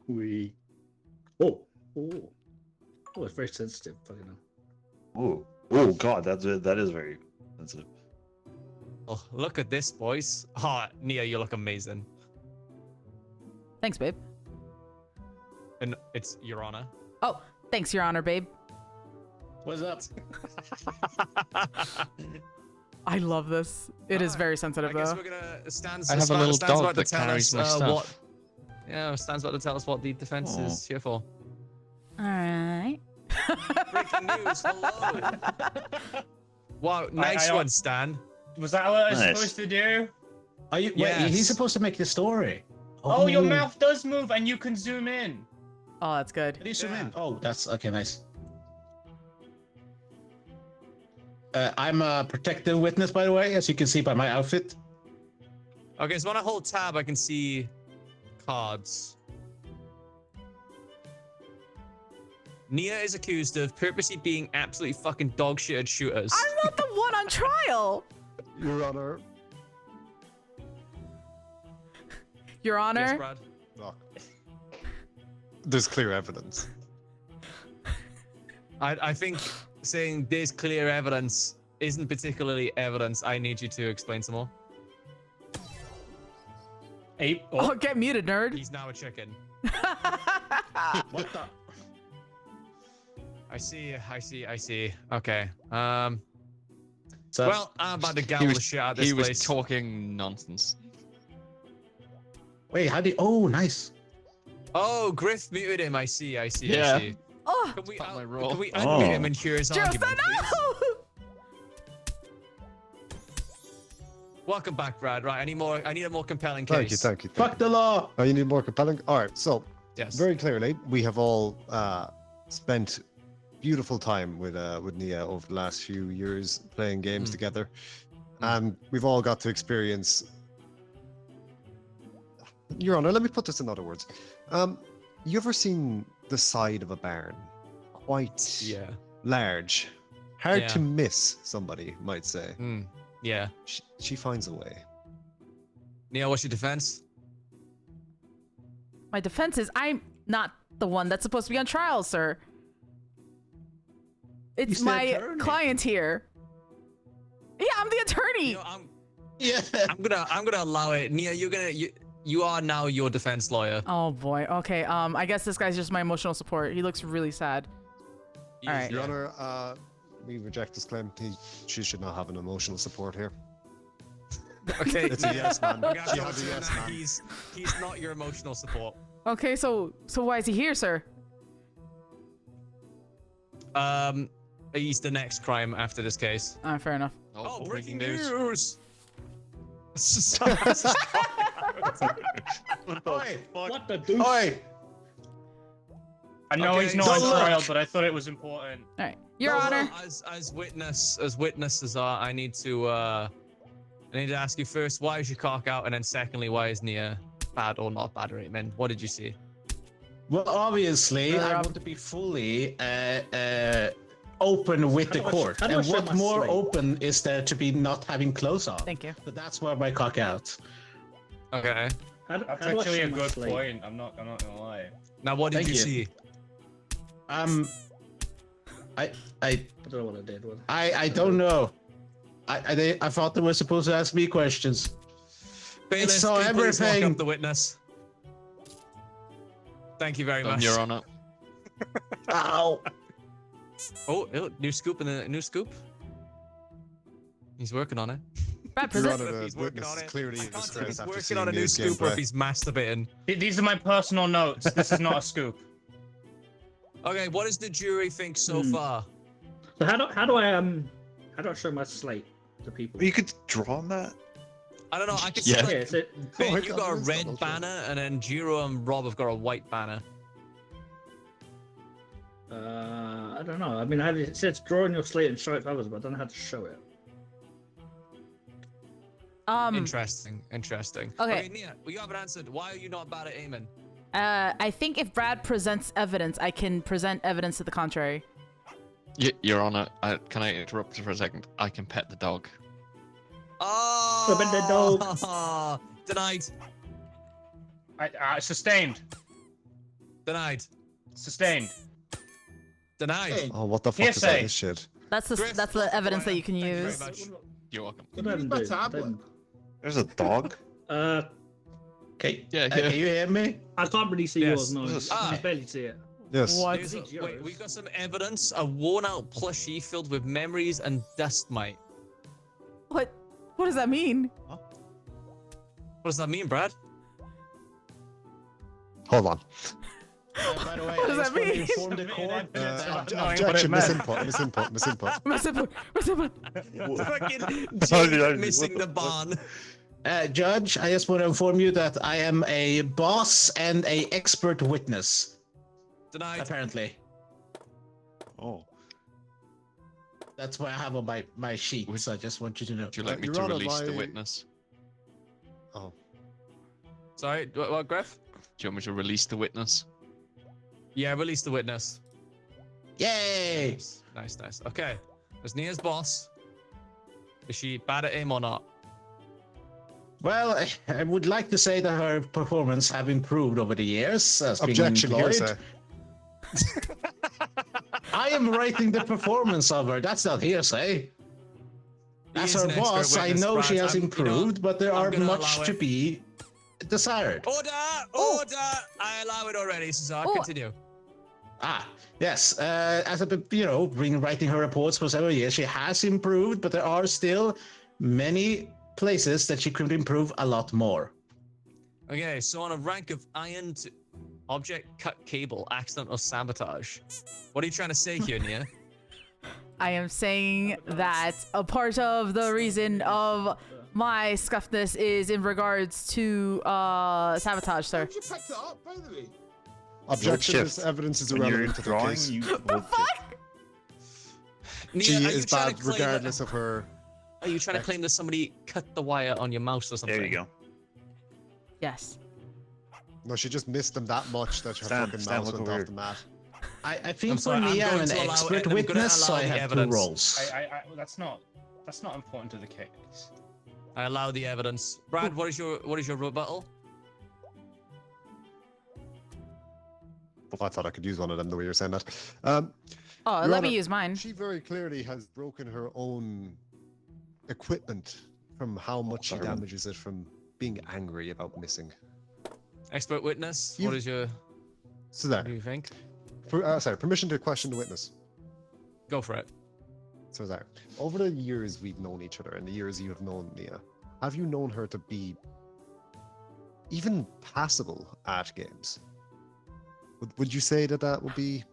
We. Oh, oh, oh! It's very sensitive. Fucking hell. Oh God, that is very sensitive. Oh, look at this, boys. Oh, Nia, you look amazing. Thanks, babe. And it's Your Honor. Oh, thanks, Your Honor, babe. What's up? I love this. It is very sensitive, I guess though. we're gonna I have a little Stan's dog about to that tell carries us my stuff. what. Yeah, Stan's about to tell us what the defense is here for. All right. Breaking news. Hello. Wow, nice one, Stan. Was that what I was Nice. supposed to do? Are you? Yes. Wait, he's supposed to make the story. Oh, your mouth does move and you can zoom in. Oh, that's good. How do you zoom Yeah. in? Oh, that's okay. Nice. I'm a protective witness, by the way, as you can see by my outfit. Okay, so when I hold tab, I can see cards. Nia is accused of purposely being absolutely fucking dog shit at shooters. I'm not the one on trial. Your Honor. Your Honor. Yes, Brad. Look. There's clear evidence. I think saying there's clear evidence isn't particularly evidence. I need you to explain some more. Ape. Oh, get muted, nerd. He's now a chicken. What the? I see. Okay. So, Well, I'm about to gamble the shit out of this He was place. talking nonsense. wait, how do you? Oh, nice. Oh, Griff muted him. I see. Yeah. Oh, Can we, Not my role. can we unmute him Oh. and hear his Joseph, argument, please? no! Welcome back, Brad. Right, I need a more compelling case. Thank you. Fuck the law. Oh, you need more compelling? All right, so Yes. very clearly, we have all spent beautiful time with Nia over the last few years playing games together. And we've all got to experience... Your Honor, let me put this in other words. You ever seen the side of a barn? Quite Yeah. large. Hard Yeah. to miss, somebody might say. Yeah. She finds a way. Nia, what's your defense? My defense is I'm not the one that's supposed to be on trial, sir. It's said my attorney. client here. Yeah, I'm the attorney. You know, Yeah. I'm gonna allow it. Nia, you are now your defense lawyer. Oh boy. Okay. I guess this guy's just my emotional support. He looks really sad. All right. Your Honor, we reject this claim. She should not have an emotional support here. Okay. It's a yes, man. We gotta She go has a to yes, that. man. He's not your emotional support. Okay. So why is he here, sir? He's the next crime after this case. Fair enough. Oh, breaking breaking news. news! Oi, what the deuce? Oi. I know Okay, he's not so on look. trial, but I thought it was important. All right. Your Well, Honor. as witnesses are, I need to ask you first, why is your cock out, and then secondly, why is Nia bad or not bad, Raymond? What did you see? Well, obviously, I want to be fully open with the court. how do I And show what my more slate? open is there to be not having clothes on? Thank you. So that's why my cock out. Okay. How do, That's how do I actually show a my good slate? point. I'm not gonna lie. Now, what did Thank you you. see? I I don't know what I did. What? I don't know. I thought they were supposed to ask me questions. Bailiff, saw can you please lock everything. up the witness? Thank you very Done, much. Your Honor. Ow! Oh, new scoop in the new scoop. He's working on it. Brad, Your present. Honor, the He's working witness on is it. clearly I in can't tell if distress he's after working seeing on a new the scoop or if gameplay. he's masturbating. These are my personal notes. This is not a scoop. Okay, what does the jury think so far? So how do I show my slate to people? You could draw on that. I don't know. I could Yeah. see Yeah, like, is it? Ben, Oh my you God, got a it is red double banner, and then Jiro and Rob have got a white banner. I don't know. I mean, it says draw on your slate and show it to others, but I don't know how to show it. Interesting. Okay. Nia, well, you haven't answered. Why are you not bad at aiming? I think if Brad presents evidence, I can present evidence to the contrary. Your Honor, can I interrupt you for a second? I can pet the dog. Oh, but the denied. Sustained. Denied. Sustained. Denied. Hey, Oh, what the fuck is all Hearsay. this shit? That's the evidence that you can Thank you use. very much. You're welcome. What Use did my I do? tablet. There's a dog. Okay. Yeah, Can you hear me? I can't really see Yes. yours. No, This is- I can barely see it. Yes. What? Here's It's wait, yours. we got some evidence. A worn-out plushie filled with memories and dust mite. What? What does that mean? What does that mean, Brad? Hold on. By the way, What does I that just want to mean? inform the court that Objection, misinput. Fucking missing the barn. Judge, I just want to inform you that I am a boss and a expert witness. Denied. Apparently, Oh. that's what I have on my sheet. So I just want you to know. Would you like me Your to Honor, release the my- witness? Oh. Sorry, what, Griff? Do you want me to release the witness? Yeah, release the witness. Yay! Nice. Okay. As Nia's boss, is she bad at aim or not? Well, I would like to say that her performance have improved over the years as being Objection, employed. hearsay. I am writing the performance of her. That's not hearsay. He As is her an expert boss, I witness, know she Brad. has I'm- you know, improved, but there I'm are gonna much allow to it. be desired. Order! I allow it already, Cesar. Oh. Continue. Yes. As I've been writing her reports for several years, she has improved, but there are still many places that she could improve a lot more. Okay, so on a rank of iron to object cut cable, accident or sabotage. What are you trying to say here, Nia? I am saying that a part of the reason of my scuffness is in regards to sabotage, sir. How'd you pick it up, by the way? Objection, shift. this evidence is When you're irrelevant to the drawing, case. you Nia, She are you is trying bad to claim regardless of her. Are you trying to claim that somebody cut the wire on your mouse or something? There you go. Yes. No, she just missed them that much that her Stand- fucking stand mouse looking went off weird. the mat. I think I'm for sorry, I'm me, I'm going an to allow it, expert I'm gonna witness, so allow I the have two evidence. roles. That's not important to the case. I allow the evidence. Brad, what is your rebuttal? I thought I could use one of them the way you're saying that. Oh, Your let Honor, me use mine. She very clearly has broken her own equipment from how much she Sorry. damages it from being angry about missing. Expert witness, You- what is your So what do there. you think? Permission to question the witness. Go for it. So there. Over the years we've known each other and the years you have known Nia, have you known her to be even passable at games? Would you say that that would be?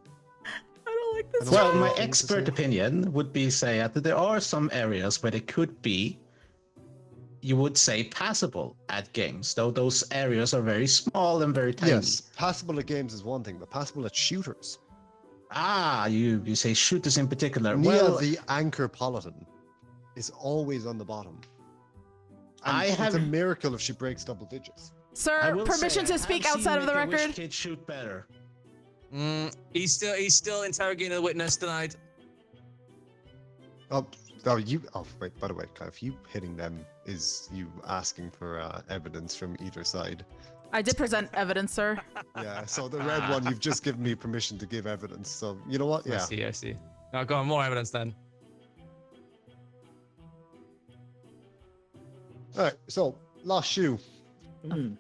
I don't like this. Well, That's my what I'm expert saying. opinion would be say that there are some areas where they could be, you would say, passable at games, though those areas are very small and very tiny. Yes, passable at games is one thing, but passable at shooters. You say shooters in particular. Nia, Well, the anchor politan, is always on the bottom. And I it's have- a miracle if she breaks double digits. I Sir, will permission say, to I speak have seen outside of the Make-A-Wish record. kids shoot better. He's still interrogating the witness tonight. Oh, wait. By the way, Clive, you hitting them is you asking for evidence from either side. I did present evidence, sir. Yeah. So the red one, you've just given me permission to give evidence. So you know what? Yeah. I see. Now go on, more evidence then. All right. So lost shoe.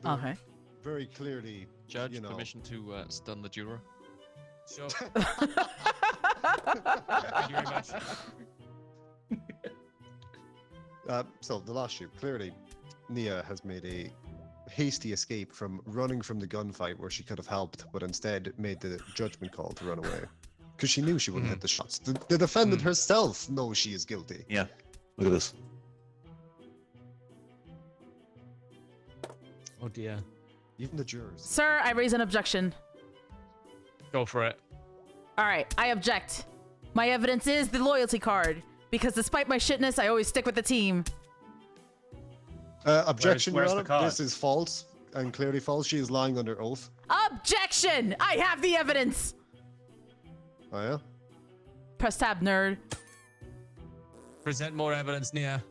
Okay. Very clearly. Judge, You know. permission to stun the juror. Sure. Thank you very much. So the last shoe. Clearly, Nia has made a hasty escape from running from the gunfight where she could have helped, but instead made the judgment call to run away because she knew she wouldn't hit the shots. The defendant herself knows she is guilty. Yeah. Look at this. Oh dear. Even the jurors. Sir, I raise an objection. Go for it. All right, I object. My evidence is the loyalty card, because despite my shitness, I always stick with the team. Objection, where's Your the Honor. card? This is false and clearly false. She is lying under oath. Objection! I have the evidence! Oh yeah. Press tab, nerd. Present more evidence, Nia.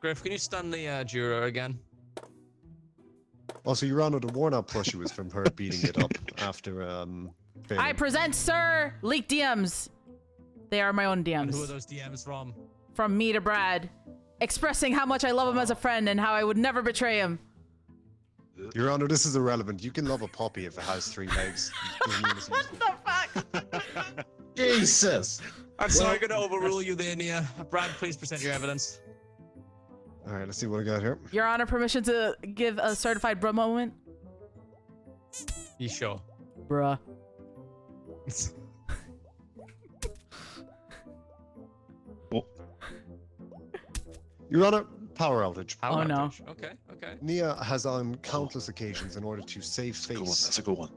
Griff, can you stun the juror again? Also, Your Honor, the worn-out plushie was from her beating it up after failing. I present, sir, leaked DMs. They are my own And who are DMs. those DMs from? From me to Brad, expressing how much I love him as a friend and how I would never betray him. Your Honor, this is irrelevant. You can love a puppy if it has 3 legs. Doesn't mean it's useful. The fuck? Jesus. I'm sorry, I'm gonna overrule you there, Nia. Brad, please present your evidence. All right, let's see what I got here. Your Honor, permission to give a certified bruh moment? You sure? Bruh. Your Honor, power outage. Power Oh, no. outage. Okay, okay. Nia has on countless occasions, in order to save That's a good one. face, That's a good one.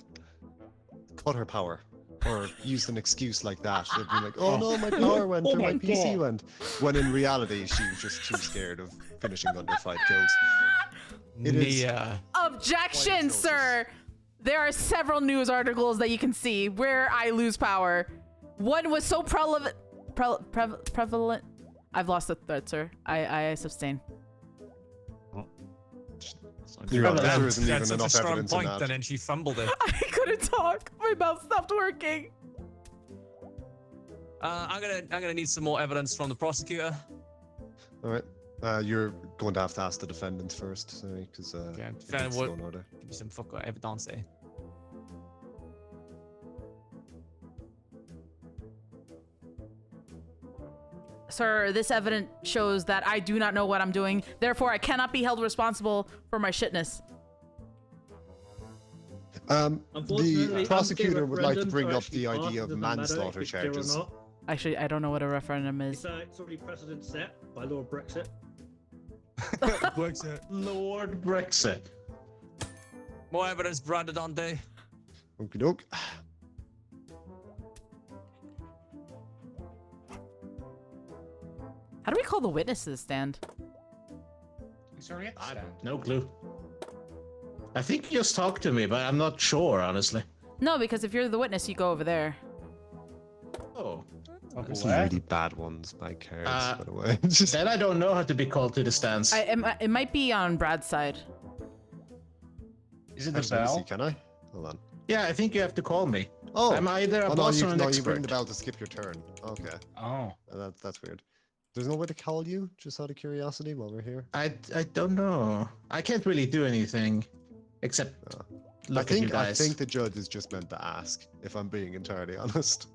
cut her power. Or used an excuse like that. They'd be like, oh no, my power went, or my PC went. When in reality, she was just too scared of finishing under 5 kills. It is- Nia. Objection, Quite sir! There are several news articles that you can see where I lose power. One was so prevalent. I've lost the thread, sir. I sustain. Your Honor, That's- there isn't That's even such a enough strong evidence in point, that. and then she fumbled it. I couldn't talk. My mouth stopped working. I'm gonna need some more evidence from the prosecutor. All right. You're going to have to ask the defendants first, sorry, because Okay, it's defendant, still what- in order. Give me some fuck evidence. Sir, this evidence shows that I do not know what I'm doing. Therefore, I cannot be held responsible for my shitness. Unfortunately, The prosecutor would like to referendums bring are up the actually passed, idea of doesn't matter manslaughter if it's clear or charges. not. Actually, I don't know what a referendum is. It's already precedent set by law of Brexit. Works it. Lord Brexit. More evidence, Brad Dante. Okie doke. How do we call the witnesses stand? He's already at the I stand. no clue. I think you just talked to me, but I'm not sure, honestly. No, because if you're the witness, you go over there. Oh. There's some really bad ones by cards, by the way. Then I don't know how to be called to the stands. It might be on Brad's side. Is it the Actually, let me see, bell? can I? Hold on. Yeah, I think you have to call me. Oh, I'm either a no, boss you, or an no, you expert. ring the bell to skip your turn. Okay, Oh. that's weird. There's no way to call you, just out of curiosity, while we're here. I don't know. I can't really do anything except look at you I guys. think the judge is just meant to ask, if I'm being entirely honest.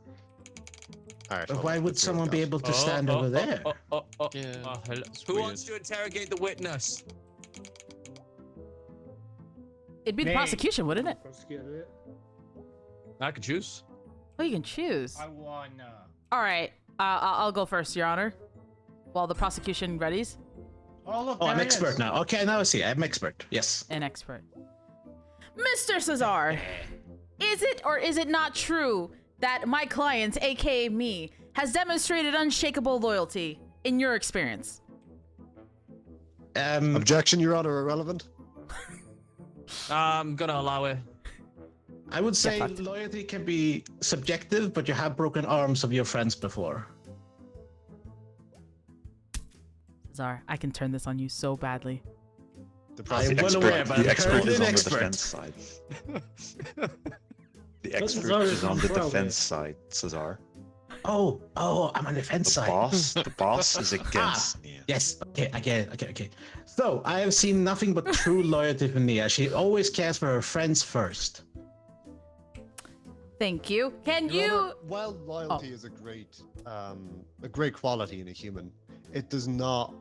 All right. But hold why on, would let's see what someone we be got. able to stand over there? Yeah, Hello. it's Who weird. wants to interrogate the witness? It'd be the Me. prosecution, wouldn't it? Prosecutor, I can choose. Oh, you can choose. I won. All right, I'll go first, Your Honor. While the prosecution readies. Oh, look. Oh, I'm there he expert is. now. Okay, now I see. I'm expert. Yes. An expert. Mr. Cesar, is it or is it not true that my client, aka me, has demonstrated unshakable loyalty in your experience? Objection, Your Honor, irrelevant. I'm gonna allow it. I would say fucked. loyalty can be subjective, but you have broken arms of your friends before. Cesar, I can turn this on you so badly. The I'm prosecutor. well aware, but the I'm expert currently is an on the expert. defense side. The That's expert very is on the control, defense side, Cesar. Oh, I'm on the defense The side. boss is against Nia. Yes. Okay. Okay. So I have seen nothing but true loyalty from Nia. She always cares for her friends first. Thank you. Can Your Honor, you? while loyalty is a great quality in a human, it does not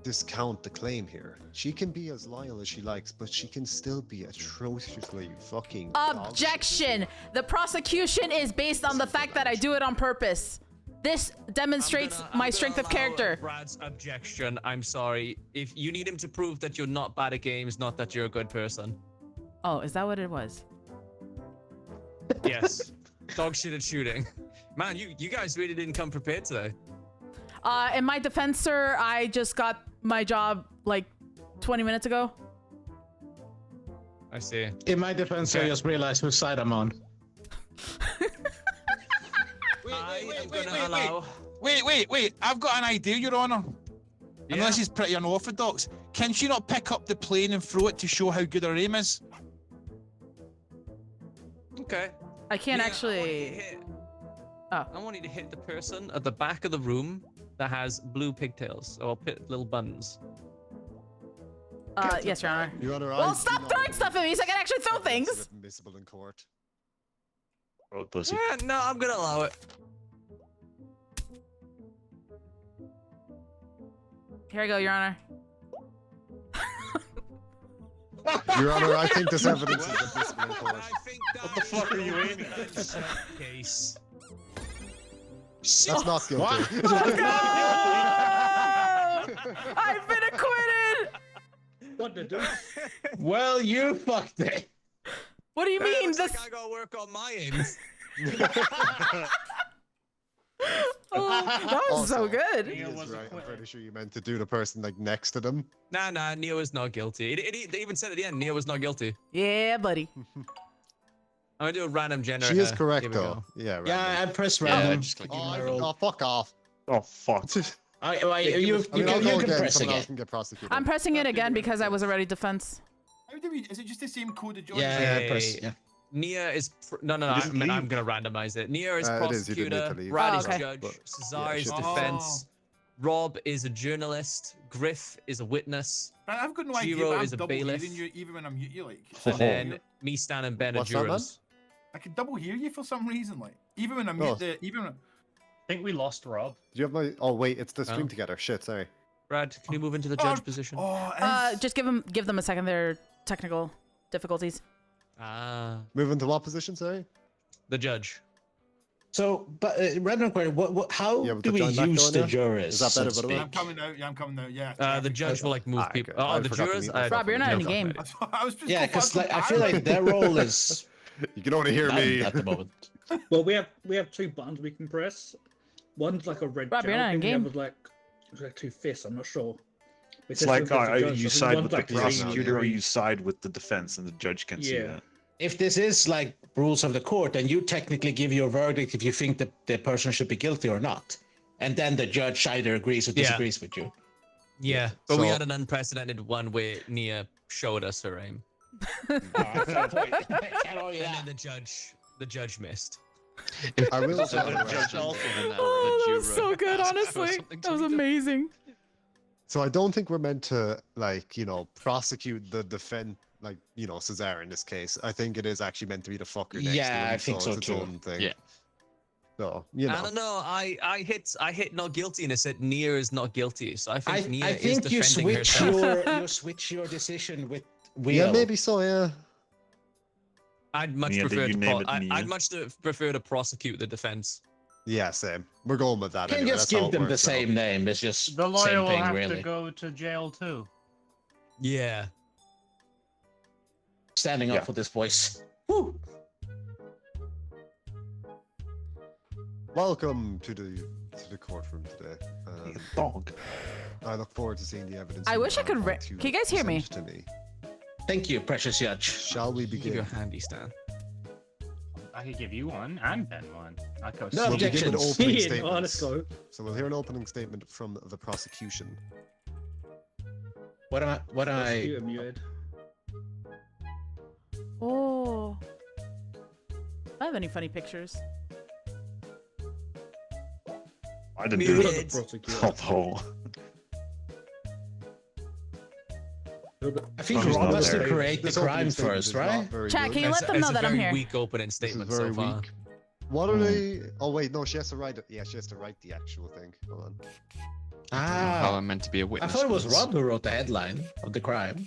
discount the claim here. She can be as loyal as she likes, but she can still be atrociously fucking dog shit. Objection! The prosecution is based on the fact that I do it on purpose. This demonstrates I'm my gonna strength of allow character. Brad's objection. I'm sorry. If you need him to prove that you're not bad at games, not that you're a good person. Oh, is that what it was? Yes. Dog shit at shooting. Man, you guys really didn't come prepared today. In my defense, sir, I just got my job like 20 minutes ago. I see. In my defense, I Okay. just realized whose side I'm on. I am gonna allow. Wait. I've got an idea, Your Honor. Unless he's pretty unorthodox. Can she not pick up the plane and throw it to show how good her aim is? Okay. I can't Nia, actually. Oh. I want you to hit the person at the back of the room that has blue pigtails or little buns. Yes, Your Honor. Your Honor, Well, I stop do not throwing stuff at me so I can actually throw evidence things. of it admissible in court. Road pussy. No, I'm gonna allow it. Here I go, Your Honor. Your Honor, I think this evidence is admissible in court. I think What the fuck are you aiming at? Case. That's not guilty. Let's go! I've been acquitted. What the do? Well, you fucked it. What do you mean? Looks This? like I gotta work on my aim. Oh, that was so Also, good. He Nia is was right. I'm acquitted. pretty sure you meant to do the person like next to them. Nah, Nia was not guilty. They even said at the end, Nia was not guilty. Yeah, buddy. I'm gonna do a random generator. She is correct Here we though. go. Yeah, right. Yeah, I pressed Yeah, random. just click. Oh, fuck off. Oh fuck. You I mean, I'll can go again. press Someone else again. can get prosecuted. I'm pressing it again because I was already defense. How do we? Is it just the same code of George? Yeah, press. Yeah. Nia is no. just I'm leave. gonna randomize it. Nia is It is, you didn't need prosecutor. to leave. Brad Oh, is okay. judge. But- Cesar yeah, is should be. defense. Rob is a journalist. Griff is a witness. I've got no idea. Giro But I'm is a double bailiff. hearing you even when I'm mute you like. And then me, Stan, and Ben are What's that, man? jurors. I can double hear you for some reason, like even when I'm Oh. mute. Even when, I think we lost Rob. Do you have my? Oh wait, it's the stream Oh. together. Shit, sorry. Brad, can you move into the judge position? oh, Just give them a second. There are technical difficulties. Ah, Move into what position? Sorry. the judge. So, but random question. How Yeah, with do the we John Mac use going the there? jurors? Is that better, so to by the way? I'm speak? coming out. Yeah, I'm coming out. Yeah. The traffic. judge will like move Ah, people. okay. Oh, I the forgot to jurors. mute myself. Rob, you're not in the No, game. I was just Yeah, so because far like I feel like their role is You can only hear none me. at the moment. Well, we have two buttons we can press. One's like a red Rob, gel you're not in thing, the game. other's like two fists. I'm not sure. It's like you side with the like green, prosecutor or green. you side with the defense, and the judge can see Yeah. that. If this is like rules of the court, then you technically give your verdict if you think that the person should be guilty or not, and then the judge either agrees or Yeah. disagrees with you. Yeah, but we So- had an unprecedented one where Nia showed us her aim, Can't argue and that. then the judge missed. I will So say, the by the way, judge also then Oh, the that was juror so good. asked for Honestly, something that to was be done. amazing. so I don't think we're meant to prosecute the Cesar in this case. I think it is actually meant to be the fucker next to Yeah, him, I think so it's its too. own thing. Yeah. So I don't know. I hit not guilty, and it said Nia is not guilty. So I think Nia I is think you defending switch herself. you switch your decision with Will. yeah, maybe so. Yeah. I'd much Nia, did prefer you to. name it Nia? I'd much prefer to prosecute the defense. Yeah, same. We're going with that. You can anyway. just That's how give it them the works now. same name. It's just The lawyer same will thing, have really. to go to jail too. Yeah. Standing up Yeah. for this voice. Woo. Welcome to the courtroom today. Dog. I look forward to seeing the evidence. I you wish I have could to can you guys hear me? present to me. Thank you, precious judge. Shall we Give you a begin? handy stand. I could give you one and Ben one. I could No We'll begin with objections. opening Oh, let's statements. go. So we'll hear an opening statement from the prosecution. What am I? What am I? You're muted. Oh. I have any funny pictures? I didn't Muted. do The it. prosecutor. Oh, I think Oh, you're he's not supposed to there. create the This opening crime statement first, is right? not very Chat, good. can you let them know that I'm very here? weak opening This is statement very so far. weak. What are they? Oh wait, no, she has to write it. Yeah, she has to write the actual thing. Hold on. How Ah, I'm meant to be a I witness. thought it was for this. Rob who wrote the headline of the crime.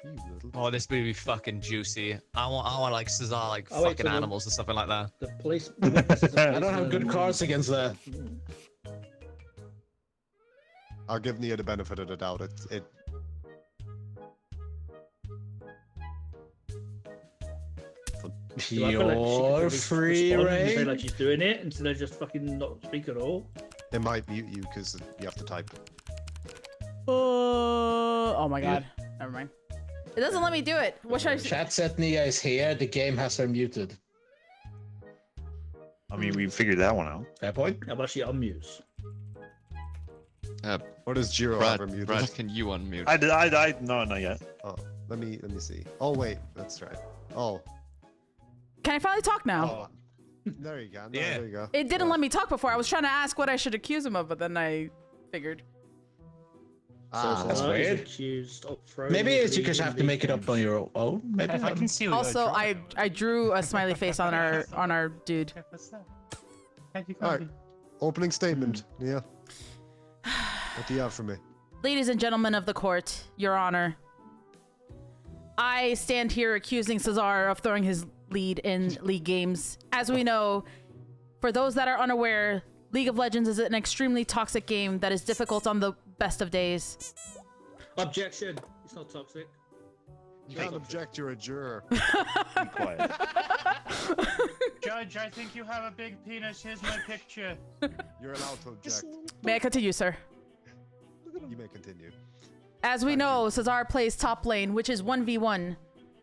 You little. Oh, this would be fucking juicy. I want like Cesar like Oh, wait, fucking so the- animals or something like that. The police. The witnesses are I don't have good policemen. cards against that. I'll give Nia the benefit of the doubt. It Do I feel like she could You're at least free, respond and say Ray. like she's doing it instead of just fucking not speak at all? it might mute you because you have to type. Oh my god. Never mind. It doesn't let me do it. What should I say? Chat said Nia is here. The game has her muted. I mean, we figured that one out. Fair point. How about she unmutes? Or does Jiro Brad, ever mute? Brad, can you unmute? No, not yet. Oh, let me see. Oh wait, that's right. Oh, Can I finally talk now? oh. There you go. No, Yeah. There you go. It didn't Yeah. let me talk before. I was trying to ask what I should accuse him of, but then I figured. That's Cesar is weird. accused of throwing Maybe his it's you just lead have in to league make it up games. on your own. Maybe. If I can see what Also, you're I drew a smiley face on our dude. What's that? Can't you All copy? right. Opening statement. Yeah. What do you have for me? Ladies and gentlemen of the court, Your Honor, I stand here accusing Cesar of throwing his lead in league games. As we know, for those that are unaware, League of Legends is an extremely toxic game that is difficult on the best of days. Objection. It's not toxic. You can't object. You're a juror. Be quiet. Judge, I think you have a big penis. Here's my picture. You're allowed to object. May I continue, sir? You may continue. As we know, Cesar plays top lane, which is 1v1.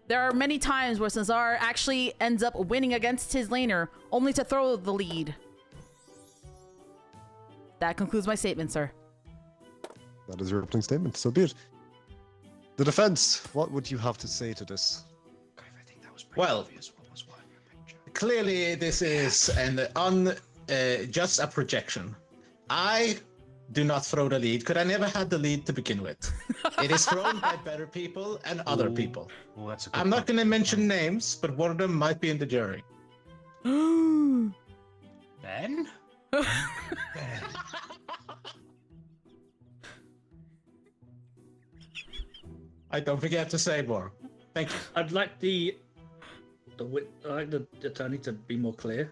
There are many times where Cesar actually ends up winning against his laner, only to throw the lead. That concludes my statement, sir. That is your opening statement. So be it. The defense. What would you have to say to this? Well, clearly this is just a projection. I do not throw the lead, because I never had the lead to begin with. It is thrown by better people and other people. Oh, that's a good I'm not point. going to mention names, but one of them might be in the jury. Ben? I don't forget to say more. Thank you. I'd like the attorney to be more clear.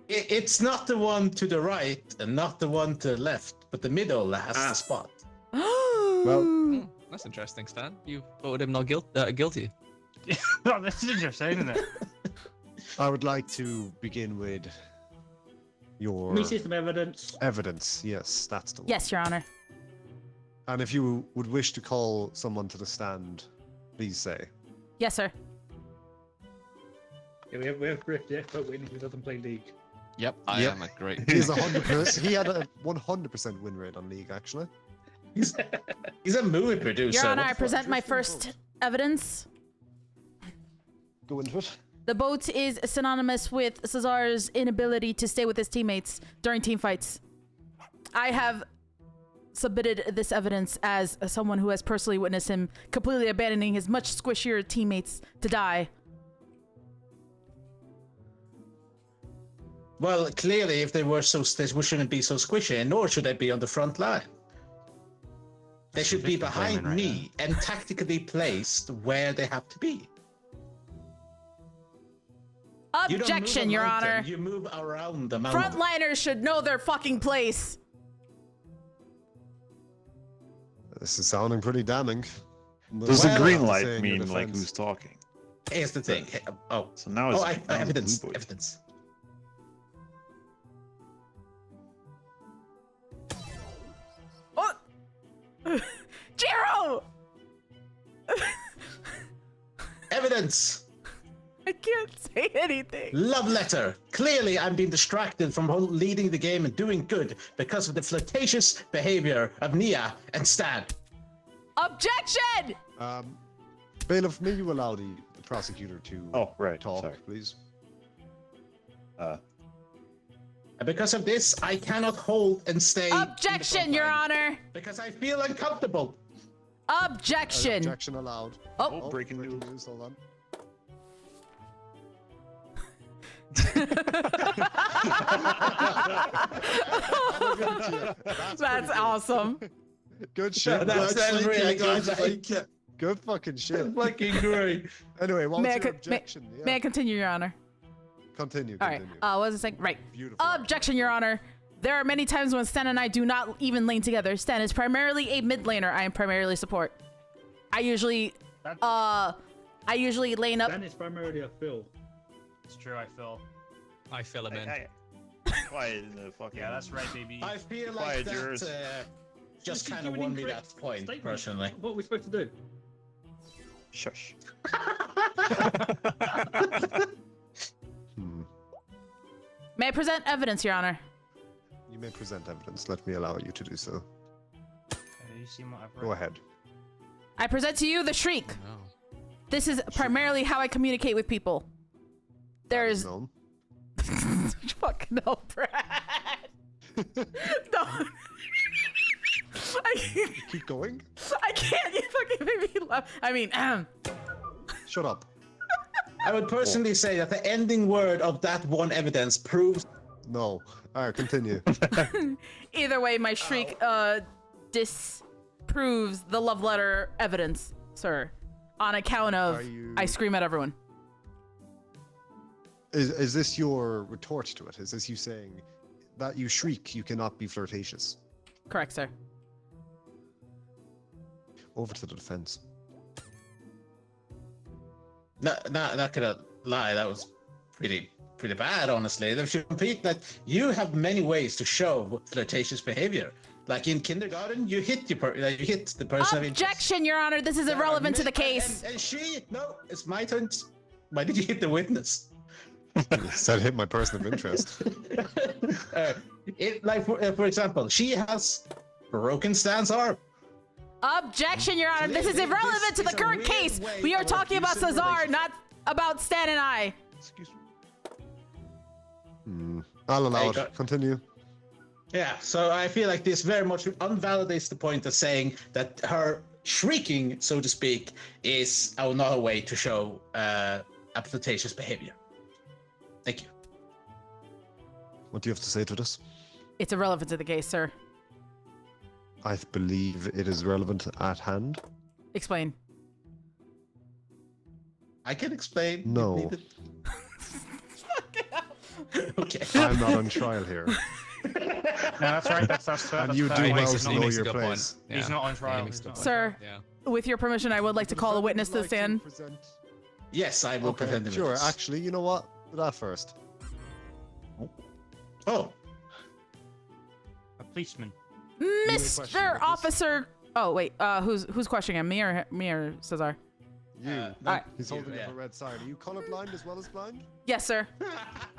It's not the one to the right and not the one to the left, but the middle that has the spot. Well, That's interesting, Stan. You voted him not guilty. No, this is interesting, isn't it? I would like to begin with your Let me see some evidence. evidence. Yes, that's the one. Yes, Your Honor. And if you would wish to call someone to the stand, please say. Yes, sir. Yeah, we have Griff, the expert witness who doesn't play League. Yep, I Yep. am a great. He's 100%. He had a 100% win rate on League, actually. He's a movie producer. Your Honor, I What the present my Just first vote. evidence. Go into it. The boat is synonymous with Cesar's inability to stay with his teammates during team fights. I have submitted this evidence as someone who has personally witnessed him completely abandoning his much squishier teammates to die. Well, clearly, if they were they shouldn't be so squishy, nor should they be on the front line. They should be victim behind blaming right me and tactically placed where they have to be. You don't move Objection, a Your mountain, Honor. You move around the mountain. Frontliners should know their fucking place. This is sounding pretty damning. Does the Well, green Say light in your mean like defense. who's talking? Here's the thing. Oh, So now it's oh, now it's evidence. blue boy. Evidence. Oh, Jiro! Evidence. I can't say anything. Love letter. Clearly, I'm being distracted from leading the game and doing good because of the flirtatious behavior of Nia and Stan. Objection! Bailiff, may you allow the prosecutor to Oh, right. talk, Sorry. please? And because of this, I cannot hold and stay. in the Objection, front Your line Honor. Because I feel uncomfortable. Objection. Objection allowed. Oh, breaking news. Hold on. that's awesome. Good shit. That's Actually, really good, good. good fucking shit. Fucking great. Anyway, what was May I your con- objection? Yeah. May I continue, Your Honor? Continue. All right. Continue. What was I saying? Right. Beautiful. Objection, Your Honor. There are many times when Stan and I do not even lane together. Stan is primarily a mid laner. I am primarily support. I usually lane up. Dan is primarily a Phil. It's true, I feel. I fill him in. Hey, quiet in the fucking. Yeah, that's right, baby. I feel Quiet, like yours. that just You're kind of giving won me incorrect that point, statements. personally. What are we supposed to do? Shush. Hmm. May I present evidence, Your Honor? You may present evidence. Let me allow you to do so. You seen what I've Go read? ahead. I present to you the shriek. No. This is primarily how I communicate with people. There's Known. fuck no, Brad. No. Keep going. I can't. You fucking made me laugh. I mean, Shut up. I would personally say that the ending word of that one evidence proves. No. Alright, continue. either way, my shriek disproves the love letter evidence, sir. On account of Are you- I scream at everyone. Is this your retort to it? Is this you saying that you shriek, you cannot be flirtatious? Correct, sir. Over to the defense. Not gonna lie, that was pretty bad, honestly. If you repeat that, you have many ways to show flirtatious behavior. Like in kindergarten, you hit the person of interest. Objection, Your Honor. This is irrelevant to the case. And no, it's my turn. Why did you hit the witness? Said hit my person of interest. For example, she has broken Stan's arm. Objection, Your Honor. This is Clearly, irrelevant this to the is a current weird case. way We are of talking about abusing Cesar, relationship. not about Stan and I. Excuse me. I'll allow There you it. Continue. Yeah, so I feel like this very much invalidates the point of saying that her shrieking, so to speak, is not a way to show flirtatious behavior. Thank you. What do you have to say to this? It's irrelevant to the case, sir. I believe it is relevant at hand. Explain. I can explain. if No. needed. Okay. I'm not on trial here. No, that's right. That's And you do fair. well He's to not- know makes a your good point. place. He's not on trial. He's not on Sir, Yeah. with your permission, I would like to call a witness to the stand. Yes, I will Okay, present the sure. witness. Actually, you know what? Do that first. Oh, A policeman. question, Mr. witness. Officer. Oh wait, who's questioning him? Me or Cesar? You. Alright. He's holding yeah. up a red sign. Are you colorblind as well as blind? Yes, sir.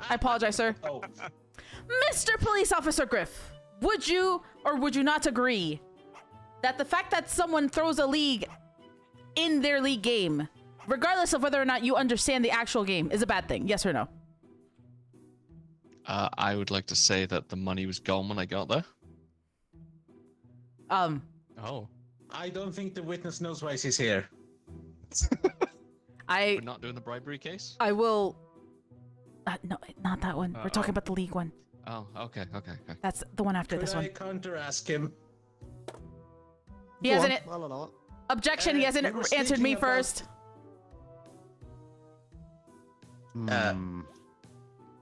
I apologize, sir. oh. Mr. Police Officer Griff, would you or would you not agree that the fact that someone throws a league in their league game, regardless of whether or not you understand the actual game, is a bad thing? Yes or no? I would like to say that the money was gone when I got there. Oh. I don't think the witness knows why she's here. We're not doing the bribery case? I will. No, not that one. We're talking about the league one. Oh, okay. That's the one after Could this I one. counter ask him? He Go hasn't. on, I'll allow it. Objection. He we hasn't were answered me speaking about- first.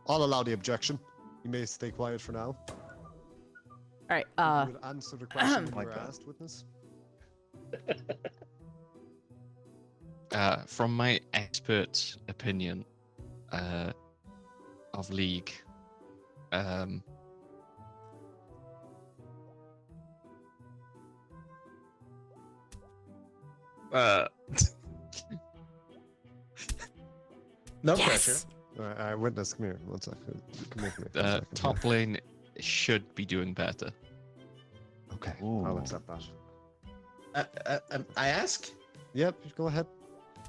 I'll allow the objection. You may stay quiet for now. All right. You would answer the question you were asked, witness. From my expert opinion of League, No Yes. pressure. Witness, come here. One second. Come here. One second. top lane should be doing better. Okay, I'll accept that. I ask? Yep, go ahead.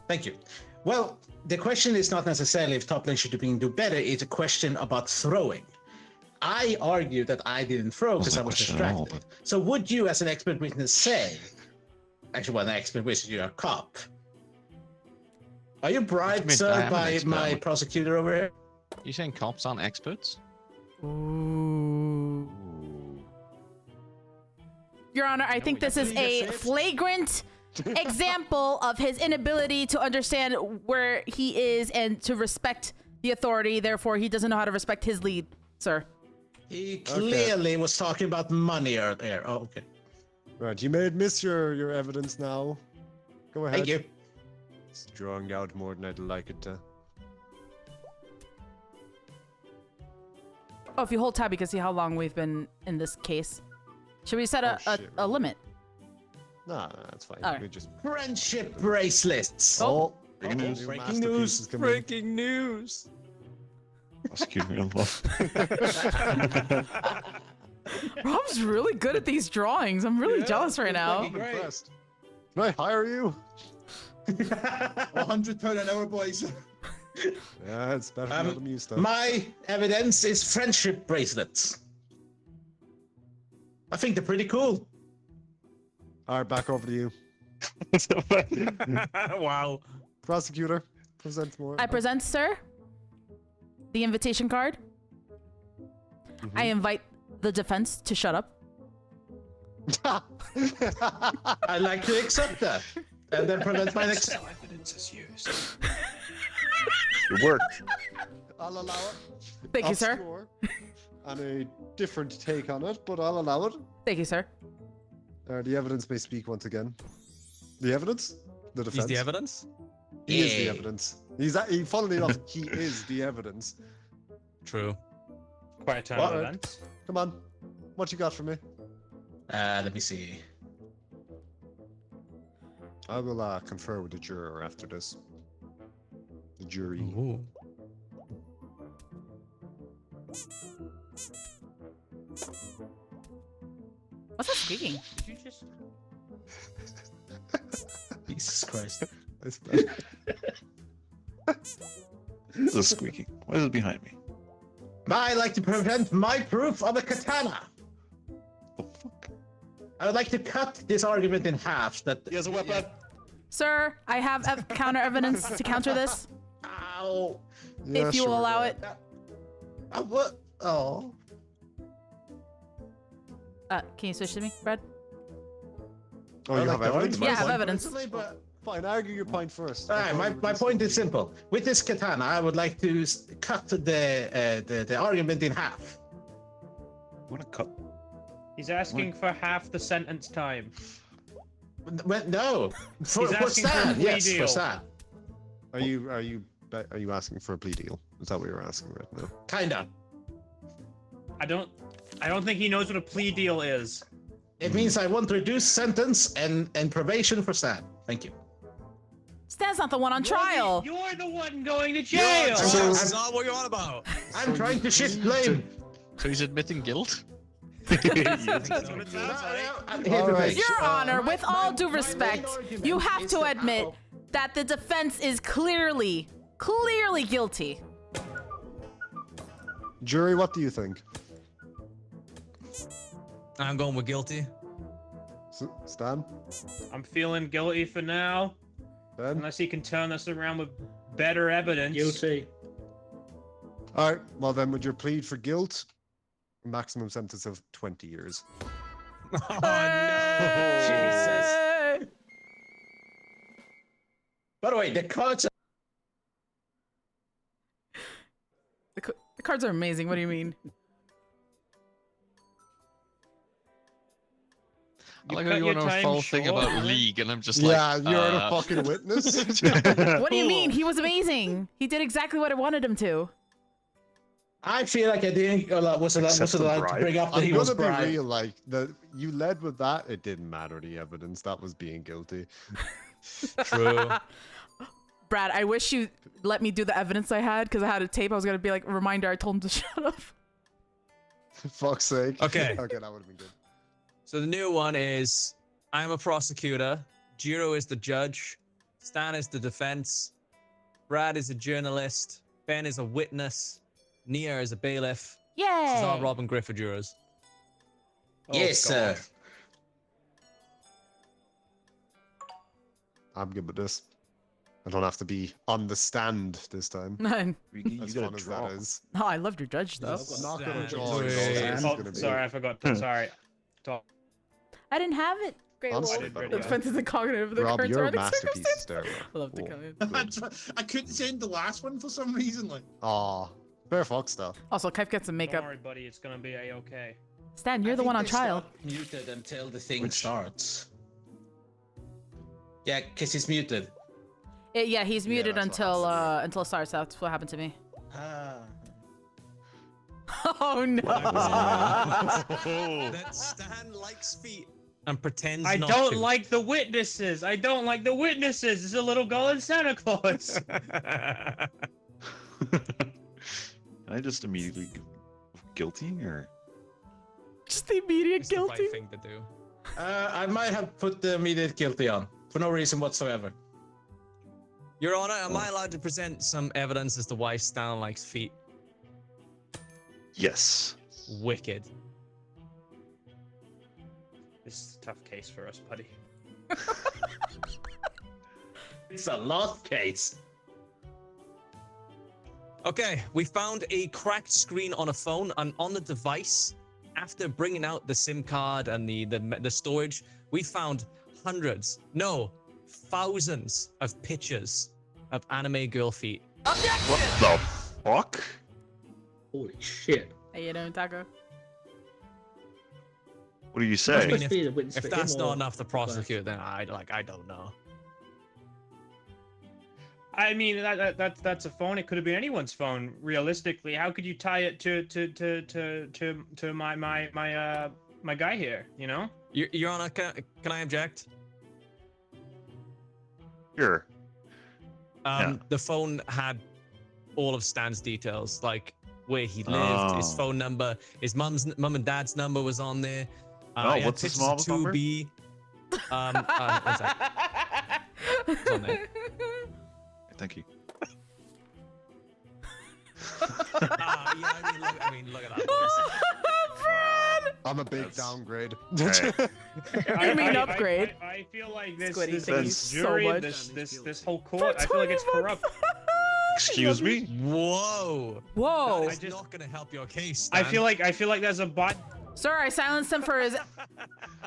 Thank you. Well, the question is not necessarily if top lane should be do better. It's a question about throwing. I argue that I didn't throw because I was distracted. So would you, as an expert witness, say, actually, well, an expert witness, you're a cop. Are you bribed, mean? I sir, am an by expert, my aren't I? prosecutor over here? You saying cops aren't experts? Ooh. Your Honor, I think this is a flagrant example of his inability to understand where he is and to respect the authority. Therefore, he doesn't know how to respect his lead, sir. He clearly was talking about money earlier. Oh, okay. Right, you may miss your evidence now. Go ahead. Thank you. It's drawing out more than I'd like it to. Oh, if you hold tab, you can see how long we've been in this case. Should we set a limit? Nah, that's fine. All right. We just Friendship bracelets. Oh. Breaking new news. masterpieces come in. Breaking news. Excuse me, I'm lost. Stan's really good at these drawings. I'm really jealous right now. fucking great. Impressed. Can I hire you? £100 an hour, boys. Yeah, it's better than the stuff. My evidence is friendship bracelets. I think they're pretty cool. All right, back over to you. Wow. Prosecutor, present more. I present, sir, the invitation card. I invite the defense to shut up. I'd like to accept that. And then present my next. Evidence is used. Good work. I'll allow it. Thank you, sir. Obscure and a different take on it, but I'll allow it. Thank you, sir. The evidence may speak once again. The evidence? The defense? He's the evidence? He is the evidence. Funnily enough, he is the evidence. True. Quite a turn What? of events. Come on. What you got for me? Let me see. I will confer with the juror after this. The jury. Ooh. What's that squeaking? Did you just? Jesus Christ. That's better. This is squeaking. What is it behind me? I like to present my proof of a katana. The fuck? I would like to cut this argument in half. That He has a weapon. Sir, I have counter evidence to counter this. Ow. Yeah, if you will sure, allow yeah. it. What? Oh. Can you switch to me, Brad? Oh, you have evidence? Yeah, I have evidence. But... Fine, argue your point first. All right, my point is simple. With this katana, I would like to cut the argument in half. Want to cut? He's asking for half the sentence time. No, for He's asking for a Stan, plea yes, for deal. Stan. Are you asking for a plea deal? Is that what you're asking right now? Kinda. I don't think he knows what a plea deal is. It means I want reduced sentence and probation for Stan. Thank you. Stan's not the one on trial. You're the one going to jail. That's not what you're on about. I'm trying to shift blame. So he's admitting guilt? That's what it sounds like. I'm here to All right. make- Your Honor, with all my due main respect, argument you have is to that admit that the defense is clearly guilty. Jury, what do you think? I'm going with guilty. Stan? I'm feeling guilty for now, Ben? unless he can turn this around with better evidence. Guilty. All right, well then, would you plead for guilt? Maximum sentence of 20 years. Oh no! Jesus. By the way, the cards. The cards are amazing. What do you mean? I like cut how you your want a time full thing short, about man. League, and I'm just like, Yeah, you're the fucking witness. What do you mean? He was amazing. He did exactly what I wanted him to. I feel like I didn't was allowed Accept the to bribe. bring up that I'm he was gonna be bribed. real, like, you led with that, it didn't matter the evidence, that was being guilty. True. Brad, I wish you let me do the evidence I had because I had a tape. I was gonna be like, reminder, I told him to shut up. Fuck's sake. Okay. Okay, that would have been good. So the new one is I'm a prosecutor, Jiro is the judge, Stan is the defense, Brad is a journalist, Ben is a witness, Nia is a bailiff. Yay! This is all Robin Griffith jurors. Yes, sir. I'm good with this. I don't have to be on the stand this time. You As gotta fun as draw. that is. Oh, I loved your judge though. Not gonna Stand. draw it. Wait. It's Oh, gonna be- sorry, I forgot. Sorry. Talk. I didn't have it. Great I'm Wolf. sorry, by the The way. defense is incognitive. The Rob, current you're a surrounding masterpiece circumstances. there, I love the Whoa. comment. I couldn't send the last one for some reason. Like, Aw, fair fuck stuff. Also, Kev gets some Don't makeup. worry, buddy. It's gonna be a-okay. Stan, you're the one on trial. Muted until the thing starts. Yeah, because he's muted. Yeah, he's muted that's what until it starts. That's what happened to me. Ah. Oh no! That Stan likes feet and pretends I not don't to. like the witnesses. I don't like the witnesses. It's a little girl in Santa Claus. I just immediately guilty or the immediate It's the guilty. right thing to do. I might have put the immediate guilty on for no reason whatsoever. Your Honor, am I allowed to present some evidence as to why Stan likes feet? Yes. Wicked. This is a tough case for us, buddy. It's a lost case. Okay, we found a cracked screen on a phone, and on the device, after bringing out the SIM card and the storage, we found hundreds, no, thousands of pictures of anime girl feet. What the fuck? Holy shit. Hey, you know, Taco. What do you I say? mean, Must be the witness if for that's him not or- enough to prosecute, then I don't know. I mean, that's a phone. It could have been anyone's phone. Realistically, how could you tie it to my guy here? You know? Your Honor, can I object? Sure. The phone had all of Stan's details, like where he lived, his Oh. phone number, his mum and dad's number was on there. Oh, he had what's his pictures of mom's number? 2B. One sec. It's on there. Thank you. Yeah, I mean, look at that. Boys. I'm a big That's- downgrade. Alright. I mean, upgrade. I feel like this Squiddy, this, thank you this so jury, much. this whole court, I feel like it's corrupt. Excuse me? Whoa. Whoa. That is not going to help your case, I Stan. feel like there's a bot. Sir, I silenced him for his Yeah,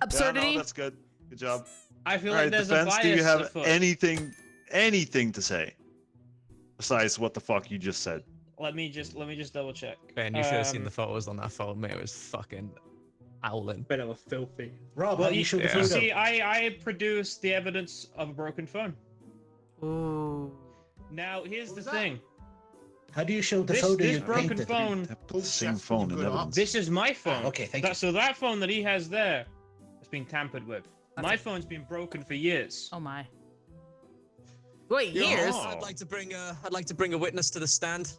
absurdity. no, that's good. Good job. I feel All like right, there's a defense, bias do you have afoot. anything to say besides what the fuck you just said? Let me just double check. Ben, you should have seen the photos on that phone, mate. It was fucking howling. Bit of a filthy. Rob, Well, how do you shoot the yeah. photo? See, I produced the evidence of a broken phone. Ooh. Now here's the was that? thing. How do you show the This photo you broken painted? phone. Put the same Chef, phone you in good up? evidence. This is my phone. Okay, thank you. So that phone that he has there has been tampered with. My phone's been broken for years. Oh my. Wait, Your years? Honor, I'd like to bring a witness to the stand.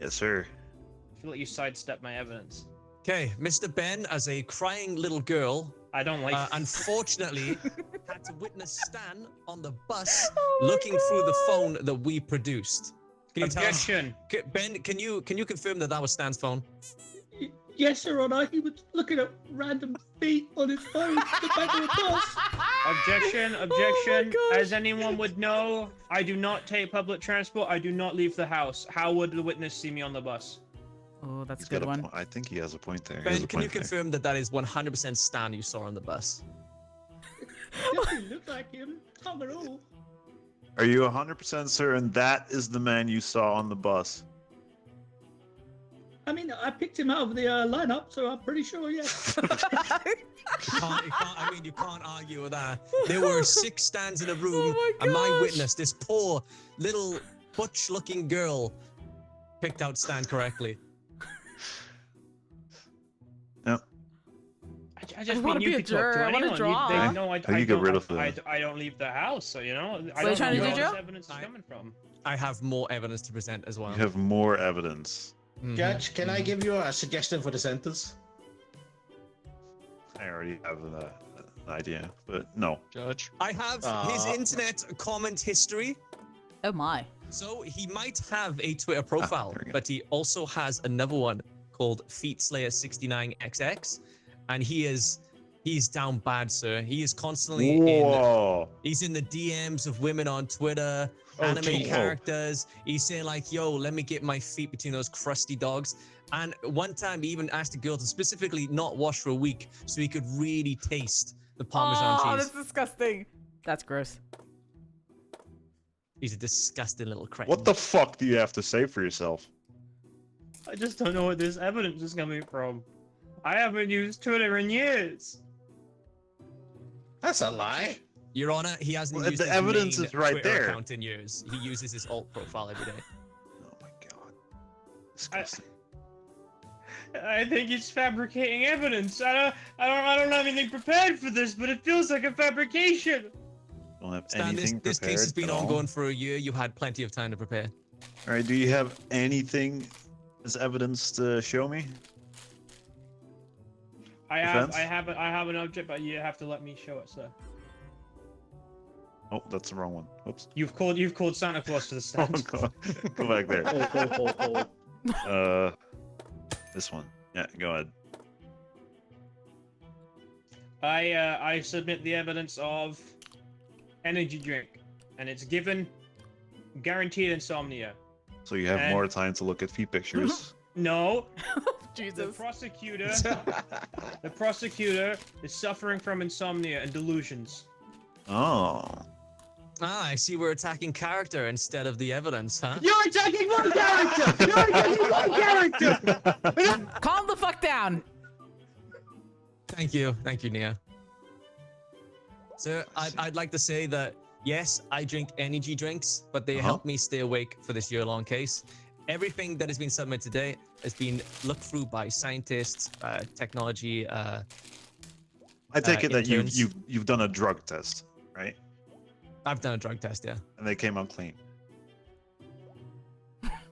Yes, sir. I feel like you sidestepped my evidence. Okay, Mr. Ben, as a crying little girl, I don't like. unfortunately had to witness Stan on the bus Oh my looking through the God. phone that we produced. Can you tell us, Objection. Ben? Can you confirm that that was Stan's phone? Yes, Your Honor. He was looking at random feet on his phone. The back of the bus. Objection. Oh Objection. my gosh. As anyone would know, I do not take public transport. I do not leave the house. How would the witness see me on the bus? Oh, that's He's a good got one. I think he has a point there. He Ben, has a can you point there. confirm that that is 100% Stan you saw on the bus? Doesn't look like him. Not at all. Are you 100% certain that is the man you saw on the bus? I mean, I picked him out of the lineup, so I'm pretty sure, yes. You can't argue with that. There were 6 Stans in a room, Oh my and my gosh. witness, this poor little butch-looking girl, picked out Stan correctly. I just wanna mean you be a could talk juror. to I wanna anyone. draw. They Yeah. know I How do you get don't, rid of I don't leave the house, so you know. I What are you don't trying to know do, where Joe? this evidence is coming from. I have more evidence to present as well. You have more evidence. Mhm. Judge, can I give you a suggestion for the sentence? I already have an idea, but no. Judge. I have his internet comment history. Oh my. So he might have a Twitter profile, there we go. but he also has another one called FeetSlayer69XX, and he's down bad, sir. He is constantly Whoa. he's in the DMs of women on Twitter, Oh, anime gee. characters. He's saying like, "Yo, let me get my feet between those crusty dogs." And one time, he even asked a girl to specifically not wash for a week so he could really taste the Parmesan Oh, cheese. that's disgusting. That's gross. He's a disgusting little cretin. What the fuck do you have to say for yourself? I just don't know where this evidence is coming from. I haven't used Twitter in years. That's a lie. Your Honor, he hasn't Well, used the his evidence main is right Twitter there. account in years. He uses his alt profile every day. Oh my god. Disgusting. I think it's fabricating evidence. I don't have anything prepared for this, but it feels like a fabrication. Don't have Stan, this, anything this case has prepared been at all? ongoing for a year. You had plenty of time to prepare. All right, do you have anything as evidence to show me? I have Defense? I have an object, but you have to let me show it, sir. Oh, that's the wrong one. Oops. You've called Santa Claus to the Oh, stand. go back there. Oh. This one. Yeah, go ahead. I submit the evidence of energy drink, and it's given guaranteed insomnia. So you have And- more time to look at feet pictures. No, the Jesus. prosecutor is suffering from insomnia and delusions. Oh. Ah, I see we're attacking character instead of the evidence, huh? You're attacking one character! You're attacking one character! Calm the fuck down. Thank you, Nia. So I'd like to say that yes, I drink energy drinks, but they help me stay awake for this year-long case. Everything that has been submitted today has been looked through by scientists, technology. I take it that interns. you've done a drug test, right? I've done a drug test, yeah. And they came out clean.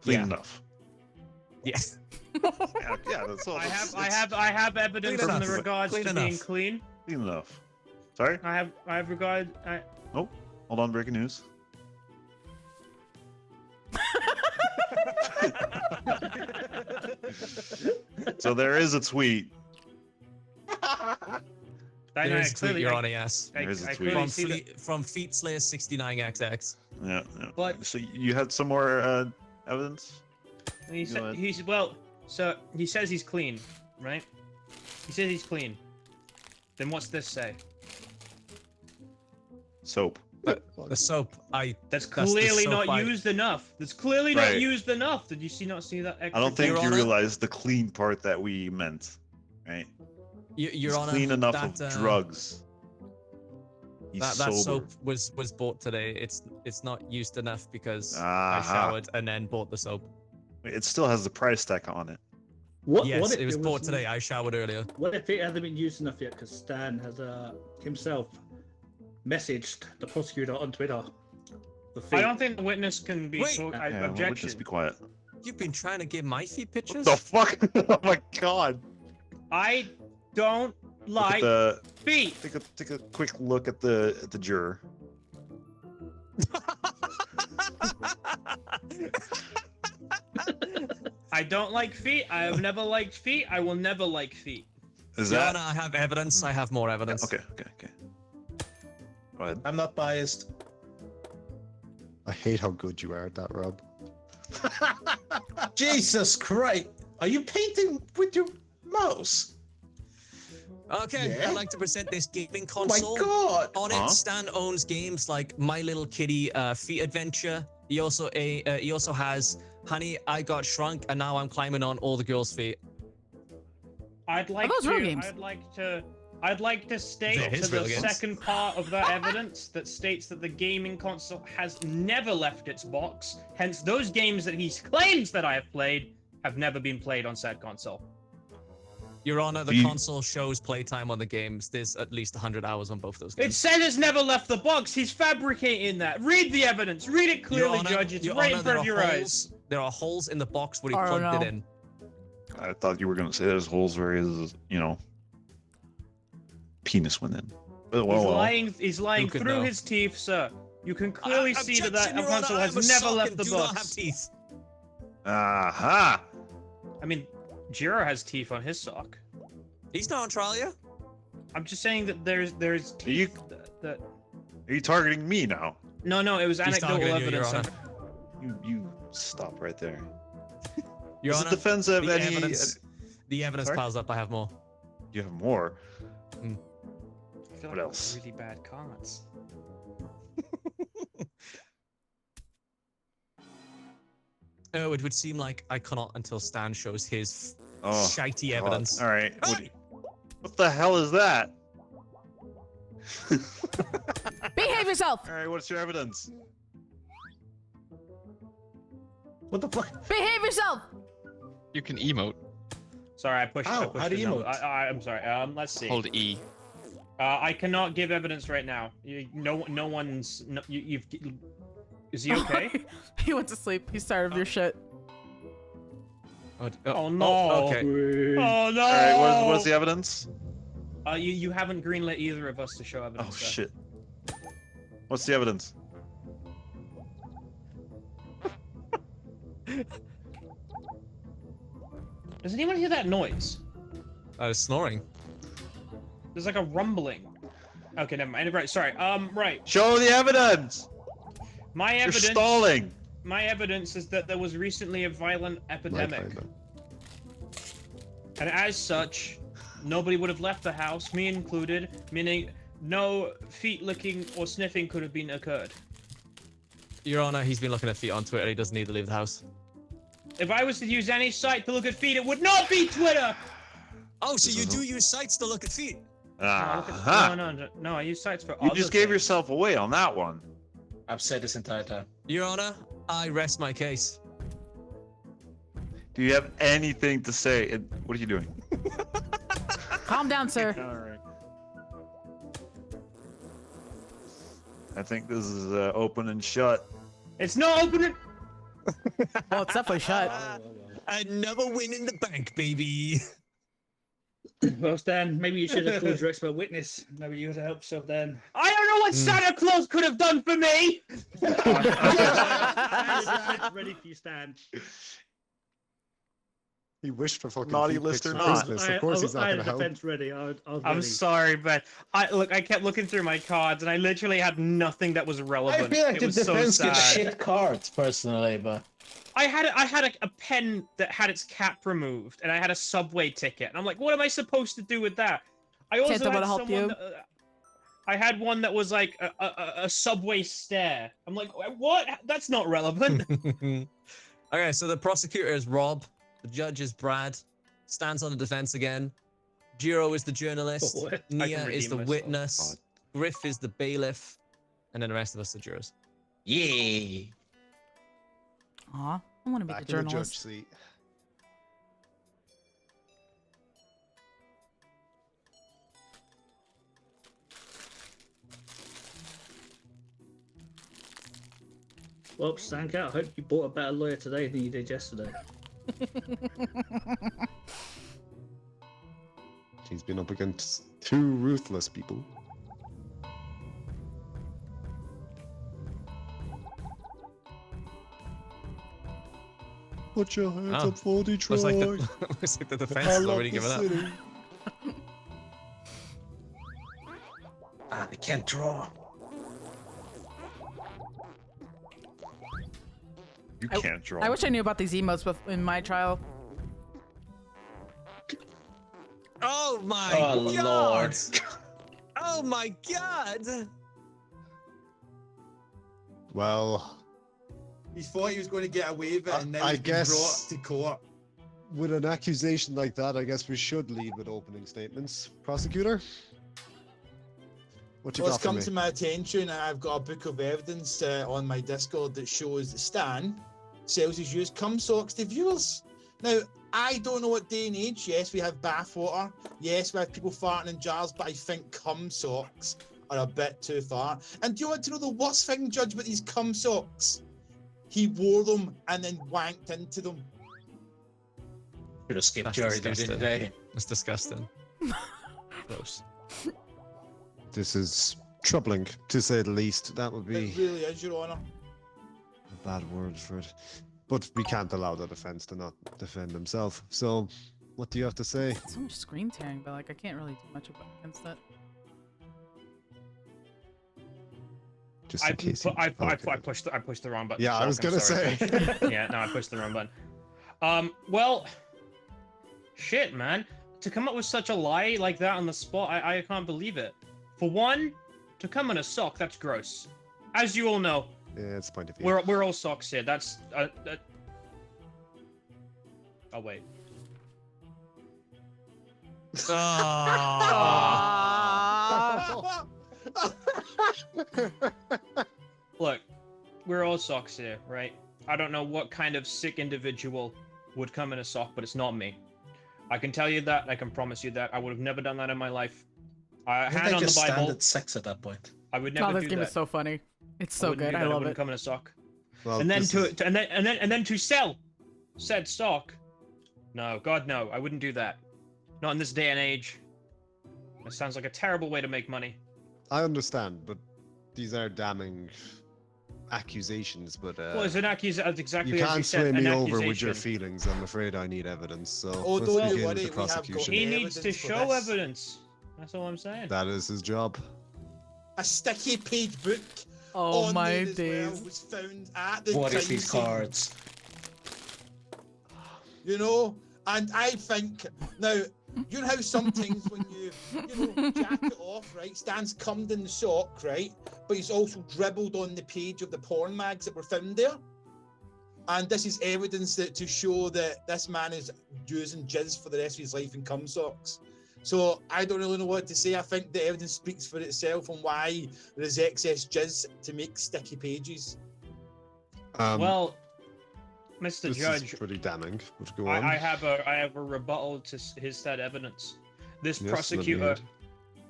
Clean Yeah. enough. Yes. Yeah, that's all. I have evidence Clean in enough. regards Clean to being enough. clean. Clean enough. Sorry? I have regard. Oh, hold on, breaking news. So there is a tweet. There is a tweet, clearly, Your Honor, yes. There is a I tweet. clearly From, see that. from FeetSlayer69XX. Yeah. But- So you had some more evidence? He Go said ahead. he's well. So he says he's clean, right? He says he's clean. Then what's this say? Soap. The soap, That's That's the clearly soap not I- used enough. That's clearly not Right. used enough. Did you not see that? I Extra don't think Your you Honor? realize the clean part that we meant, right? Your It's Honor, clean enough that, of drugs. He's That sober. soap was bought today. It's not used enough because I Aha. showered and then bought the soap. It still has the price tag on it. Yes, if it was there bought today. I showered earlier. What if it hasn't been used enough yet? Because Stan has himself messaged the prosecutor on Twitter. The I fee. don't think the witness can be. Wait. I Yeah, well, objection. just be quiet. You've been trying to give my feet pictures? The fuck? Oh my god. I don't Look like at the feet. take a quick look at the juror. I don't like feet. I have never liked feet. I will never like feet. Is Your that Honor, I have evidence. I have more evidence. okay? Go ahead. I'm not biased. I hate how good you are at that, Rob. Jesus Christ! Are you painting with your mouse? Okay, Yeah? I'd like to present this gaming Oh my console. god! On Huh? it, Stan owns games like My Little Kitty, Feet Adventure. He also has Honey, I Got Shrunk, and now I'm climbing on all the girls' feet. I'd like those to. real games? I'd like to state There to is the real games. second part of that evidence that states that the gaming console has never left its box. Hence, those games that he claims that I have played have never been played on said console. Your Honor, the You- console shows playtime on the games. There's at least 100 hours on both those It games. says it's never left the box. He's fabricating that. Read the evidence. Read it Your clearly, Honor- Judge. It's Your right Honor, in front of there your are eyes. holes- There are holes in the box where he I don't plugged it know. in. I thought you were gonna say there's holes where his, penis went in. But He's lying Who could through know? his teeth, sir. You can clearly see that Objection, that Your Honor, console I has have a never sock left and the do not have box. teeth. Aha! I mean, Jiro has teeth on his sock. He's not on trial yet. I'm just saying that there's you- teeth that. Are you targeting me now? No, it was He's anecdotal targeting you, Your evidence. Honor. You stop right there. Your Does Honor, the defense have the any? evidence Sorry? piles up. I have more. You have more. I feel What like else? Really bad cards. Oh, it would seem like I cannot until Stan shows his Oh, shitey God. evidence. All right. Hey! What the hell is that? Behave yourself. All right. What's your evidence? What the fuck? Behave yourself. You can emote. Sorry, I pushed. How? I pushed How do the you number. emote? I'm sorry. Let's see. Hold E. I cannot give evidence right now. No one's. Is he okay? He went to sleep. He's tired of your shit. Oh no. Okay. Oh no. All right. What's the evidence? You haven't greenlit either of us to show Oh evidence. sir. shit. What's the evidence? Does anyone hear that noise? Snoring. There's like a rumbling. Okay, never mind. Right, sorry. Right. Show the evidence. My You're evidence. stalling. My evidence is that there was recently a violent epidemic, and as such, nobody would have left the house, me included. Meaning, no feet licking or sniffing could have been occurred. Your Honor, he's been looking at feet on Twitter. He doesn't need to leave the house. If I was to use any site to look at feet, it would not be Twitter. Oh, so you do use sites to look at feet? No, I use sites for. You other just gave things. yourself away on that one. I've said this entire time. Your Honor, I rest my case. Do you have anything to say? What are you doing? Calm down, sir. All right. I think this is open and shut. It's not open. Well, it's definitely shut. Another win in the bank, baby. Well, Stan, maybe you should have called your expert witness. Maybe you would have helped yourself then. I don't know what Santa Claus could have done for me. Ready for you, Stan. He wished for fucking Naughty feet list pics or for not. Christmas. Of course he's not I going had to a help. defense ready. I was I'm ready. sorry, but I kept looking through my cards and I literally had nothing that was relevant. I feel like it the was so defense sad. gets shit cards, personally, but... I had a pen that had its cap removed, and I had a subway ticket, and I'm like, what am I supposed to do with that? I also Can't someone had help someone you? that, I had one that was like a subway stare. I'm like, what? That's not relevant. Okay, so the prosecutor is Rob. The judge is Brad. Stands on the defense again. Jiro is the journalist. Oh, what? Nia redeem is the myself. witness. Griff is the bailiff. And then the rest of us are jurors. Yay! Aw, I want to be Back the in the judge journalist. seat. Well, Stankat, I hope you bought a better lawyer today than you did yesterday. He's been up against two ruthless people. Put your hands Oh, up for Detroit. Looks like the defense has already given up. Ah, they can't draw. You can't draw. I wish I knew about these emotes in my trial. Oh my Oh, god! Lord. Oh my god! Well, He thought he was going to get away with it, and now I he's been guess- brought to court. with an accusation like that, I guess we should lead with opening statements. Prosecutor? What you Well, got it's for come me? to my attention, and I've got a book of evidence on my Discord that shows that Stan sells his used cum socks to viewers. Now, I don't know what day and age. Yes, we have bathwater. Yes, we have people farting in jars, but I think cum socks are a bit too far. And do you want to know the worst thing, Judge, about these cum socks? He wore them and then wanked into them. Should have skipped That's jury disgusting. today. That's disgusting. Gross. This is troubling, to say the least. That would be It really is, Your Honour. a bad word for it. But we can't allow the defense to not defend himself. So, what do you have to say? So much screen tearing, but like I can't really do much against that. Just I in case. pushed the wrong button. Yeah, I was I'm gonna sorry. say. Yeah, no, I pushed the wrong button. Well, shit, man. To come up with such a lie like that on the spot, I can't believe it. For one, to come in a sock, that's gross. As you all know, Yeah, it's a point of view. we're all socks here. That's oh wait. Ah. Look, we're all socks here, right? I don't know what kind of sick individual would come in a sock, but it's not me. I can tell you that. I can promise you that. I would have never done that in my life. I think Hand I on the just stand Bible. at 6 at that point. I would Oh, never this do game that. is so funny. It's so wouldn't good. do I that. love wouldn't it. come in a sock. Well, And then this to is- and then to sell said stock. No, God no, I wouldn't do that. Not in this day and age. It sounds like a terrible way to make money. I understand, but these are damning accusations. But Well, it's an accusation. Exactly you as you can't said, sway an me over with your accusation. feelings. I'm afraid I need evidence. So Oh, let's don't you begin with worry, the we have got prosecution. He needs to evidence for show this. evidence. That's all I'm saying. That is his job. A sticky page book Oh on my there as days. well was found at the What is crime these scene. cards? You know, and I think now, you know how sometimes when you jack it off, right? Stan's cummed in the sock, right? But he's also dribbled on the page of the porn mags that were found there. And this is evidence that to show that this man is using jizz for the rest of his life in cum socks. So I don't really know what to say. I think the evidence speaks for itself on why there's excess jizz to make sticky pages. Well, Mr. This Judge, is pretty damning. But go on. I have a rebuttal to his said evidence. This Yes, let me hear prosecutor, it.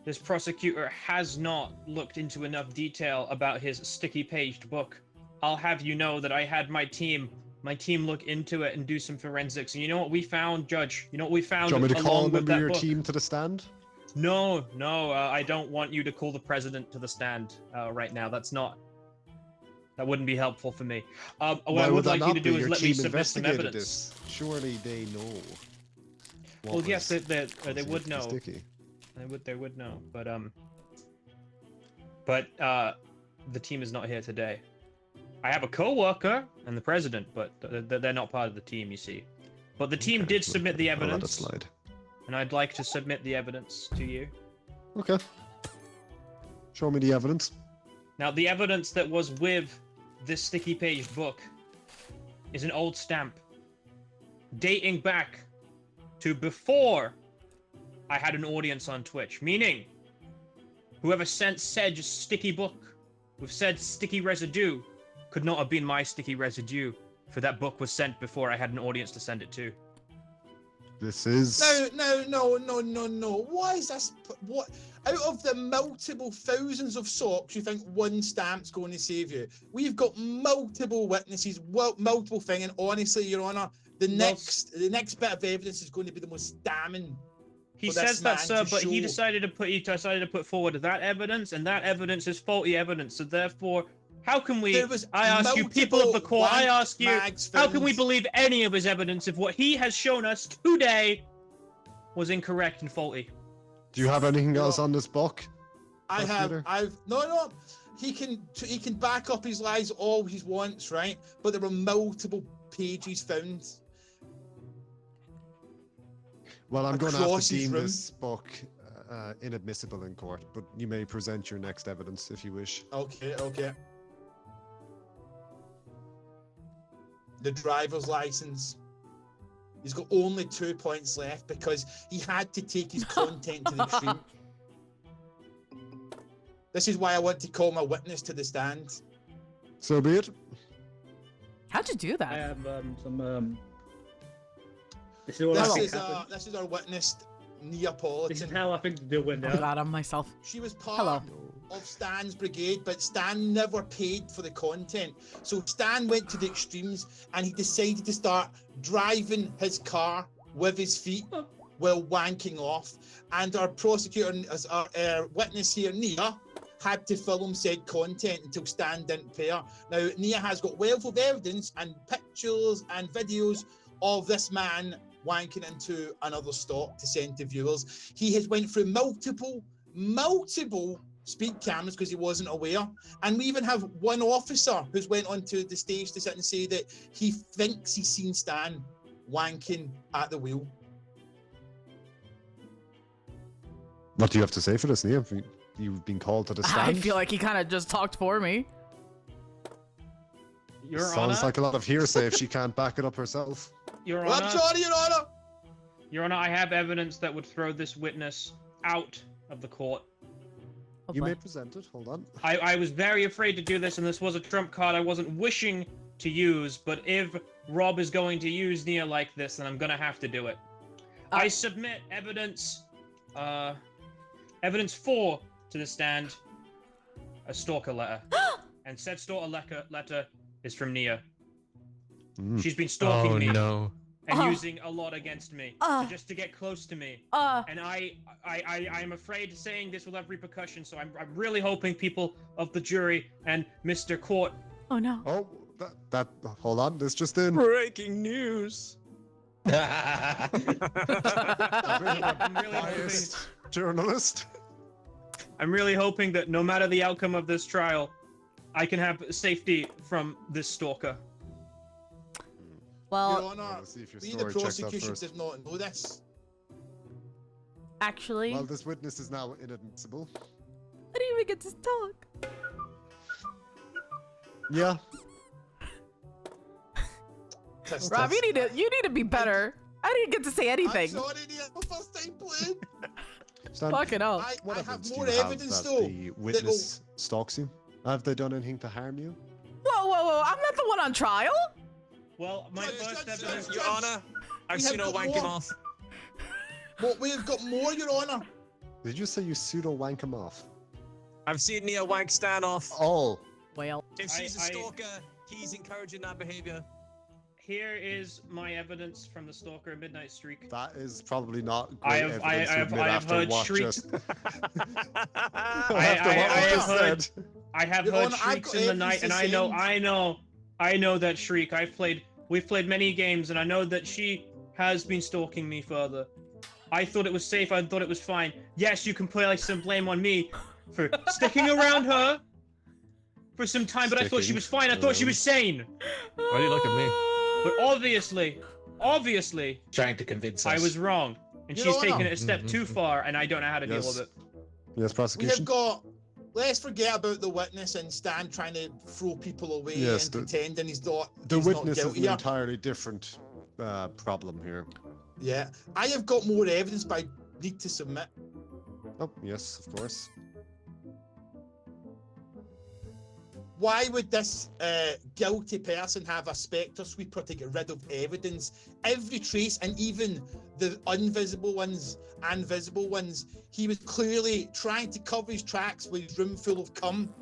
this prosecutor has not looked into enough detail about his sticky paged book. I'll have you know that I had my team look into it and do some forensics. And you know what we found, Judge? You know what we found Do you want me to call along a with member of that your book? team to the stand? No, I don't want you to call the president to the stand right now. That wouldn't be helpful for me. What Why I would that like you not to be? do is Your let me team submit some investigated evidence. this. Surely they know. what Well, yes, was they causing would it to be know. sticky. They would know, but the team is not here today. I have a co-worker and the president, but they're not part of the team, you see. But the team Okay, did submit the I'll let it evidence, slide. and I'd like to submit the evidence to you. Okay. Show me the evidence. Now, the evidence that was with this sticky page book is an old stamp dating back to before I had an audience on Twitch, meaning whoever sent said sticky book with said sticky residue could not have been my sticky residue, for that book was sent before I had an audience to send it to. This is. No. Why is this? What? Out of the multiple thousands of socks, you think one stamp's going to save you? We've got multiple witnesses, multiple things, and honestly, Your Honor, the next bit of evidence is going to be the most damning. He for this says that, man sir, to but he show. decided to put forward that evidence, and that evidence is faulty evidence. So therefore, how can we? There was I ask you, people of the multiple court. I wank ask you, mags how can we found. believe any of his evidence if what he has shown us today was incorrect and faulty? Do you have anything No. else on this book? Prosecutor? No. He can back up his lies all he wants, right? But there were multiple pages found. Well, I'm going to have across to his deem room. this book inadmissible in court, but you may present your next evidence if you wish. Okay. The driver's license. He's got only 2 points left because he had to take his content to the extreme. This is why I want to call my witness to the stand. So be it. How'd you do I that? have some. This is what I This think is happened. this is our witness, This is Neapolitan. how I think the deal went I down. forgot on myself. She was part Hello. of Stan's brigade, but Stan never paid for the content. So Stan went to the extremes and he decided to start driving his car with his feet while wanking off. And our prosecutor, as our witness here, Nia, had to film said content until Stan didn't pay her. Now, Nia has got wealth of evidence and pictures and videos of this man wanking into another stock to send to viewers. He has went through multiple speed cameras because he wasn't aware. And we even have one officer who's went onto the stage to sit and say that he thinks he's seen Stan wanking at the wheel. What do you have to say for this, Nia? You've been called to the I stand? feel like he kind of just talked for me. Your Sounds Honor, like a lot of hearsay if she can't back it up herself. Your Well, Honor, I'm sorry, Your Honor. Your Honor, I have evidence that would throw this witness out of the court. Oh, You boy. may present it. Hold on. I was very afraid to do this, and this was a trump card I wasn't wishing to use, but if Rob is going to use Nia like this, then I'm gonna have to do it. I submit evidence 4 to the stand, a stalker letter. And said stalker letter is from Nia. Mm. She's been stalking me. no. and using a lot against me just to get close to me. And I'm afraid saying this will have repercussions, so I'm really hoping people of the jury and Mr. Court. Oh no. Oh, hold on, this just in. Breaking news. I'm really hoping, Biased journalist. I'm really hoping that no matter the outcome of this trial, I can have safety from this stalker. Your Well, Honor, Let's see if your we the story checks out prosecution first. did not know this. actually, Well, this witness is now inadmissible. I didn't even get to talk. Yeah. Rob, you need to be better. I didn't get to say anything. I'm sorry, Nia, my first time playing. Stan, Fucking hell. what I have evidence do more you have evidence, that though. the witness stalks you? Have they done anything to harm you? Whoa! I'm not the one on trial. Well, my first evidence. Your Honor, I've We seen her have wank got him more. off. But we've got more, Your Honor. Did you say you pseudo wank him off? I've seen Nia wank Stan off. Oh. Well, If she's a I- stalker, he's encouraging that behavior. Here is my evidence from the stalker Midnight Streak. That is probably not great I have- I evidence to have- admit I have after heard what shrieks. just I after what have just heard- said. I have Your heard Honor, I've shrieks got in the night, and evidence I know that shriek. We've played many games, and I know that she has been stalking me further. I thought it was safe. I thought it was fine. Yes, you can place some blame on me for sticking around her for some time, but I thought she was fine. I thought she was sane. Why do you look at me? But obviously, Trying to convince us. I was wrong, and Your she's Honor. taken it a step too far, and I don't know how to deal Yes. with it. Yes, We have prosecution. got. Let's forget about the witness and Stan trying to throw people away Yes, and the- pretending he's not. The he's witness not is guilty an here. entirely different problem here. Yeah, I have got more evidence, but I need to submit. Oh, yes, of course. Why would this guilty person have a spectre sweeper to get rid of evidence? Every trace, and even the invisible ones and visible ones, he was clearly trying to cover his tracks with his room full of cum.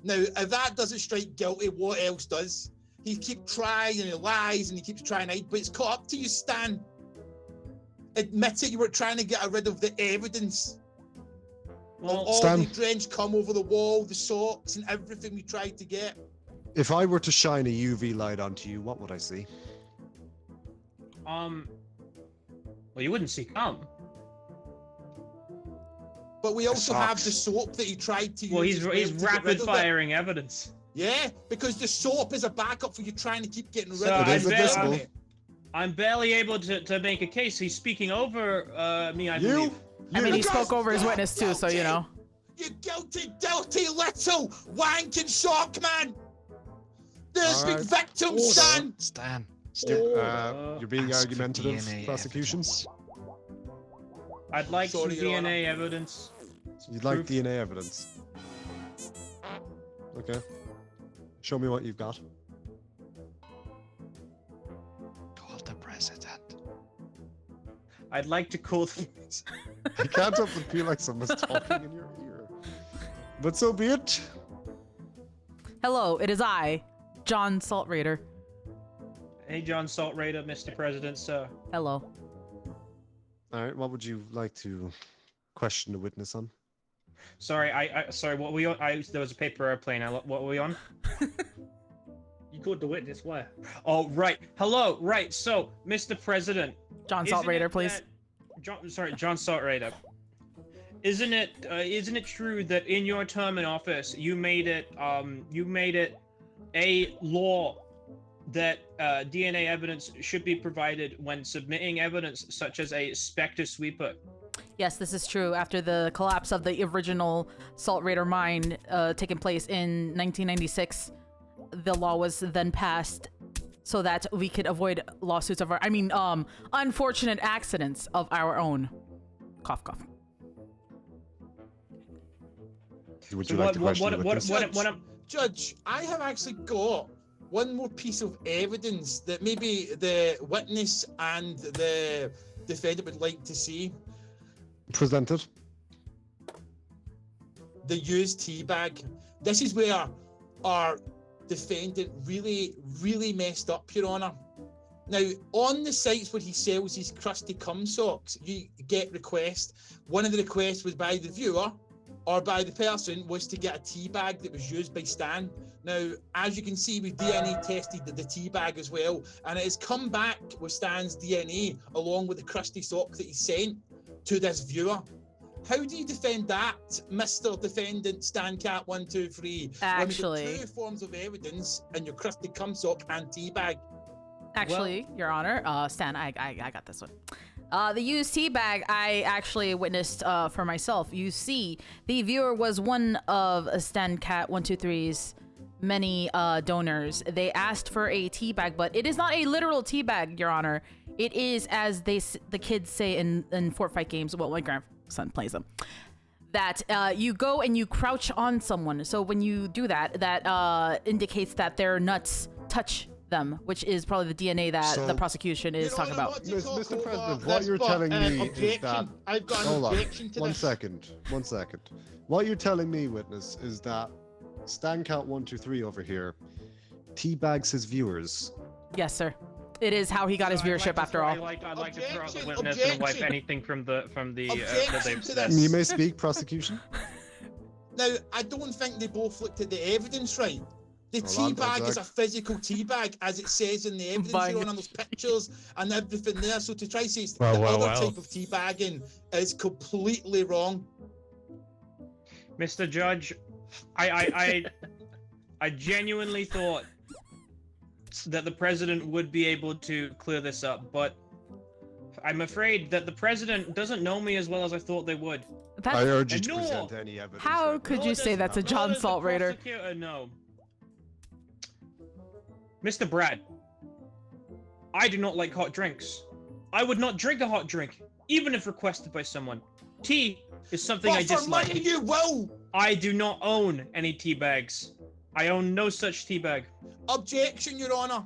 Now, if that doesn't strike guilty, what else does? He keeps trying and he lies and he keeps trying to hide, but it's caught up to you, Stan. Admit it, you were trying to get rid of the evidence. Well, All Stan. the drenched cum over the wall, the socks, and everything we tried to get. If I were to shine a UV light onto you, what would I see? well, you wouldn't see cum. But we also have socks. the soap that he tried to use. Well, he's as well to get rid rapid of it. firing evidence. Yeah, because the soap is a backup for you trying to keep getting rid So of It I is bet- admissible. I'm barely able to make a case. He's speaking over me, I You? believe. I mean, he You- spoke over his witness too, so you know. You guilty, guilty little wanking sock man! There's been Alright. victims, Stan! Stan. You're being Ask for argumentative, DNA prosecutions. I'd like Sorry, some Your Honor. DNA evidence. You'd like Proof. DNA evidence. Okay. Show me what you've got. Call the president. I'd like to call them. I can't help but feel like someone's talking in your ear. But so be it. Hello, it is I, John Salt Raider. Hey, John Salt Raider, Mr. President, sir. Hello. Alright, what would you like to question the witness on? Sorry, sorry. What were we on? There was a paper airplane. What were we on? You called the witness. Why? Oh, right. Hello. Right. So, Mr. President. John Salt isn't Raider, it please. that- John Salt Raider. Isn't it true that in your term in office you made it a law that DNA evidence should be provided when submitting evidence such as a Spectre sweeper? Yes, this is true. After the collapse of the original Salt Raider mine taking place in 1996, the law was then passed so that we could avoid lawsuits of unfortunate accidents of our own. Cough, cough. Would So you like to question the witness? what Judge, I have actually got one more piece of evidence that maybe the witness and the defendant would like to see. Presented. The used tea bag. This is where our defendant really messed up, Your Honor. Now, on the sites where he sells his crusty cum socks, you get requests. One of the requests was by the viewer or by the person was to get a tea bag that was used by Stan. Now, as you can see, we've DNA tested the tea bag as well, and it has come back with Stan's DNA along with the crusty sock that he sent to this viewer. How do you defend that, Mr. Defendant Stan Cat 123? Actually, when we've got 2 forms of evidence in your crusty cum sock and tea bag. Actually, Your Honor, Stan, I got this one. The used tea bag I actually witnessed for myself. You see, the viewer was one of Stan Cat 123's many donors. They asked for a tea bag, but it is not a literal tea bag, Your Honor. It is, as the kids say in Fort Fight games. Well, my grandson plays them. That you go and you crouch on someone. So when you do that, that indicates that their nuts touch them, which is probably the DNA that the prosecution is talking about. Mr. President, what you're telling me is that... I've got an Hold on, objection to one this. second. What you're telling me, witness, is that StanCount123 over here teabags his viewers. Yes, sir. It is how he got his viewership after all. I'd like to throw out the witness and wipe anything from the that they've said. You may speak, prosecution. Now, I don't think they both looked at the evidence right. The tea bag is a physical tea bag, as it says in the evidence here on those pictures and everything there. So to try to say the other type of tea bagging is completely wrong. Mr. Judge, I genuinely thought that the president would be able to clear this up, but I'm afraid that the president doesn't know me as well as I thought they would. I urge you to present any evidence. How could you say that's a John Salt Raider? No. Mr. Brad, I do not like hot drinks. I would not drink a hot drink, even if requested by someone. Tea is something I dislike. For money you will! I do not own any tea bags. I own no such tea bag. Objection, Your Honor.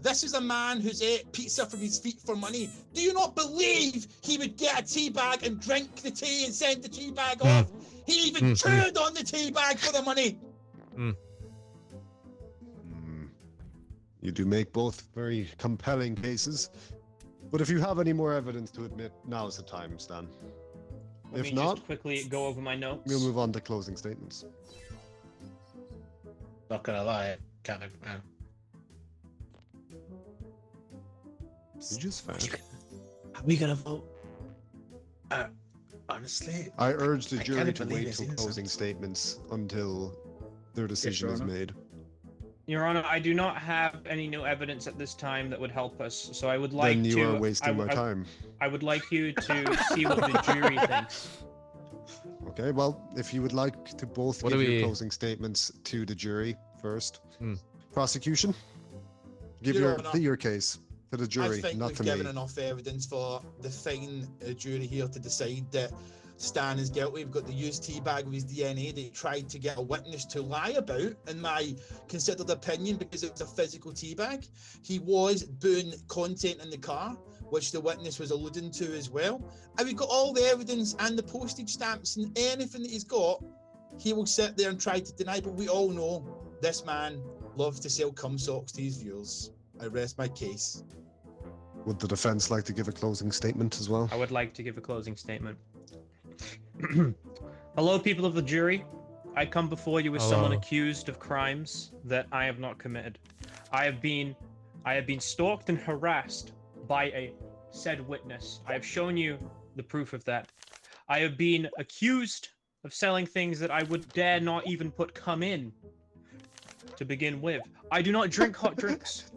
This is a man who's ate pizza from his feet for money. Do you not believe he would get a tea bag and drink the tea and send the tea bag off? He even chewed on the tea bag for the money. You do make both very compelling cases, but if you have any more evidence to admit, now is the time, Stan. Let me just quickly go over my notes. We'll move on to closing statements. Not gonna lie, kind of. You just found. Are we gonna vote? Honestly, I urge the I jury can't to believe wait he's till innocent. closing statements until their decision Your is Honor. made. Your Honor, I do not have any new evidence at this time that would help us, so I would like Then you to. are wasting my time. I would like you to see what the jury thinks. Okay, well, if you would like to both What give do your we- closing statements to the jury first. Hmm. Prosecution, give Your Honor, your case to the I jury, think not we've to given me. enough evidence for the fine jury here to decide that Stan is guilty. We've got the used tea bag with his DNA that he tried to get a witness to lie about, in my considered opinion, because it was a physical tea bag. He was doing content in the car, which the witness was alluding to as well. And we've got all the evidence and the postage stamps and anything that he's got, he will sit there and try to deny. But we all know this man loves to sell cum socks to his viewers. I rest my case. Would the defense like to give a closing statement as well? I would like to give a closing statement. Hello, people of the jury. I come before you as someone accused of crimes that I have not committed. I have been stalked and harassed by a said witness. I have shown you the proof of that. I have been accused of selling things that I would dare not even put cum in to begin with. I do not drink hot drinks.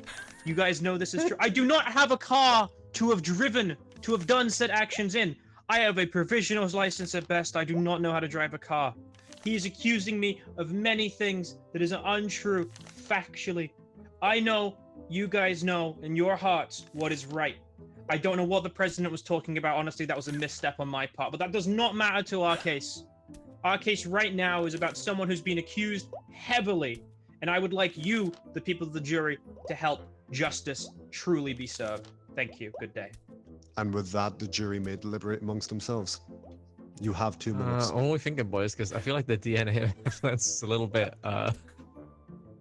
You guys know this is true. I do not have a car to have driven, to have done said actions in. I have a provisional license at best. I do not know how to drive a car. He is accusing me of many things that is untrue, factually. I know, you guys know, in your hearts, what is right. I don't know what the president was talking about. Honestly, that was a misstep on my part, but that does not matter to our case. Our case right now is about someone who's been accused heavily, and I would like you, the people of the jury, to help justice truly be served. Thank you. Good day. And with that, the jury may deliberate amongst themselves. You have 2 minutes. I'm only thinking, boys, because I feel like the DNA evidence is a little bit,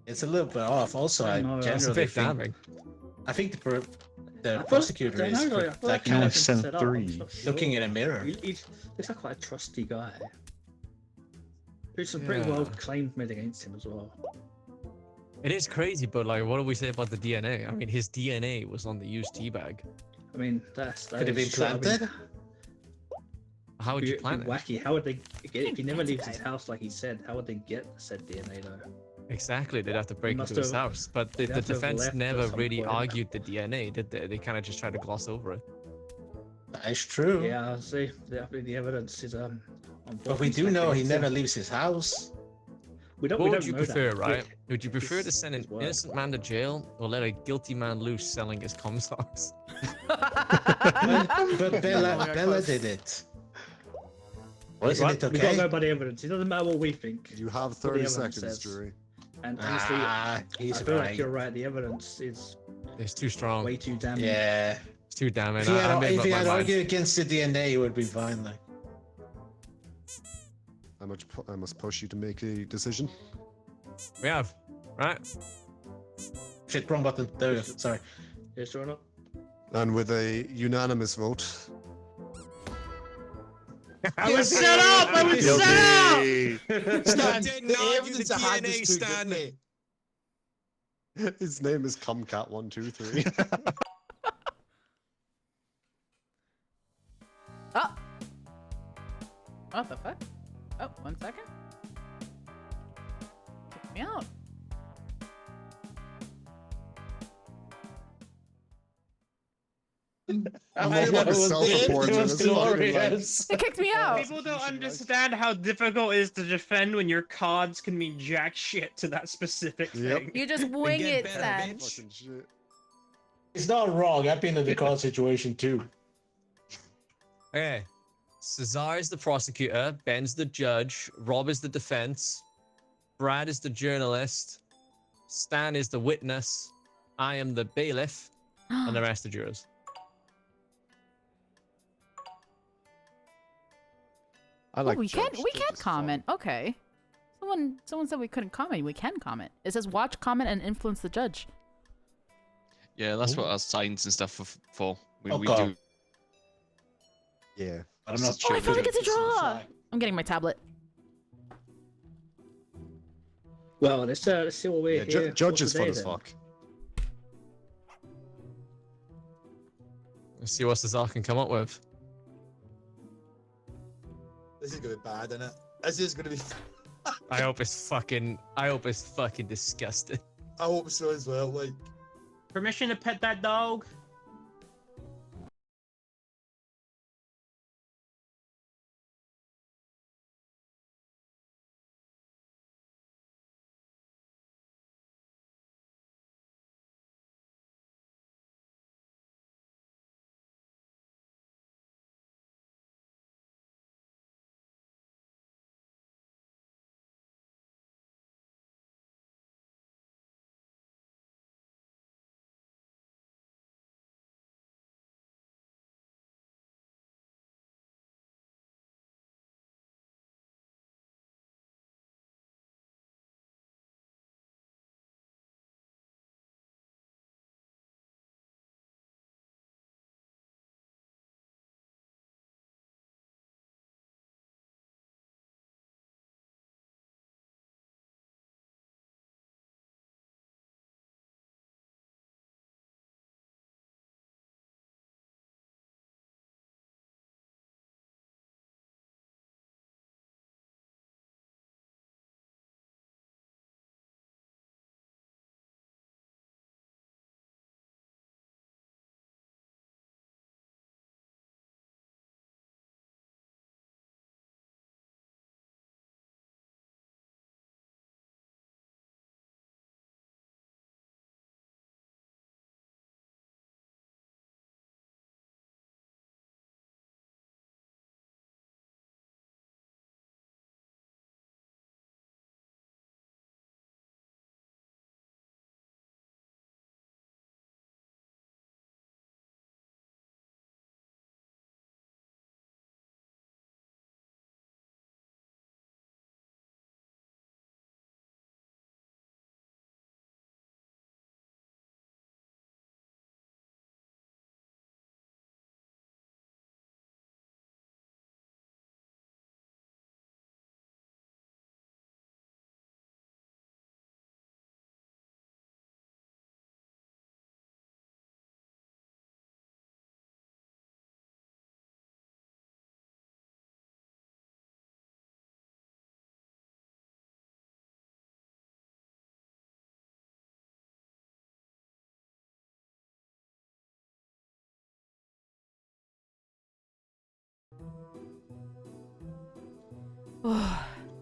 it's a little bit off. Also, I No, it's a generally bit think damning. I think the I prosecutor don't is know, I feel like You only everything's sent set up, 3. I'm not sure. looking in a mirror. He looks like quite a trusty guy. There's some pretty well claims made against him as well. It is crazy, but like, what do we say about the DNA? I mean, his DNA was on the used tea bag. I mean, that Could have been is true. I mean, planted. How would you it'd be plan it? wacky. How would they get it? If he never leaves his house, like he said, how would they get said DNA though? Exactly, they'd have to break must into his have- house. But the have to have defense left at never some really point. argued the DNA, did they? They kind of just tried to gloss over it. That is true. Yeah, see, the evidence is on But both we his do know he sides. never leaves his house. We don't. What we would don't you know prefer, that. right? Would you prefer to His- send an his word. innocent man to jail or let a guilty man loose selling his cum socks? But Bella did it. Isn't it We gotta okay? go by the evidence. It doesn't matter what we think. You have What the 30 evidence seconds, says. jury. And honestly, He's I feel right. like you're right. The evidence is It's too strong. way too damning. Yeah. It's too damning. If he I made had, if he up had my mind. argued against the DNA, it would be fine. Like, I must push you to make a decision. We have, right? shit, wrong button. There we go. Sorry. Yes or no? And with a unanimous vote, I was set up! I was set up! Guilty. Stan, didn't the argue evidence the I had was DNA, too good, Stan. mate. his name is Comcat123. Oh. What the fuck? Oh, 1 second. Kick me out. I love know, how it was, self-reported it was as well. glorious. It kicked me out. People don't understand how difficult it is to defend when your cards can mean jack shit to that specific Yep. thing. You just wing get it, better, Stan. bitch. Fucking shit. It's not wrong. I've been in the call situation too. Okay. Cesar is the prosecutor, Ben's the judge, Rob is the defense, Brad is the journalist, Stan is the witness, I am the bailiff, and the rest are jurors. I like we Judge. can't Judge is fun. comment. Okay. Someone said we couldn't comment. We can comment. It says watch, comment, and influence the judge. Yeah, that's what our signs and stuff are for. We Oh, do. God. Yeah. I'm not Oh, I sure. finally get to draw. I'm getting my tablet. Well, let's see what we're Yeah, here. Judge for is fun today, as then. fuck. Let's see what Cesar can come up with. This is gonna be bad, isn't it? This is gonna be. I hope it's fucking disgusting. I hope so as well. Like. Permission to pet that dog?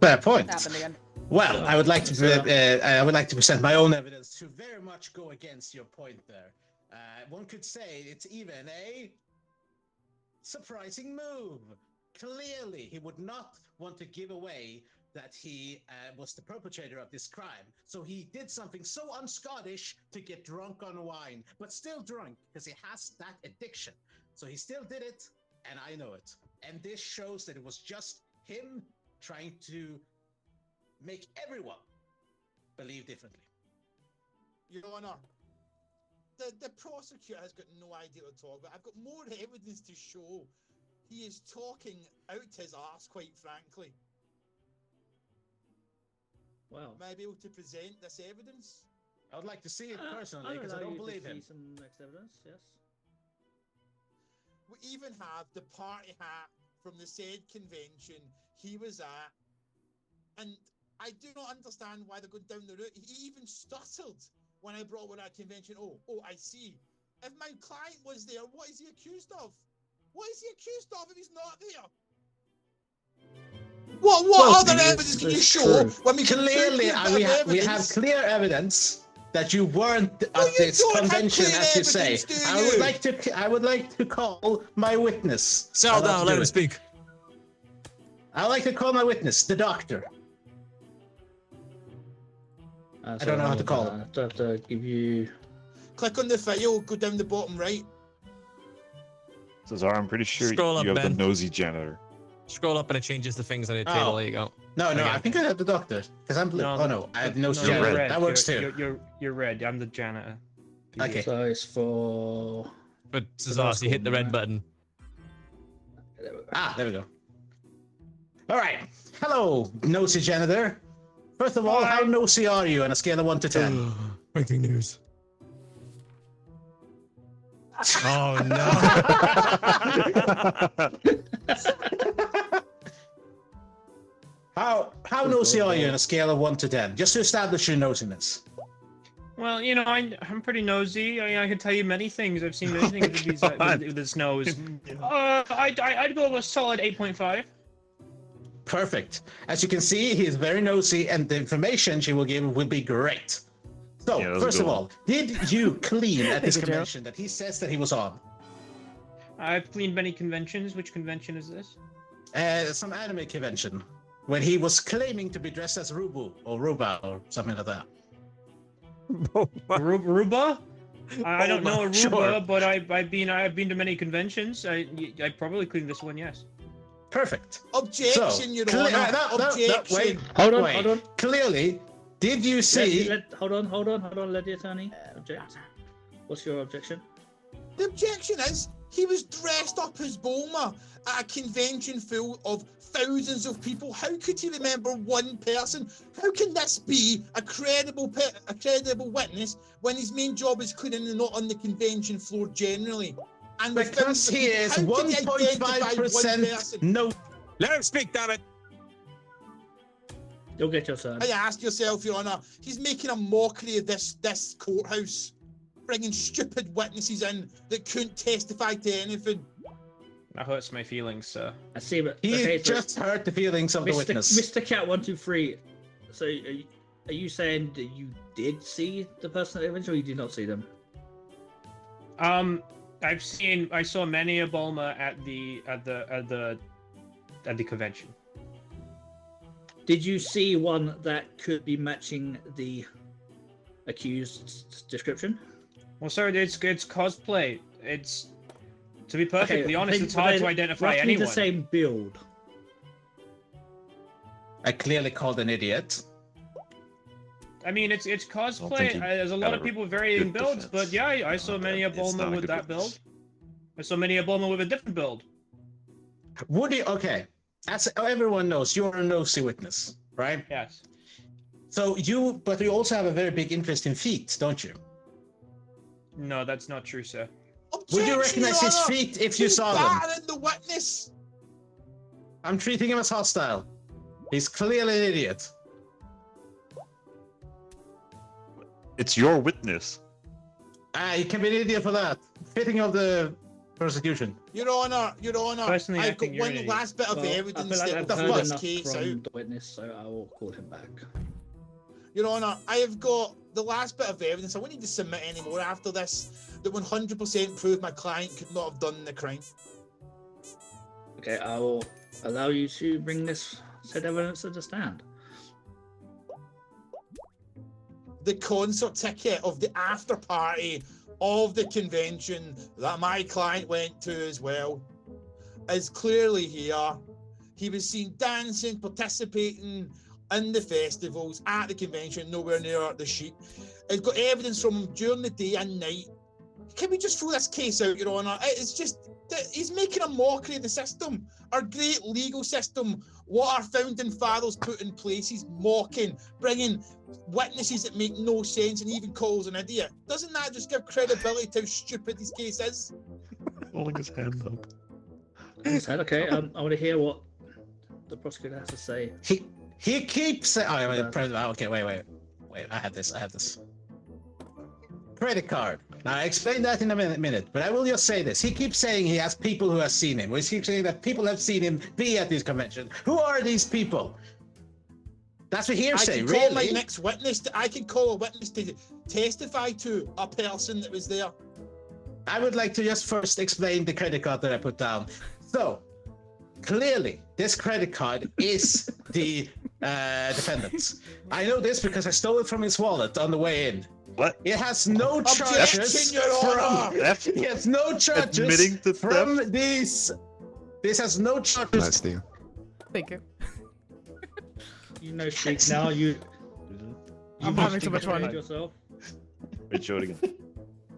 Fair point. Happened again. Well, I would like to present my own evidence to very much go against your point there. One could say it's even a surprising move. Clearly, he would not want to give away that he was the perpetrator of this crime. So he did something so un-Scottish to get drunk on wine, but still drunk because he has that addiction. So he still did it, and I know it. And this shows that it was just him trying to make everyone believe differently. Your Honor, the prosecutor has got no idea what to talk about. I've got more evidence to show. He is talking out his arse, quite frankly. Wow. May I be able to present this evidence? I would like to see it personally because I don't believe him. Some next evidence, yes. We even have the party hat from the said convention he was at, and I do not understand why they're going down the route. He even stuttered when I brought one at convention. Oh, I see. If my client was there, what is he accused of? What is he accused of if he's not there? What other evidence can you show when we Clearly, we have clear evidence that you weren't at this convention, as you say. I would like to call my witness. Settle down, let him speak. I would like to call my witness, the doctor. I don't know how to call him. I have to give you. Click on the file, go down the bottom right. Cesar, I'm pretty sure Scroll up, you have Ben. the nosy janitor. Scroll up and it changes the things on your table. There you go. No, Okay. I think I have the doctor. Because I'm blue. Oh no, I have no you're janitor. red. That works too. You're red. I'm the janitor. Okay. So it's for. But Cesar, you hit the red button. There we go. All right. Hello, nosy janitor. First of all, how nosy are you on a scale of 1 to 10? Breaking news. Oh no. How nosy are you on a scale of 1 to 10? Just to establish your nosiness. Well, you know, I'm pretty nosy. I can tell you many things. I've seen many things with this nose. I'd go with a solid 8.5. Perfect. As you can see, he is very nosy, and the information she will give will be great. So, Yeah, that's a first good of all, did you clean at this convention that he says that he was on? I've cleaned many conventions. Which convention is this? Some anime convention, when he was claiming to be dressed as Rubu or Ruba or something like that. Aruba? I don't know Aruba, Sure. but I've been to many conventions. I probably cleaned this one, yes. Perfect. Objection, Your Honor. Objection. Wait. Hold on. Clearly, did you see? Hold on. Let the attorney object. What's your objection? The objection is he was dressed up as Bulma at a convention full of thousands of people. How could he remember one person? How can this be a credible witness when his main job is cleaning and not on the convention floor generally? And Because he is 1.5% no. Let him speak, damn it. You'll get your turn. I ask yourself, Your Honor, he's making a mockery of this courthouse, bringing stupid witnesses in that couldn't testify to anything. That hurts my feelings, sir. I see, but He okay, so just hurt the feelings of the witness. Mr. Cat 123. So are you saying that you did see the person at the event, or you did not see them? I saw many a Bulma at the convention. Did you see one that could be matching the accused's description? Well, sir, it's cosplay. It's, to be perfectly honest, think it's hard they to identify roughly anyone. the same build. I clearly called an idiot. I mean, it's think cosplay. he There's a lot got of a people with varying good builds, defense. but yeah, I saw many a It's Bulma not a with good that witness. build. I saw many a Bulma with a different build. Would you? Okay. As everyone knows, you're a nosy witness, right? Yes. So but you also have a very big interest in feet, don't you? No, that's not true, sir. Would you Objection, recognize Your his Honor. feet if you He's saw them? battering the witness. I'm treating him as hostile. He's clearly an idiot. It's your witness. He can be an idiot for that. Fitting of the prosecution. Your Honor, Personally, I I've got think you're an one idiot. last bit of Well, I evidence feel like that I've will heard full this enough case from out. the witness, so I will call him back. Your Honor, I have got the last bit of evidence. I won't need to submit any more after this. That 100% prove my client could not have done the crime. Okay, I will allow you to bring this said evidence to the stand. The concert ticket of the after party of the convention that my client went to as well is clearly here. He was seen dancing, participating in the festivals at the convention, nowhere near the sheep. It's got evidence from him during the day and night. Can we just throw this case out, Your Honour? It's just that he's making a mockery of the system, our great legal system, what our founding fathers put in place. He's mocking, bringing witnesses that make no sense, and even calls an idiot. Doesn't that just give credibility to how stupid this case is? Holding his hand up. He said, okay, I want to hear what the prosecutor has to say. He keeps saying, okay, wait. I have this. Credit card. Now, I explain that in a minute, but I will just say this. He keeps saying he has people who have seen him. He keeps saying that people have seen him be at this convention. Who are these people? That's what hearsay, I can really. call my next witness. I can call a witness to testify to a person that was there. I would like to just first explain the credit card that I put down. So, clearly, this credit card is the defendant's. I know this because I stole it from his wallet on the way in. What? It has no charges Your from. Honor! Theft? It has no charges Admitting to from theft? these. This has no charges. Nice, Theo. Thank you. You know, speak now. You I'm having so much fun. yourself. Wait, show it again.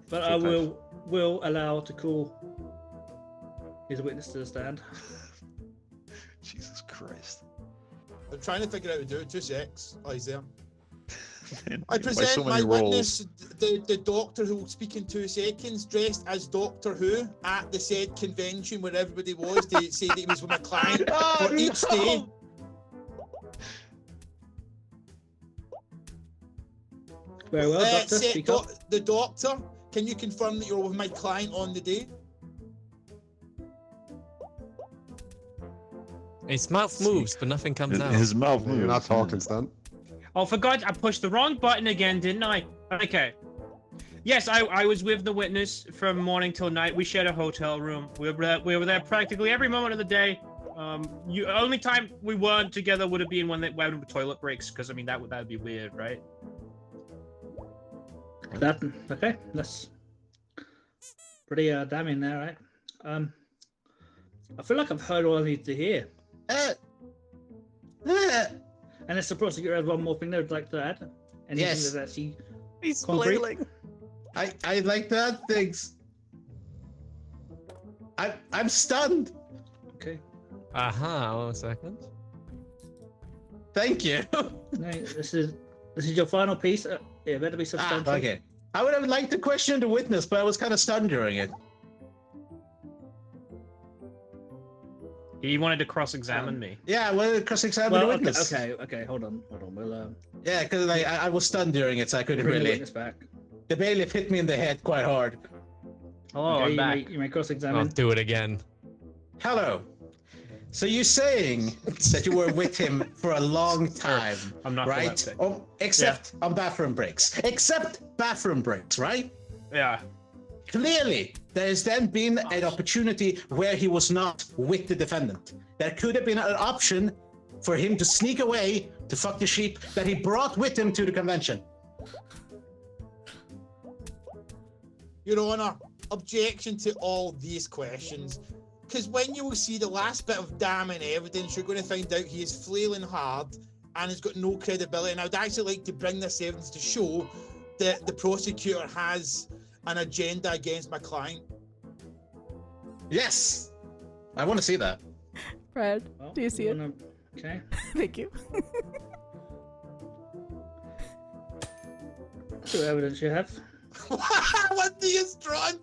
But I will allow to call his witness to the stand. Jesus Christ. I'm trying to figure out how to do it. 2 secs. Oh, he's there. Man, I why present so my many witness, roles? the doctor who will speak in 2 seconds, dressed as Doctor Who at the said convention where everybody was to say that he was with my client for each day. Very well, doctor. Speak up. The doctor, can you confirm that you're with my client on the day? His mouth moves, but nothing comes out. His mouth moves. You're not talking, Stan. Oh, for God, I pushed the wrong button again, didn't I? Okay. Yes, I was with the witness from morning till night. We shared a hotel room. We were there practically every moment of the day. Only time we weren't together would have been when toilet breaks, because I mean that would be weird, right? Okay, that's pretty damning there, right? I feel like I've heard all I need to hear. And it's the prosecutor has one more thing they would like to add. Anything Yes. that's actually He's concrete? flailing. I like to add things. I'm stunned. Okay. Aha, 1 second. Thank you. No, this is your final piece. It better be substantial. Okay. I would have liked to question the witness, but I was kind of stunned during it. He wanted to cross-examine me. Yeah, I wanted to cross-examine the Well, witness. okay. Hold on. We'll Yeah, because I was stunned during it, so I couldn't bring the really. witness back. The bailiff hit me in the head quite hard. Hello, Okay, I'm you back. may I'll cross-examine. do it again. Hello. So you're saying that you were with him for a long time, I'm not right? epileptic. Oh, except on bathroom breaks. Except bathroom breaks, right? Yeah. Clearly, there has then been an opportunity where he was not with the defendant. There could have been an option for him to sneak away to fuck the sheep that he brought with him to the convention. Your Honor, objection to all these questions. Because when you will see the last bit of damning evidence, you're going to find out he is flailing hard and has got no credibility. And I would actually like to bring this evidence to show that the prosecutor has an agenda against my client. Yes, I want to see that. Fred, Well, do you see it? Okay. Thank you. What evidence you have? What do you drawn?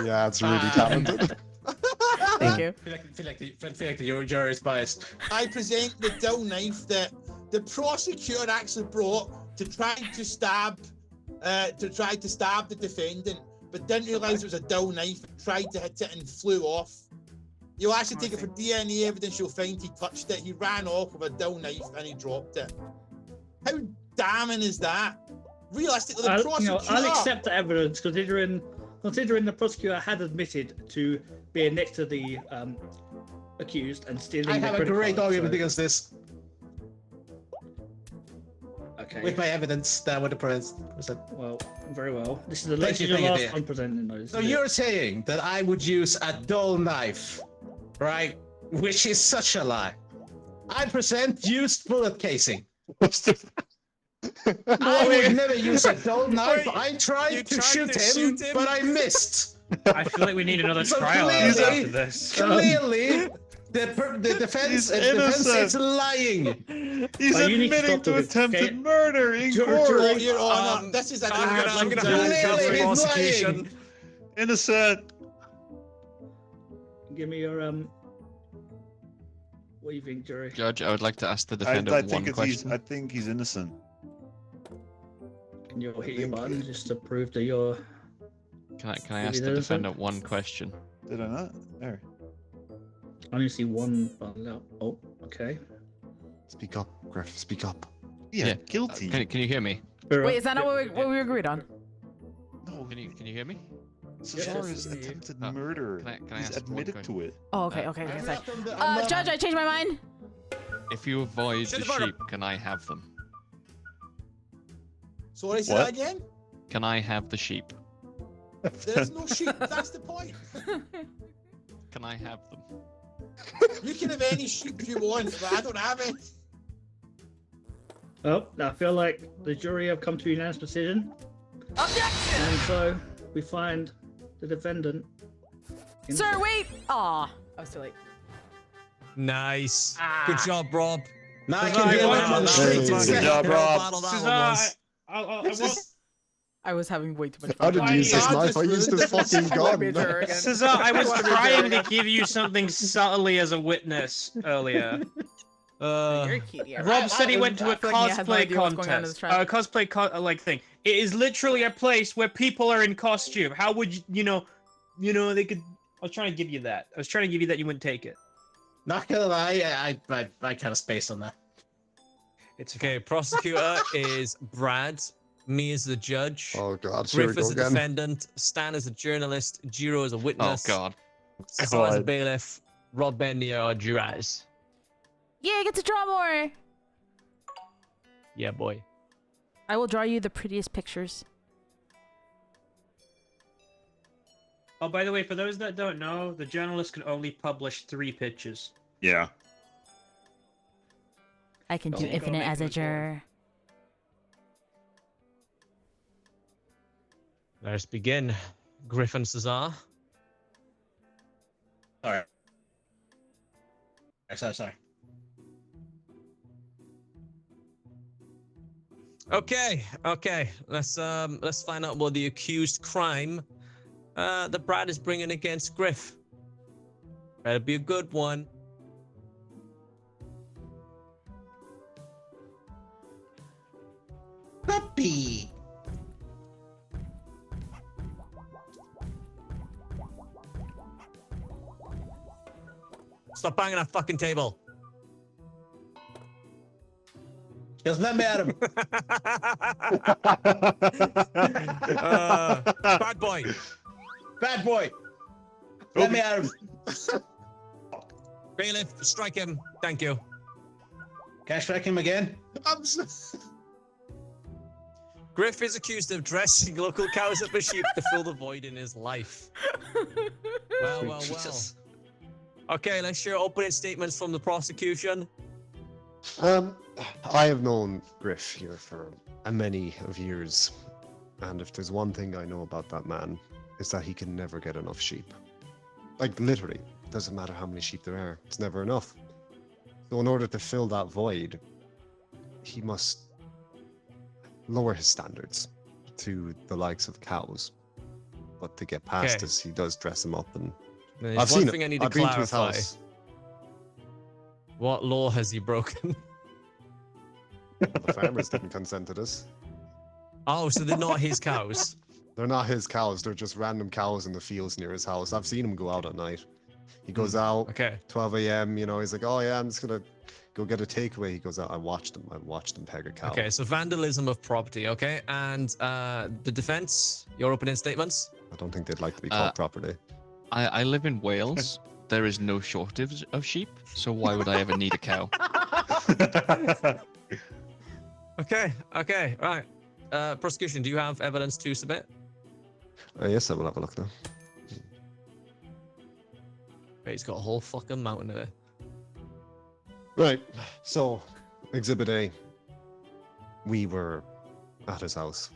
Yeah, it's really talented. Thank you. Feel like the jury is biased. I present the dull knife that the prosecutor actually brought to try to stab the defendant but didn't realise it was a dull knife, tried to hit it and flew off. You'll actually take it for DNA evidence, you'll find he touched it. He ran off with a dull knife and he dropped it. How damning is that? Realistically, the prosecutor... I'll accept the evidence, considering the prosecutor had admitted to being next to the accused and stealing I the have a credit great card, argument so- against this. Okay. With my evidence that would present. Well, very well. This is the Thank you, last one presenting those. So you're saying that I would use a dull knife, right? Which is such a lie. I present used bullet casing. I would never use a dull knife. I tried to shoot him, but I missed. I feel like we need another So trial clearly- after this. Clearly, the defense is lying. He's you need to admitting stop to this, attempted okay? murder in Your court. Honor, this is an I'm gonna Clearly handcuff the he's prosecution. lying. Innocent. Give me your What do you think, jury? Judge, I would like to ask the I defendant think one question. I think he's innocent. Can you hit your button just to prove that you're? Can I Maybe ask the there's defendant one question? Did I not? There. I only see one button out. Oh, okay. Speak up, Griff. Speak up. Yeah, guilty. Can you hear me? Wait, is that not what we agreed on? No, Can you hear me? Cesar Yes, is I hear you. attempted Oh, murder. can I He's ask one admitted question? to it. Oh, okay, okay. I'm okay, not sorry. from the- I'm not- Judge, I changed my mind. If you avoid Shut the the fuck up. sheep, can I have them? Sorry, say What? that again? Can I have the sheep? There's no sheep, that's the point. Can I have them? You can have any sheep you want, but I don't have any. Oh, I feel like the jury have come to a unanimous decision. Objection! And so we find the defendant. Sir, wait. Aw, I was too late. Nice. Good job, Rob. Now I Cesar, can hear I them on the want- streets. Good instead. job, Rob. Battle that Cesar, one was. I want... I was having way too much I fun. didn't use this knife. I used this fucking gun. Cesar, I was trying to give you something subtly as a witness earlier. You're cute, yeah. Rob said he went to a I feel like he has no cosplay idea what's going on in this contest, trial. cosplay like thing. It is literally a place where people are in costume. How would you know, they could... I was trying to give you that. I was trying to give you that, you wouldn't take it. Not gonna lie, I kind of spaced on that. It's Okay, prosecutor is Brad. Me as the judge. Oh god, here we Griff go as a again. defendant. Stan as a journalist. Jiro as a Oh witness. God. Cesar as a God. bailiff. Rob Bendia or Juraz. Yeah, I get to draw more. Yeah, boy. I will draw you the prettiest pictures. Oh, by the way, for those that don't know, the journalist can only publish 3 pictures. Yeah. I can do Go infinite make as a this one. juror. Let's begin. Griff and Cesar. Sorry. Sorry. Okay. Let's find out what the accused crime that Brad is bringing against Griff. Better be a good one. Puppy. Stop banging that fucking table. Just let me at him. Bad boy. Bad boy. Let me at him. Bailiff, strike him. Thank you. Can I strike him again? I'm so... Griff is accused of dressing local cows up as sheep to fill the void in his life. Well. Okay, let's hear opening statements from the prosecution. I have known Griff here for a many of years, and if there's one thing I know about that man, is that he can never get enough sheep. Like literally, doesn't matter how many sheep there are, it's never enough. So in order to fill that void, he must lower his standards to the likes of cows. But to get past Okay. this, he does dress them up, and There's I've one seen thing it. I need to I've been to his clarify. house. What law has he broken? The farmers didn't consent to this. Oh, so they're not his cows. They're not his cows. They're just random cows in the fields near his house. I've seen him go out at night. He goes out Okay. 12 a.m. You know, he's like, oh yeah, I'm just gonna go get a takeaway. He goes out. I watched him peg a cow. Okay, so vandalism of property, okay? And the defense, your opening statements? I don't think they'd like to be called property. I live in Wales. There is no shortage of sheep, so why would I ever need a cow? Okay, right. Prosecution, do you have evidence to submit? Yes, I will have a look now. Wait, he's got a whole fucking mountain of it. Right. So, Exhibit A. We were at his house,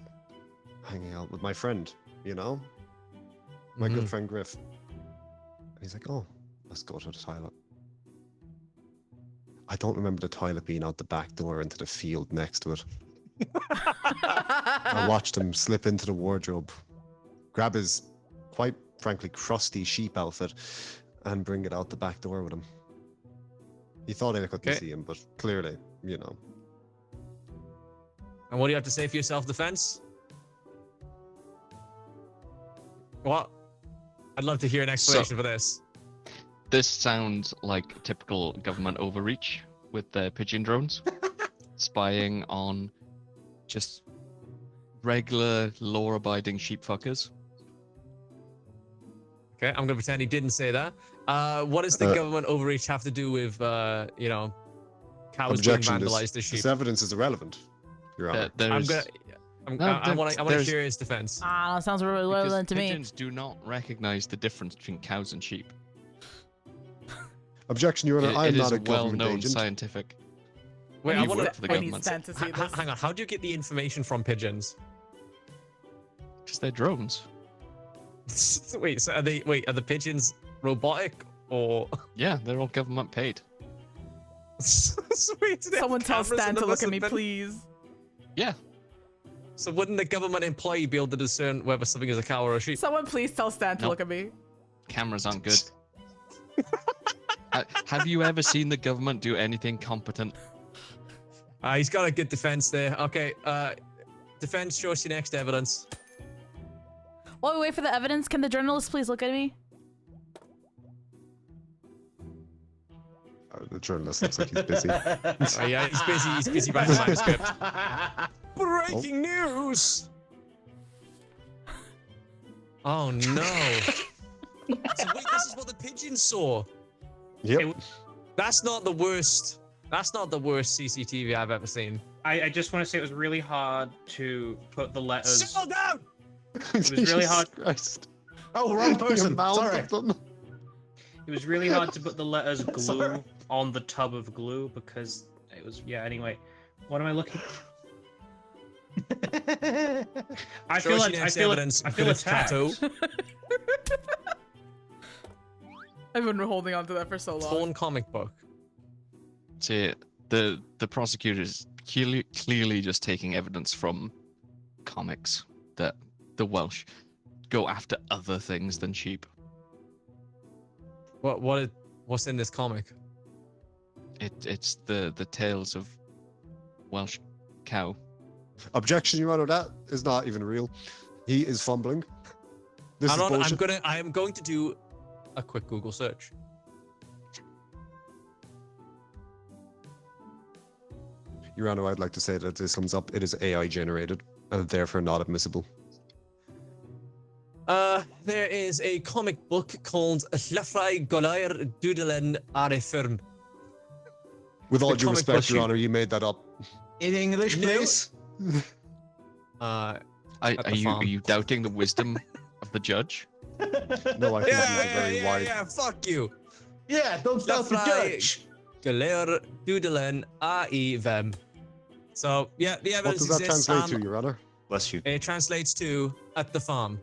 hanging out with my friend, you know? My good friend Griff. And he's like, oh, let's go to the toilet. I don't remember the toilet being out the back door into the field next to it. I watched him slip into the wardrobe, grab his quite frankly crusty sheep outfit, and bring it out the back door with him. He thought I couldn't see him, but clearly, you know. And what do you have to say for your self-defense? What? I'd love to hear an explanation for this. This sounds like typical government overreach with their pigeon drones, spying on just regular law-abiding sheep fuckers. Okay, I'm gonna pretend he didn't say that. What does the government overreach have to do with, you know, cows being vandalized as sheep? This evidence is irrelevant, Your Honor. I want to hear his defense. Ah, sounds really relevant to me. Pigeons do not recognize the difference between cows and sheep. Objection, Your Honor. I am not a government well-known agent. scientific. Wait, I want work for the government. to see this. Hang on, how do you get the information from pigeons? Because they're drones. Wait, so are the pigeons robotic or? Yeah, they're all government paid. Sweet. Someone tell Stan to look at me, please. Yeah. So wouldn't the government employee be able to discern whether something is a cow or a sheep? Someone please tell Stan to Nope. look at me. Cameras aren't good. Have you ever seen the government do anything competent? He's got a good defense there. Okay, defense, show us your next evidence. While we wait for the evidence, can the journalist please look at me? The journalist looks like he's busy. Oh yeah, he's busy. He's busy writing the manuscript. Breaking news! Oh no! So wait, this is what the pigeons saw. Yep. That's not the worst. That's not the worst CCTV I've ever seen. I just want to say it was really hard to put the letters. Settle down! It was really hard. Christ. Oh, wrong person. Your mouth Sorry. of them. It was really hard to put the letters glue Sorry. on the tub of glue because it was. Yeah. Anyway, what am I looking? I Show feel us like your I next feel evidence. I feel Good attacked. tattoo. I've been holding on to that for so long. Torn comic book. See, the prosecutor is clearly just taking evidence from comics that the Welsh go after other things than sheep. What's in this comic? It's the tales of Welsh cow. Objection, Your Honor. That is not even real. He is fumbling. This is bullshit. I am going to do a quick Google search. Your Honor, I'd like to say that this comes up. It is AI generated and therefore not admissible. There is a comic book called Llyfrau Golair Dwdlen ar y Ffyrm. With all The due comic respect, book Your Honor, you made that up. In English, No. please. Are the farm. you doubting the wisdom of the judge? No, I think these are very wide. Yeah, fuck you. Yeah, don't doubt the Llyfrau judge. Golair Dwdlen ar y Ffyrm. So, yeah, the What evidence does that exists. translate to, Your Honor? Bless you. It translates to at the farm.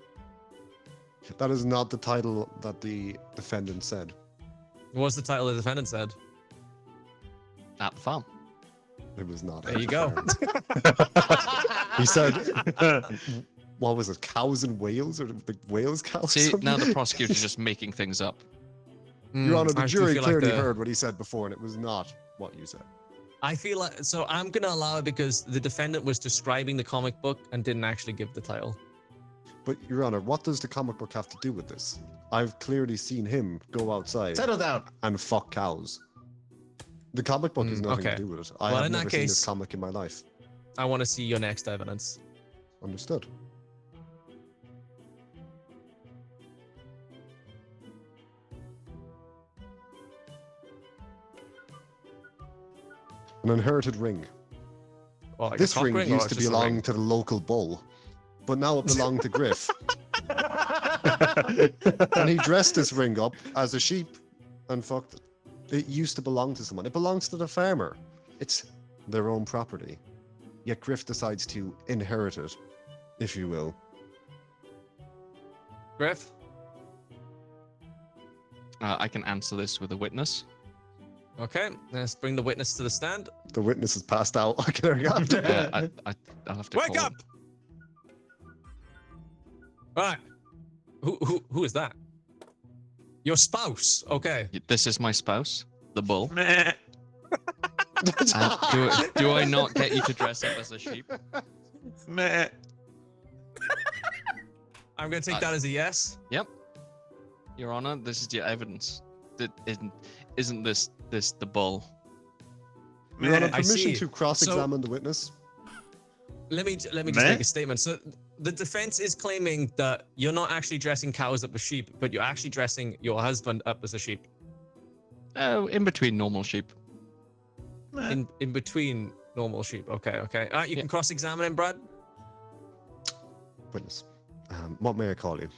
That is not the title that the defendant said. What's the title the defendant said? At the farm. It was not. There you go. He said, what was it, cows in Wales or the Wales cows? See, something? now the prosecutor's just making things up. Your Honor, the I do jury feel like clearly the- heard what he said before, and it was not what you said. I feel like, so I'm going to allow it because the defendant was describing the comic book and didn't actually give the title. But, Your Honor, what does the comic book have to do with this? I've clearly seen him go outside Settle down. and fuck cows. The comic book has nothing okay. to do with it. I Well, have in that never seen this case- comic in my life. I want to see your next evidence. Understood. An inherited ring. Well, like a This cock ring or used to just a belong ring? to the local bull, but now it belonged to Griff. And he dressed this ring up as a sheep and fucked it. It used to belong to someone. It belongs to the farmer. It's their own property. Yet Griff decides to inherit it, if you will. Griff? I can answer this with a witness. Okay, let's bring the witness to the stand. The witness has passed out. I can hurry up. I'll have to Wake call up! Right. Who is that? Your spouse. Okay. This is my spouse, the bull. Meh. And do I not get you to dress up as a sheep? Meh. I'm gonna take that as a yes. Yep. Your Honor, this is your evidence. That isn't this the bull? Your Honor, I permission see. to cross-examine the witness? Let me just Meh? make a statement. So the defense is claiming that you're not actually dressing cows up as sheep, but you're actually dressing your husband up as a sheep. In between normal sheep. Meh. In between normal sheep. Okay. All right, you can cross-examine him, Brad. Witness. What may I call you?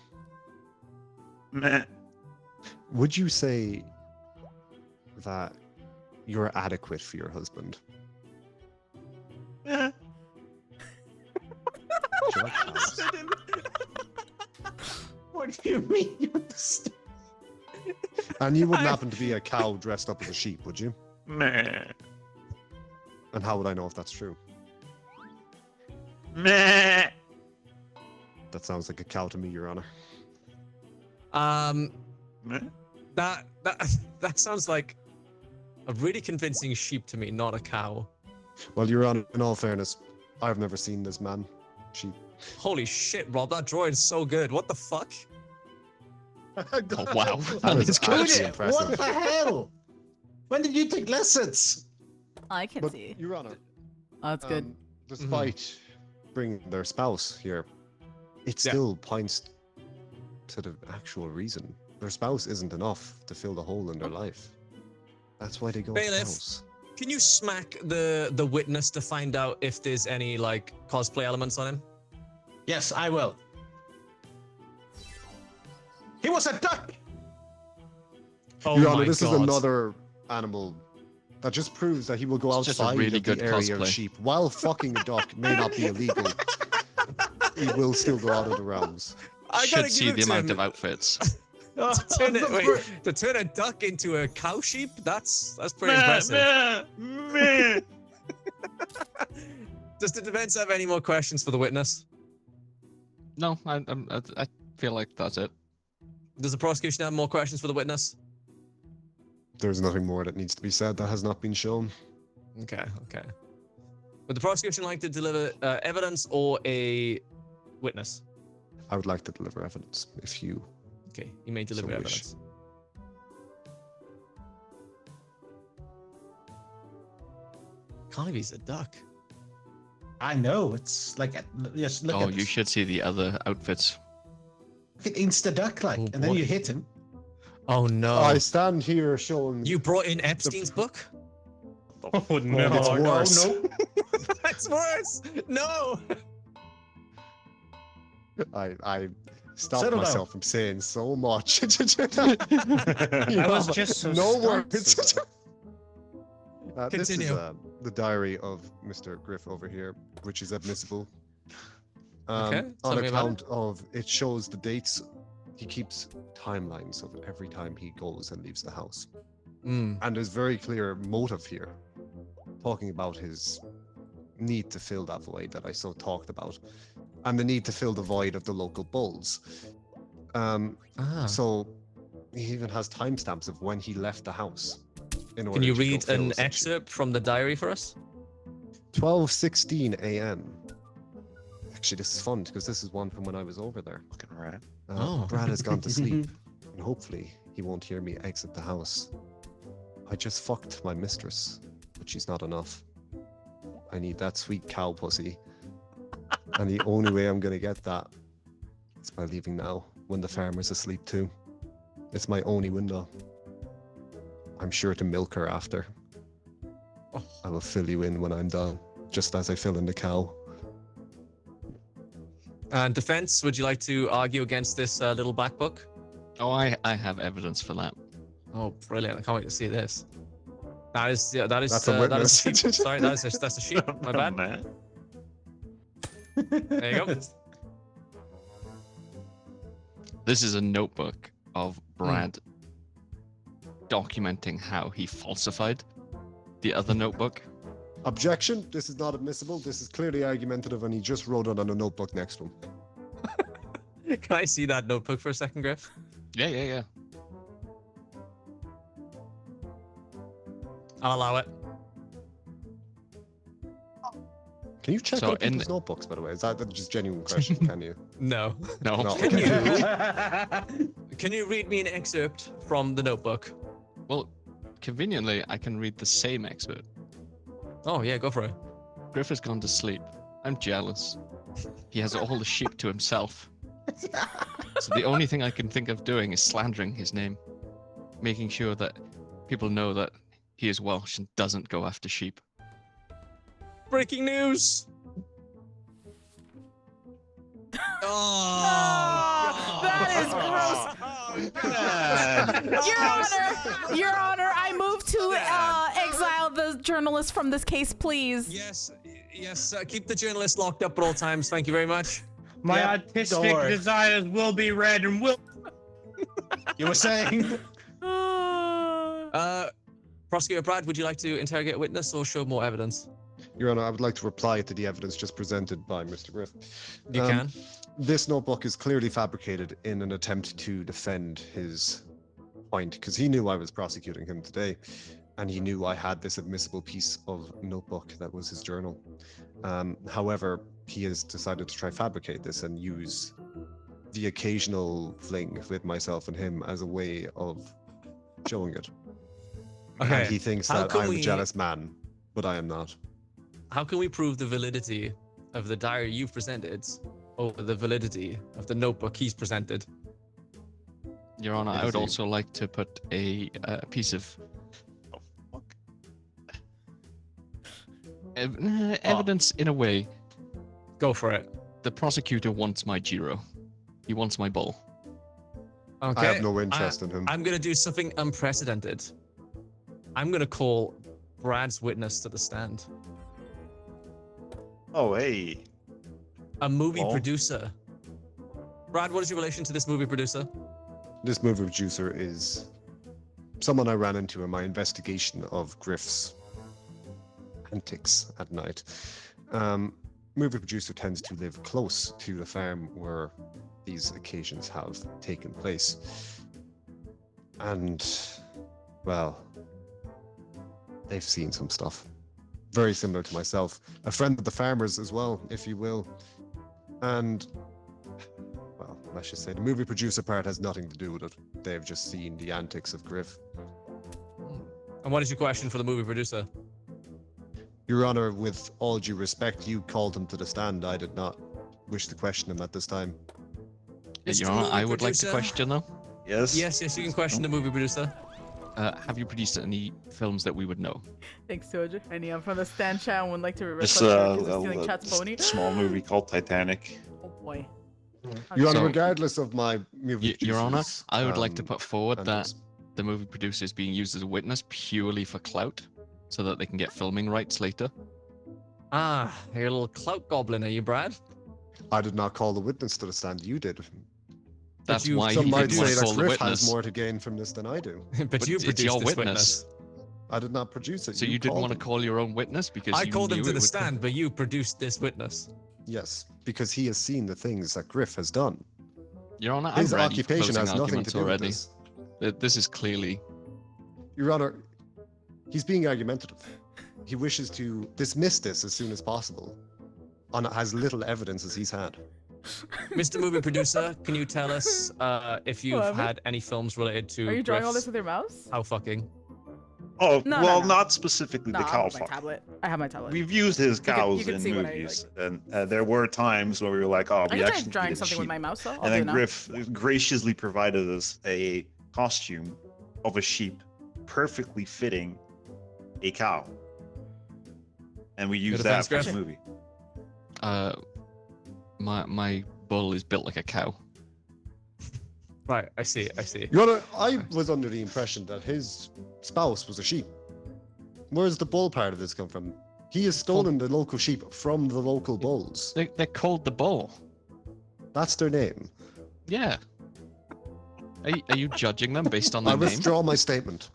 Meh. Would you say that you're adequate for your husband? Meh. Do you like cows? What do you mean? You understand? And you wouldn't happen to be a cow dressed up as a sheep, would you? Meh. And how would I know if that's true? Meh. That sounds like a cow to me, Your Honor. Meh. That sounds like a really convincing sheep to me, not a cow. Well, Your Honor, in all fairness, I've never seen this man. Sheep. Holy shit, Rob, that droid is so good. What the fuck? Oh wow, That that is is actually good. Dude, impressive. what the hell? When did you take lessons? I can But, see. Your Honor, Oh, that's good. despite bringing their spouse here, it Yeah. still points to the actual reason. Their spouse isn't enough to fill the hole in their life. That's why they go with Bailiff. cows. Can you smack the witness to find out if there's any like cosplay elements on him? Yes, I will. He was a duck. Oh Your Honor, my this is God. another animal that just proves that he will go It's just a outside really of good the area of cosplay. sheep. While fucking a duck may not be illegal, he will still go out of the realms. I Should gotta see give the it to amount him. of outfits. To turn a duck into a cow sheep, that's pretty Meh. impressive. Meh. Meh. Does the defense have any more questions for the witness? No, I feel like that's it. Does the prosecution have more questions for the witness? There's nothing more that needs to be said that has not been shown. Okay. Would the prosecution like to deliver evidence or a witness? I would like to deliver evidence if you. Okay, you may deliver wish. evidence. Can't believe he's a duck. I know. It's like just look Oh, at you this. should see the other outfits. Look at Insta duck like, Oh, and then boy. you hit him. Oh no! I stand here showing. You brought in Epstein's book? Oh no! It's worse. That's worse. No. I stopped Settle down. myself from saying so much. I was just so no stunned, words. Cesar. This is Continue. the diary of Mr. Griff over here, which is admissible. Okay, tell On me about account of it shows the dates. He keeps timelines of every time he goes and leaves the house, Mm. and there's very clear motive here, talking about his need to fill that void that I so talked about, and the need to fill the void of the local bulls. So he even has timestamps of when he left the house. In order Can you to go read fill an such- excerpt from the diary for us? 12:16 a.m. Actually, this is fun because this is one from when I was over there. Fucking rat. Oh. Brad has gone to sleep, and hopefully he won't hear me exit the house. I just fucked my mistress, but she's not enough. I need that sweet cow pussy. And the only way I'm gonna get that is by leaving now, when the farmer's asleep too. It's my only window. I'm sure to milk her after. I will fill you in when I'm done, just as I fill in the cow. And defense, would you like to argue against this little black book? Oh, I have evidence for that. Oh, brilliant! I can't wait to see this. That is That's a that is witness. sheep. Sorry, that's a sheep. My bad. Man. There you go. This is a notebook of Brad documenting how he falsified the other notebook. Objection, this is not admissible. This is clearly argumentative, and he just wrote it on a notebook next to him. Can I see that notebook for a second, Griff? Yeah. I'll allow it. Can you check So out in people's notebooks, by the way? Is that just a genuine question? Can you? No. No. No. Can Okay. Can you read me an excerpt from the notebook? Well, conveniently, I can read the same excerpt. Oh yeah, go for it. Griff has gone to sleep. I'm jealous. He has all the sheep to himself. So the only thing I can think of doing is slandering his name, making sure that people know that he is Welsh and doesn't go after sheep. Breaking news. Oh, that is gross. Your Honor, I move to exile the journalist from this case, please. Yes. Keep the journalist locked up at all times. Thank you very much. My Yep, artistic don't worry. desires will be read and will. You were saying? Prosecutor Brad, would you like to interrogate a witness or show more evidence? Your Honor, I would like to reply to the evidence just presented by Mr. Griff. You can. This notebook is clearly fabricated in an attempt to defend his point, because he knew I was prosecuting him today, and he knew I had this admissible piece of notebook that was his journal. However, he has decided to try fabricate this and use the occasional fling with myself and him as a way of showing it. Okay. And he thinks How that can I'm we- a jealous man, but I am not. How can we prove the validity of the diary you've presented over the validity of the notebook he's presented? Your Honor, It I is would a- also like to put a piece of evidence in a way. Go for it. The prosecutor wants my Giro. He wants my ball. Okay. I have no interest in him. I'm gonna do something unprecedented. I'm gonna call Brad's witness to the stand. Oh, hey. A movie Oh. producer. Brad, what is your relation to this movie producer? This movie producer is someone I ran into in my investigation of Griff's antics at night. Movie producer tends to live close to the farm where these occasions have taken place. And, well, they've seen some stuff. Very similar to myself. A friend of the farmers as well, if you will. And, well, let's just say the movie producer part has nothing to do with it. They've just seen the antics of Griff. And what is your question for the movie producer? Your Honor, with all due respect, you called him to the stand. I did not wish to question him at this time. Mr. Your Honor, movie I would like to producer? question though. Yes. Yes, you can question the movie producer. Have you produced any films that we would know? Thanks, Soja. Any from the stand chat and would like to Just request stealing a Chat's pony. small movie called Titanic. Oh boy. Your Honor, So- regardless of my movie Your Honor, producer's, I would like to put forward that antics. the movie producer is being used as a witness purely for clout, so that they can get filming rights later. Ah, you're a little clout goblin, are you, Brad? I did not call the witness to the stand. You did. That's you- why Some he might didn't want say to that call the Griff has witness. more to gain from this than I do. But you it's produced your this witness. I did not produce it. So you didn't called want to him. call your own witness because I you called him knew to it the would- stand, but you produced this witness. Yes, because he has seen the things that Griff has done. Your Honor, His I'm ready for occupation closing has nothing arguments to do already. with this. This is clearly Your Honor, he's being argumentative. He wishes to dismiss this as soon as possible. on as little evidence as he's had. Mr. Movie Producer, can you tell us if you've What? had any films related to Are you drawing all this Griff's with your mouse? how fucking? Oh, No, well, no. not specifically No, the I cow have my fuck. tablet. I have my tablet. We've used his can- cows you can in see what I, movies, and there were times where we were like, "Oh, I we can try actually drawing needed something with sheep." my mouse though. I'll And do then now. Griff graciously provided us a costume of a sheep, perfectly fitting a cow, and we used that defense, for the Griff? movie. My bull is built like a cow. Right, I see. Your Honor, I was under the impression that his spouse was a sheep. Where's the bull part of this come from? He has stolen the local sheep from the local bulls. They're called the bull. That's their name. Yeah. Are you judging them based on I their name? withdraw my statement.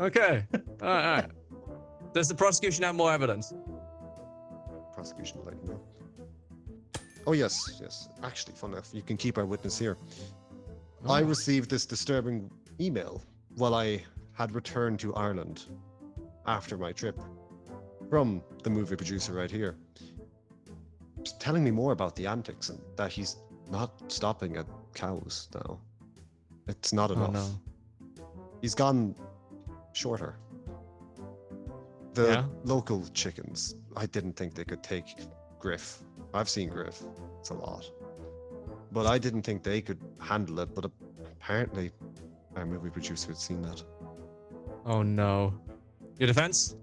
Okay. All right. Does the prosecution have more evidence? Prosecution would like to know. Oh yes. Actually, fun enough, you can keep our witness here. I received this disturbing email while I had returned to Ireland after my trip from the movie producer right here, telling me more about the antics and that he's not stopping at cows now. It's not enough. no. He's gone shorter. The Yeah? local chickens, I didn't think they could take Griff. I've seen Griff. It's a lot. But I didn't think they could handle it, but apparently our movie producer had seen that. Oh no. Your defense?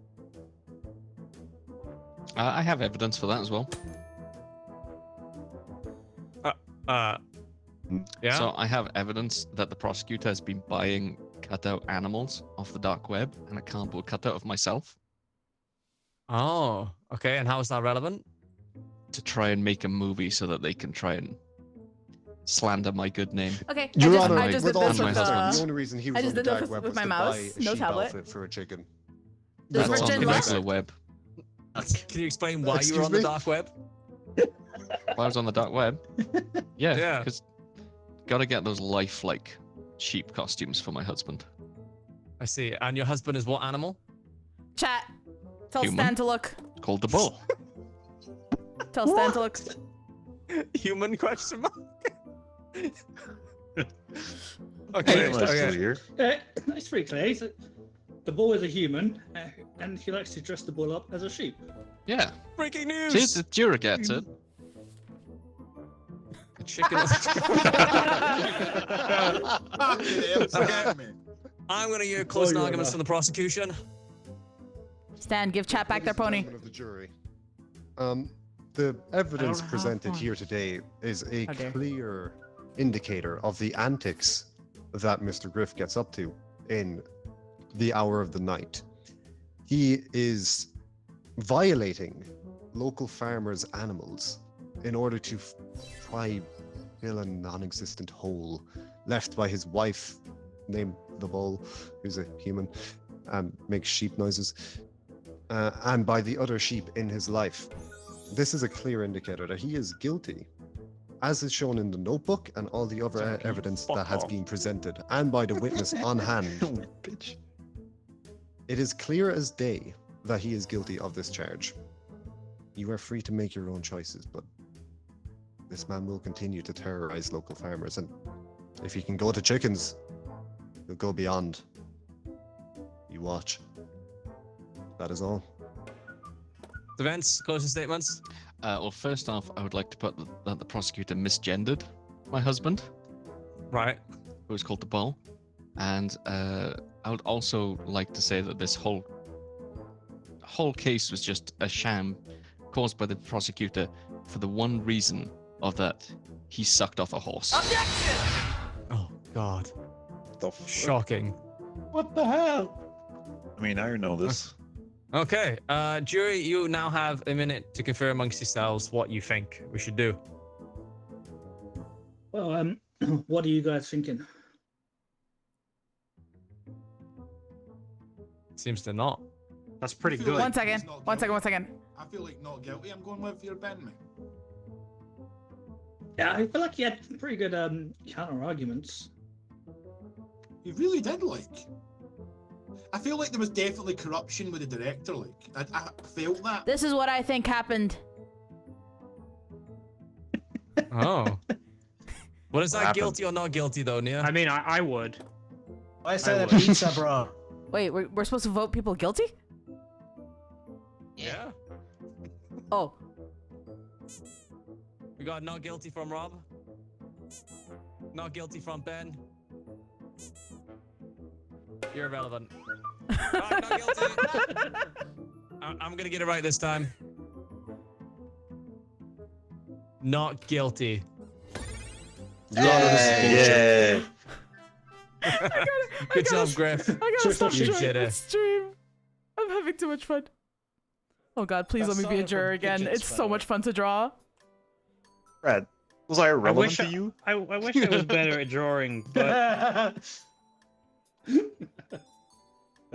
I have evidence for that as well. Yeah. So I have evidence that the prosecutor has been buying cutout animals off the dark web and a cardboard cutout of myself Oh, okay. And how is that relevant? to try and make a movie so that they can try and slander my good name. Okay. Your I Honor, just with did all this due my with respect, husband. the only reason he I was on just the did this dark web with was my to mouse, buy a no sheep tablet. outfit for a chicken. Does That's on the Virgin regular web. Can you explain why you Excuse were on the me? dark web? While I was on the dark web. Yeah. Yeah. Because gotta get those lifelike sheep costumes for my husband. I see. And your husband is what animal? Chat. Tell Human. Stan to look. Called the bull. Tell Stan to look. Human question mark. Very Okay. much Okay. clear. It's pretty clear. The bull is a human, and he likes to dress the bull up as a sheep. Yeah. Breaking news. See, the Jura gets it. A chicken. I'm gonna hear closing Oh, arguments yeah. from the prosecution. Stan, give chat back their pony. Of the jury. The evidence have presented one. here today is a How dare. clear indicator of the antics that Mr. Griff gets up to in the hour of the night. He is violating local farmers' animals in order to try fill a non-existent hole left by his wife, named the Bull, who's a human, and makes sheep noises, and by the other sheep in his life. This is a clear indicator that he is guilty, as is shown in the notebook and all the other evidence that has been presented, and by the witness on hand. Bitch. It is clear as day that he is guilty of this charge. You are free to make your own choices, but this man will continue to terrorize local farmers, and if he can go to chickens, he'll go beyond. You watch. That is all. Defense, closing statements. Well, first off, I would like to put that the prosecutor misgendered my husband, Right. who was called the bull. And I would also like to say that this whole case was just a sham caused by the prosecutor for the one reason of that he sucked off a horse. Oh God. The fuck? Shocking. What the hell? I mean, I know this. Okay. Jury, you now have a minute to confer amongst yourselves what you think we should do. Well, what are you guys thinking? Seems to not. That's pretty I feel good. like One second. he's not One second. guilty. One second. I feel like not guilty. I'm going with your Ben, mate. Yeah, I feel like you had pretty good counter arguments. He really did, like. I feel like there was definitely corruption with the director, like. I felt that. This is what I think happened. Oh. What is that, happened? guilty or not guilty though, Nia? I mean, I would. Why is that a would. pizza, bro? Wait, we're supposed to vote people guilty? Yeah. Oh, We got not guilty from Rob. Not guilty from Ben. You're irrelevant. Right, not guilty. I'm gonna get it right this time. Not guilty. Yeah. Good job, Griff. I gotta stop You enjoying did this it. stream. I'm having too much fun. Oh god, please let me be a juror again. It's so much fun to draw. Brad, was I irrelevant wish to you? I wish I was better at drawing, but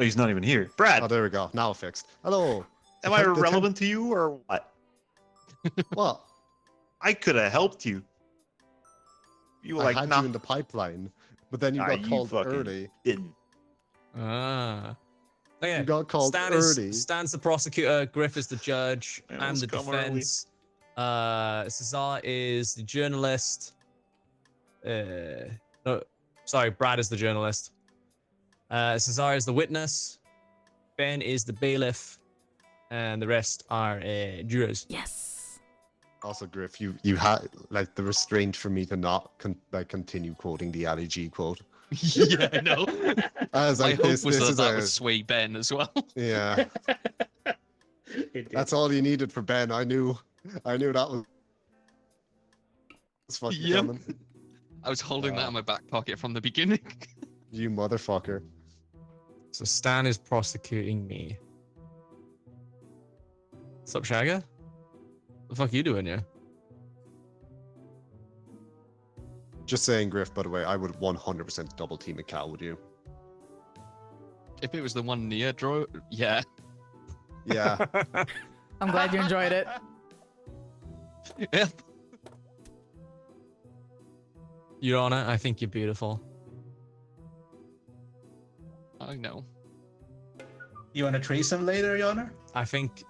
Oh, he's not even here. Brad, Oh, there we go. Now fixed. Hello. am I The temp- irrelevant to you or what? What? I could have helped you. You were I like, had nah, you in the pipeline, but then you Nah, got you called fucking early. didn't. Ah. Okay. You got called Stan early. Stan's the prosecutor, Griff is the judge, Yeah, and let's the come early. defense. Cesar is the journalist. No, sorry, Brad is the journalist. Cesar is the witness. Ben is the bailiff, and the rest are jurors. Yes. Also, Griff, you had like the restraint for me to not continue quoting the Ali G quote. Yeah, I know. I was My like, hope this was that is that a would sway Ben as well. yeah. It did. That's all you needed for Ben. I knew that was fucking Yep. coming. I was holding that in my back pocket from the beginning. You motherfucker. So Stan is prosecuting me. What's up, Shagger? What the fuck are you doing here? Just saying, Griff, by the way, I would 100% double team a cow, would you? If it was the one near draw, yeah. Yeah. I'm glad you enjoyed it. Yeah. Your Honor, I think you're beautiful. I know. You want to trace him later, Your Honor? I think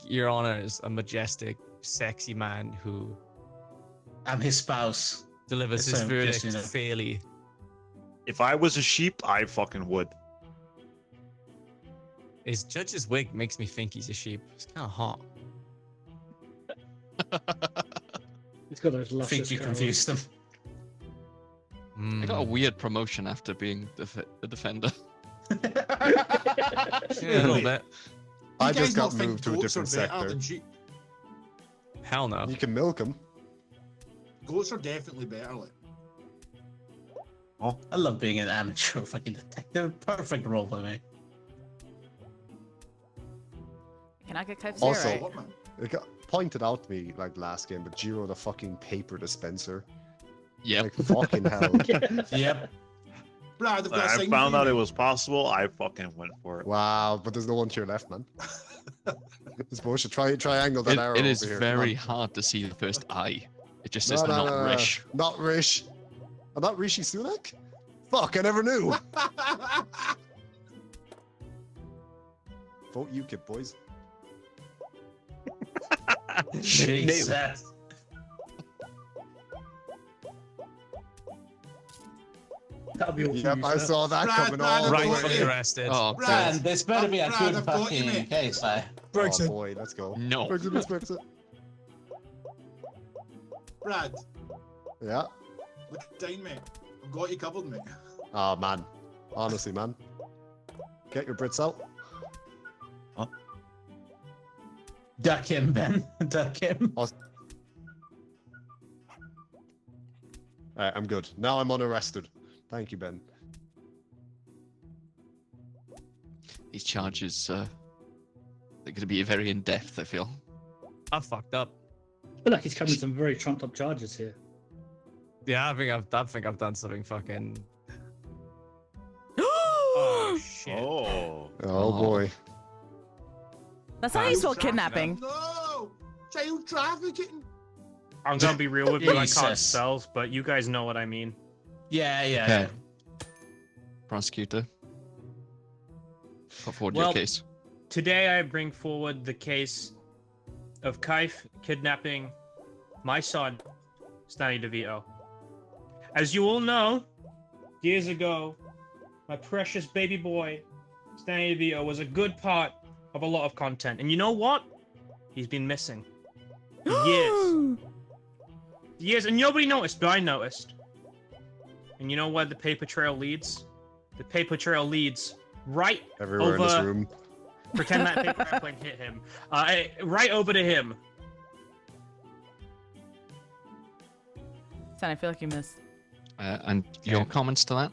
Your Honor is a majestic, sexy man who I'm his spouse. delivers Yes, his sir. verdict Yes, you know. fairly. If I was a sheep, I fucking would. His judge's wig makes me think he's a sheep. It's kind of hot. He's got those I luscious think you curls. confused him. I got a weird promotion after being the defender. Yeah, a little bit. I You just guys got not think moved to a goats are different better sector. than sheep? Hell no. You can milk them. Goats are definitely better. Like. I love being an amateur fucking detective. Perfect role for me. Can I get types Also- here? What, man? It got pointed out to me like last game, but Jiro the fucking paper dispenser. Yep. Like fucking hell. Yep. Brad, I've got a I sign found for out you, it mate. was possible. I fucking went for it. Wow, but there's no one to your left, man. This bullshit. Triangle that arrow It is over here. very Come hard to see the first eye. It just on. says not no. Rish. Not Rish. I'm not Rishi Sunak? Fuck, I never knew. Vote UKIP, boys. Jesus. That'll be all for Yep, you, I sir. saw that Brad, coming Brad, all the Right. Rightfully way. arrested. Oh, Brad, this better be a Brad, good I've got you, fucking mate. case, I. Oh boy, let's go. no. Brexit dispenser. Brad, Yeah. look down, mate. I've got you covered, mate. Oh man. Honestly, man. Get your Brits out. Duck him, Ben. Duck him. Alright, I'm good. Now I'm unarrested. Thank you, Ben. These charges, they're going to be very in depth, I feel. I fucked up. I feel like he's coming with some very trumped up charges here. Yeah, I think I've done something fucking. Oh shit. Oh. Oh boy. That's how you spell kidnapping. No! Child trafficking! I'm gonna be real with you. I can't Jesus. spells, but you guys know what I mean. Yeah, yeah. Okay. Prosecutor. Put forward your Well- case. Today I bring forward the case of Kaif kidnapping my son, Stanley DeVito. As you all know, years ago, my precious baby boy, Stanley DeVito, was a good part of a lot of content. And you know what? He's been missing. For years. Years, and nobody noticed, but I noticed. And you know where the paper trail leads? The paper trail leads right Everywhere over... in this room. Pretend that paper airplane hit him. Right over to him. Stan, I feel like you missed. And your comments to that?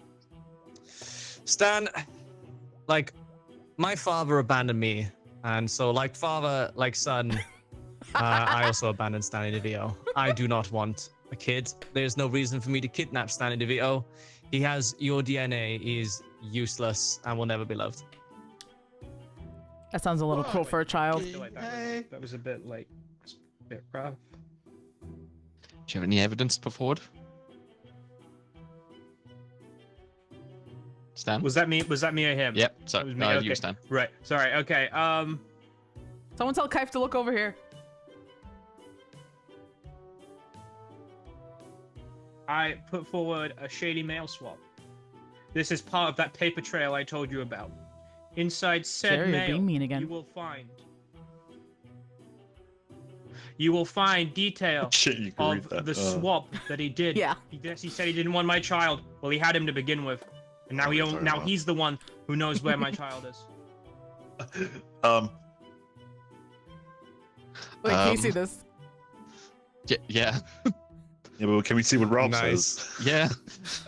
Stan, like, my father abandoned me, and so like father, like son, I also abandoned Stanley DeVito. I do not want a kid. There's no reason for me to kidnap Stanley DeVito. He has your DNA. He is useless and will never be loved. That sounds a little cruel for a child. I feel like that was a bit like a bit rough. Do you have any evidence to put forward? Stan? Was that me? Was that me or him? Yep. So That was me, no, okay. you, Stan. Right. Sorry. Okay. Someone tell Kaif to look over here. I put forward a shady mail swap. This is part of that paper trail I told you about. Inside said Jerry, you're mail, being mean again. you will find detail Shit, you can read of that. the swap that he did. Yeah. He said he didn't want my child. Well, he had him to begin with, and now he's the one who knows where my child is. Wait, can you see this? Yeah. Yeah, but can we see what Rob Nice. says?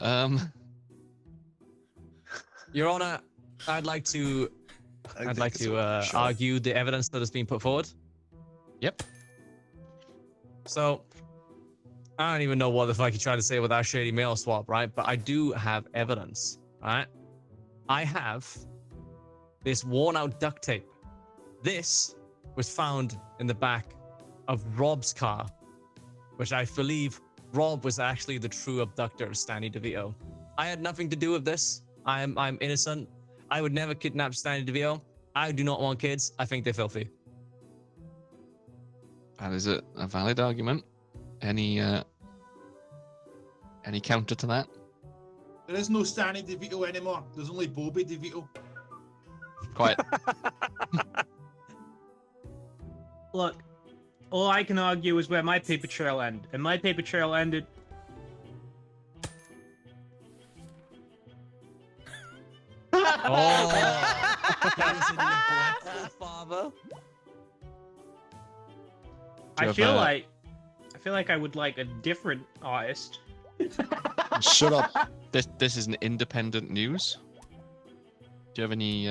Yeah. Your Honor, I'd like to argue the evidence that has been put forward. Yep. So, I don't even know what the fuck you're trying to say with that shady mail swap, right? But I do have evidence, right? I have this worn-out duct tape. This was found in the back of Rob's car, which I believe Rob was actually the true abductor of Stanley DeVito. I had nothing to do with this. I'm innocent. I would never kidnap Stanley DeVito. I do not want kids. I think they're filthy. That is a valid argument. Any counter to that? There is no Stanley DeVito anymore. There's only Bobby DeVito. Quiet. Look, all I can argue is where my paper trail ended, and my paper trail ended. Oh, that is a neglectful father. I feel like I would like a different artist. Shut up. This is an independent news. Do you have any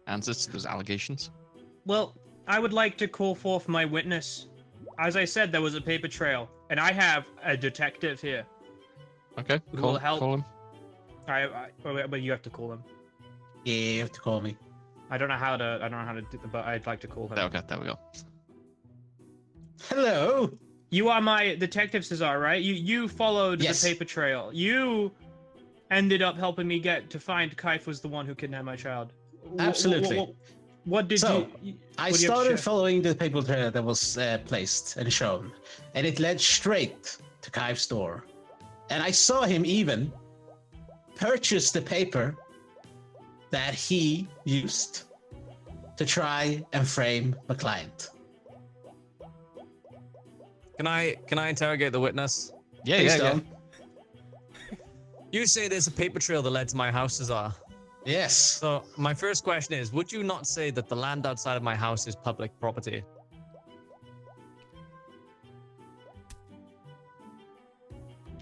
answers to those allegations? Well, I would like to call forth my witness. As I said, there was a paper trail, and I have a detective here. Okay, Who will help. call him. But you have to call him. Yeah, you have to call me. I don't know how to do, but I'd like to call him. Okay, there we go. Hello. You are my detective, Cesar, right? You followed Yes. the paper trail. You ended up helping me get to find Kaif was the one who kidnapped my child. Absolutely. What did So, you? I what do you have to started share? following the paper trail that was placed and shown, and it led straight to Kaif's door. And I saw him even purchase the paper that he used to try and frame the client. Can I interrogate the witness? Yeah, Please yeah, don't. You say there's a paper trail that led to my house, Cesar. Yes. So my first question is, would you not say that the land outside of my house is public property?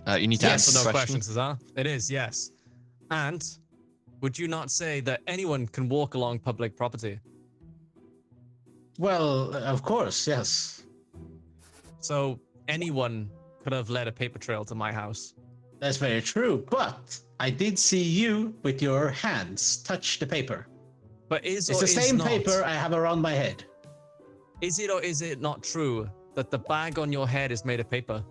You need to Yes answer or the no question. question, Cesar? It is, yes. And would you not say that anyone can walk along public property? Well, of course, yes. So anyone could have led a paper trail to my house. That's very true. But I did see you with your hands touch the paper. But is It's or the is same not, paper I have around my head. Is it or is it not true that the bag on your head is made of paper?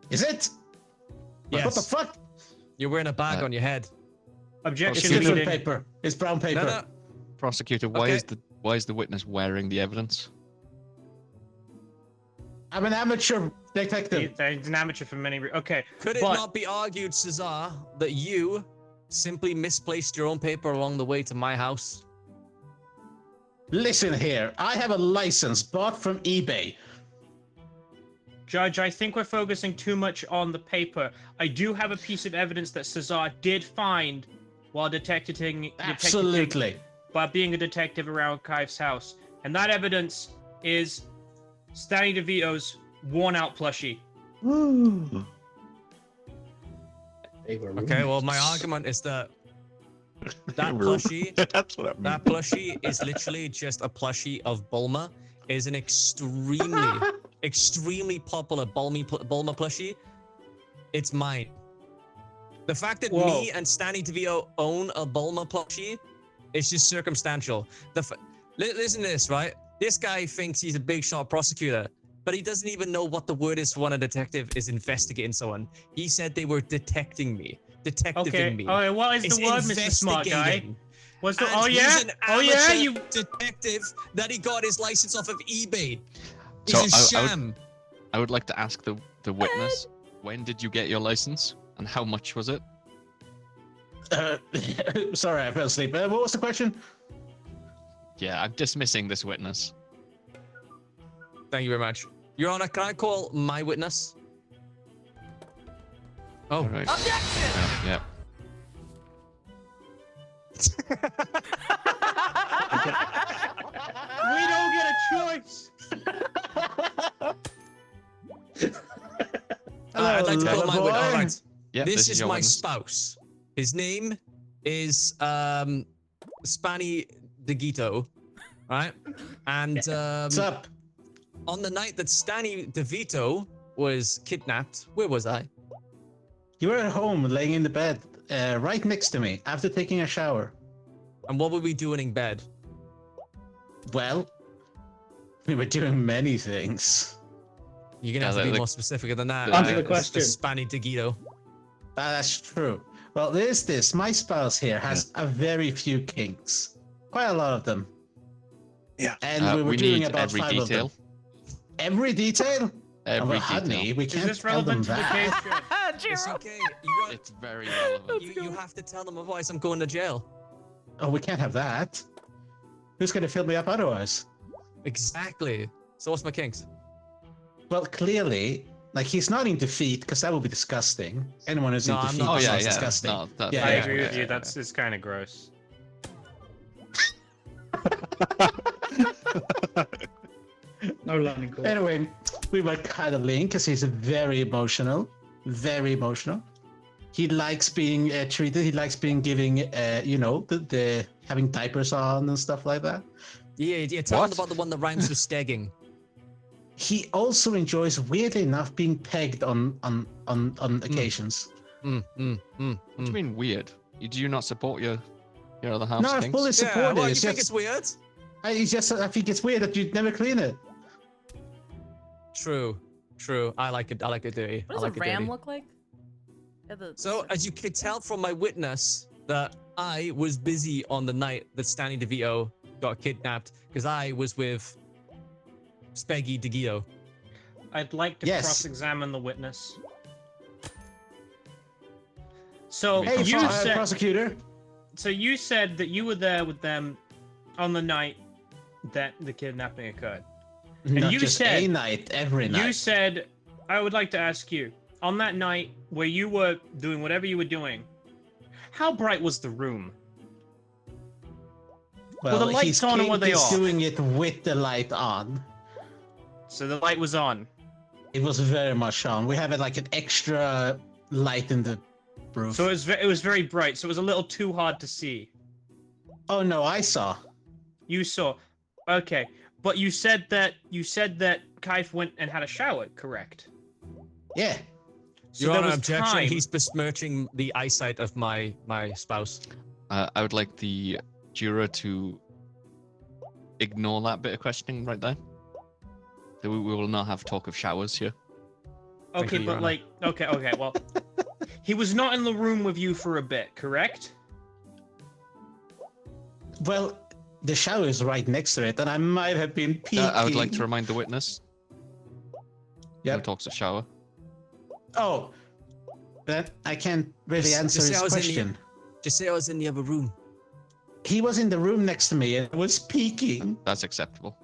Is it? Yes. What the fuck? You're wearing a bag on your head. Objection It's needed. different paper. It's brown paper. No, no. Prosecutor, why Okay. is the witness wearing the evidence? I'm an amateur detective. He's an amateur for many reasons. Okay. Could it but- not be argued, Cesar, that you simply misplaced your own paper along the way to my house? Listen here, I have a license bought from eBay. Judge, I think we're focusing too much on the paper. I do have a piece of evidence that Cesar did find while detecting Absolutely. by being a detective around Kaif's house. And that evidence is Stanley DeVito's worn-out plushie. Okay, well, my argument is that plushie, That's what I mean. that plushie is literally just a plushie of Bulma. It is an extremely popular Bulma plushie. It's mine. The fact that me and Stanley DeVito own a Bulma plushie is just circumstantial. Listen to this, right? This guy thinks he's a big shot prosecutor, but he doesn't even know what the word is for when a detective is investigating someone. He said they were detectiving me. Detectiving me. Okay, what is It's the word, Mr. Smart Guy? investigating. What's the? And Oh yeah. he's an Oh yeah. amateur You. detective that he got his license off of eBay. So He's a sham. I would like to ask the witness, when did you get your license and how much was it? Sorry, I fell asleep. What was the question? Yeah, I'm dismissing this witness. Thank you very much. Your Honor, can I call my witness? Oh, All right. Yeah. We don't get a choice. I'd like to call my witness. All boy. right. Yeah. This is your my witness. spouse. His name is Spanny DeGito, right? And What's up? on the night that Stanny DeVito was kidnapped, where was I? You were at home, laying in the bed, right next to me, after taking a shower. And what were we doing in bed? Well, we were doing many things. You're gonna Yeah, have to be the- more specific than that. Answer the The question. Spanny DeGito. That's true. Well, there's this. My spouse here has a very few kinks. Quite a lot of them. Yeah. And we were doing need about every 5 detail. of them. Every detail? Every well, detail. honey, we Is can't this tell them relevant to the that. case, Judge? It's Jiro. okay. You, It's very relevant. you have to tell them, otherwise I'm going to jail. Oh, we can't have that. Who's going to fill me up otherwise? Exactly. So what's my kinks? Well, clearly, like, he's not into feet, because that would be disgusting. Anyone who's No, into I'm feet not. Oh is yeah, yeah. disgusting. No, that, Yeah, I yeah, agree with yeah, you. yeah. That's it's kind of gross. No landing call. Anyway, we were cuddling because he's very emotional. Very emotional. He likes being treated. He likes being giving, the having diapers on and stuff like that. Yeah, tell them What? about the one that rhymes with stegging. He also enjoys, weirdly enough, being pegged on occasions. What do you mean weird? Do you not support your other half? No, I fully support Yeah, it. what, you It's think just- it's weird? I think it's weird that you'd never clean it. True. I like it dirty. What I does like a it ram dirty. look like? Yeah, So, as you could tell from my witness, that I was busy on the night that Stanley DeVito got kidnapped, because I was with Speggy DeGito. I'd like to Yes. cross-examine the witness. So Hey, you said prosecutor. so you said that you were there with them on the night that the kidnapping occurred. Not you just said- a night, every night. You said, I would like to ask you, on that night where you were doing whatever you were doing, how bright was the room? well, the lights he's on and were they off? doing it with the light on. So the light was on. It was very much on. We have like an extra light in the roof. So it was very bright. So it was a little too hard to see. Oh no, I saw. You saw. Okay. But you said that Kaif went and had a shower, correct? Yeah. So Your there Honor, was objection. time. He's besmirching the eyesight of my spouse. I would like the juror to ignore that bit of questioning right there. So we will not have talk of showers here. Thank Okay, you, Your but Honor. like, okay, well, he was not in the room with you for a bit, correct? Well, the shower is right next to it, and I might have been peeking. I would like to remind the witness. Who Yep. talks to shower? Oh, but I can't really Just- answer just say his I was in the- question. Just say I was in the other room. He was in the room next to me and was peeking. That's acceptable.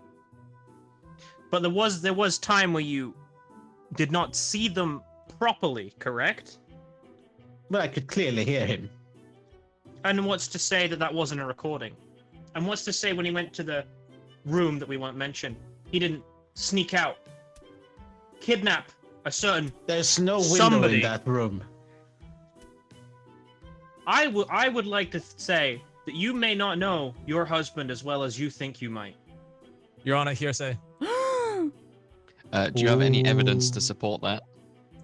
But there was time where you did not see them properly, correct? But I could clearly hear him. And what's to say that that wasn't a recording? And what's to say when he went to the room that we won't mention, he didn't sneak out, kidnap a certain... There's no window Somebody. in that room. I would like to say that you may not know your husband as well as you think you might. Your Honor, hearsay. Do you have any evidence to support that?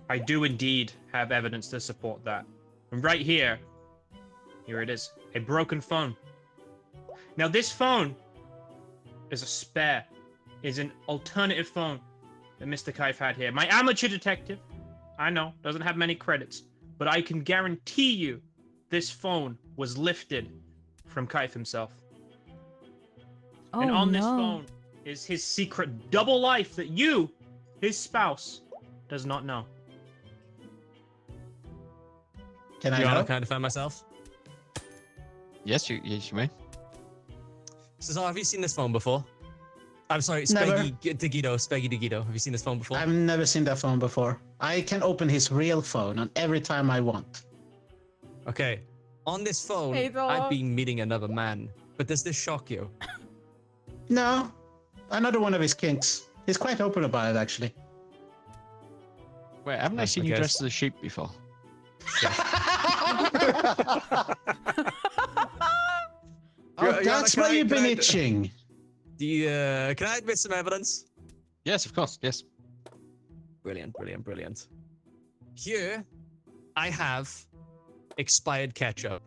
I do indeed have evidence to support that. And right here it is, a broken phone. Now this phone is a spare, is an alternative phone that Mr. Kaif had here. My amateur detective, I know, doesn't have many credits, but I can guarantee you this phone was lifted from Kaif himself. Oh, And on no. this phone is his secret double life that you, his spouse, does not know. Can I Your Honor, know? can I defend myself? Yes, you may. Cesar, have you seen this phone before? I'm sorry, Never. Speggy DeGito. Have you seen this phone before? I've never seen that phone before. I can open his real phone on every time I want. Okay. On this phone, Hey, dog. I've been meeting another man. But does this shock you? No, another one of his kinks. He's quite open about it, actually. Wait, haven't I seen you guess. dressed as a sheep before? Oh, Your Honor, that's can why I- you've can been I- itching. Can I admit some evidence? Yes, of course. Yes. Brilliant. Here, I have expired ketchup.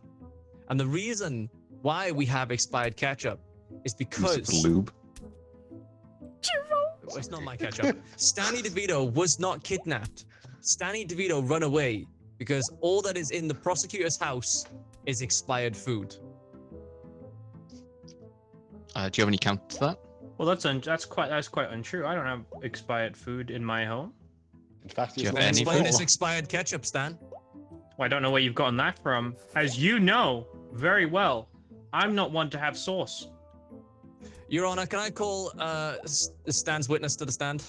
And the reason why we have expired ketchup is because... lube. Well, it's not my ketchup. Stanley DeVito was not kidnapped. Stanley DeVito run away because all that is in the prosecutor's house is expired food. Do you have any counter to that? Well, that's quite untrue. I don't have expired food in my home. In fact, Do you he's have not any Explain food? this expired ketchup, Stan. Well, I don't know where you've gotten that from. As you know very well, I'm not one to have sauce. Your Honor, can I call Stan's witness to the stand?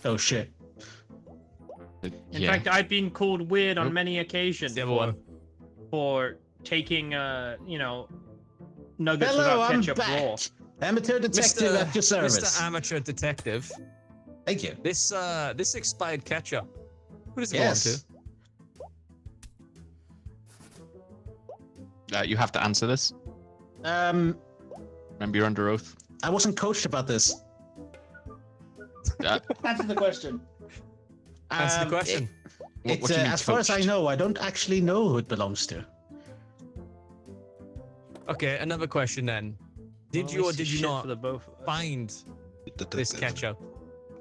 Oh shit. In fact, I've been called weird on Nope. many occasions The other one. for taking, nuggets Hello, without I'm ketchup back. raw. Amateur detective at your service. Mr. Amateur Detective, Thank you. this expired ketchup, who does it Yes. belong to? You have to answer this. Remember, you're under oath. I wasn't coached about this. Answer the question. Answer the question. What do you mean As far as I coached? know, I don't actually know who it belongs to. Okay, another question then. Did you or did you not For the both of us. find this ketchup?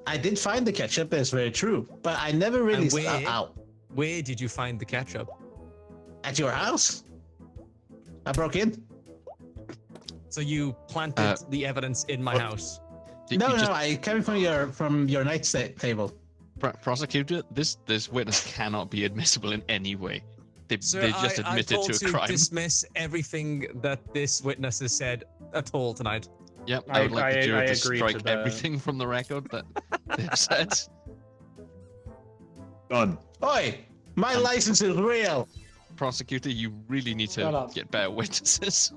I did find the ketchup, that's very true, but I never really And where? out Where did you find the ketchup? at your house. I broke in. So you planted the evidence in my house. You No, just- I came from your table. Prosecutor, this witness cannot be admissible in any way. They Sir, just I'm admitted told to a crime. dismiss everything that this witness has said at all tonight. Yep, I would like the I jury to agree strike to the- everything from the record that they've said. Done. Oi, my license is real. Prosecutor, you really need Shut to up. get better witnesses.